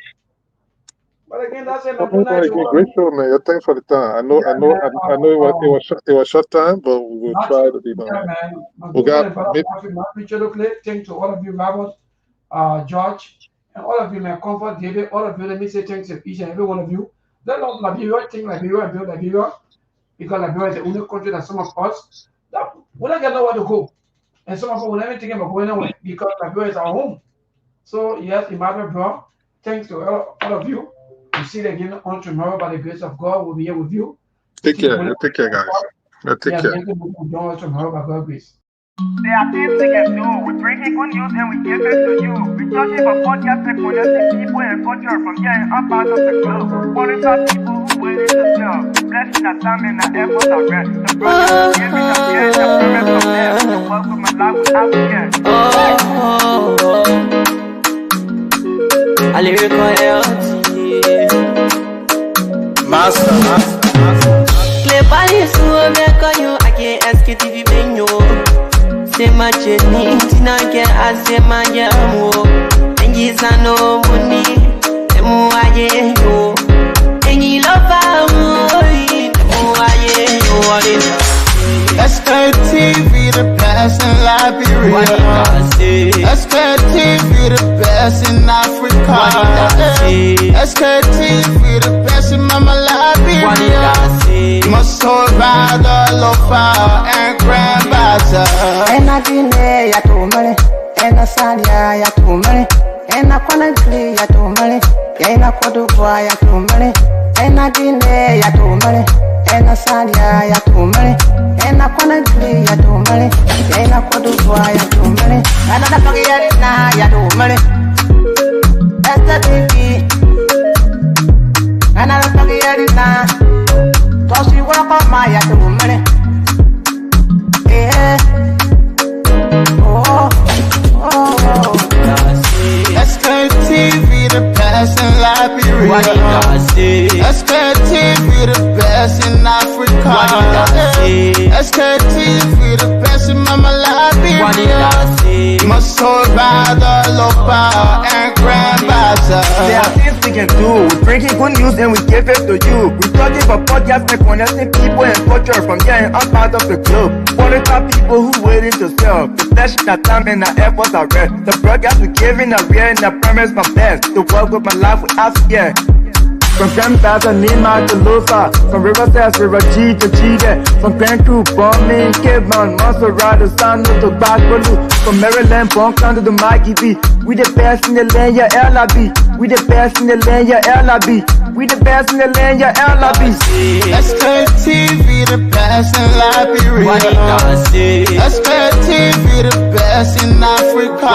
[SPEAKER 5] But again, that's it.
[SPEAKER 13] Great show, man. Thanks for the time. I know it was short time, but we will try to be done.
[SPEAKER 5] We got thanks to all of you, Robert, George, and all of you, my comfort, David, all of you. Let me say thanks to each and every one of you. Let love Liberia, think Liberia, and build Liberia, because Liberia is the only country that some of us that we don't get nowhere to go, and some of us will never think about going away because Liberia is our home. So yes, Emmanuel, bro, thanks to all of you. We see you again on tomorrow by the grace of God. We'll be here with you.
[SPEAKER 13] Take care. Take care, guys. Take care.
[SPEAKER 5] Thank you for joining us tomorrow by God's grace.
[SPEAKER 1] There are things we can do. We bring in good news and we give it to you. We talking about podcast and connecting people and culture from here and up out of the globe. Monitor people who waiting to serve. Blessing our time and our efforts are rest. The brothers giving us care and the parents of them. Welcome alive with African.
[SPEAKER 2] a lyrical
[SPEAKER 6] Master.
[SPEAKER 2] Cleverly so make you I can't Sktv benyo. Say my journey, tina get as say my jamo. And yes I know money, the more I yo. And you love
[SPEAKER 3] Sktv, the best in Liberia. Sktv, the best in Africa. Sktv, the best in Mama Liberia. Must hold by the lofa and grandbaza.
[SPEAKER 4] And I dine ya tumale, and a salia ya tumale, and a quantity ya tumale, and a quadrupla ya tumale, and I dine ya tumale, and a salia ya tumale, and a quantity ya tumale, and a quadrupla ya tumale, another Pagayarina ya tumale, Sktv, another Pagayarina, cause you walk on my ya tumale.
[SPEAKER 3] Sktv, the best in Liberia. Sktv, the best in Africa. Sktv, the best in Mama Liberia. Must hold by the lopa and grandbaza.
[SPEAKER 1] There are things we can do. We bring in good news and we give it to you. We talking about podcasts and connecting people and culture from here and out part of the globe. For the top people who waiting to sell. The flesh, the time and the efforts are red. The broadcast we giving are real and the promise my best. The work with my life without fear. From Grandfather Nima to Lufa, from Riverside, River G to Chile, from Grand Crew, Bombing, Kidman, Monster Rider, San to Bakwalu, from Maryland, Bonk to the Mikey B. We the best in the land, yeah, LIB. We the best in the land, yeah, LIB. We the best in the land, yeah, LIB.
[SPEAKER 3] Sktv, the best in Liberia. Sktv, the best in Africa.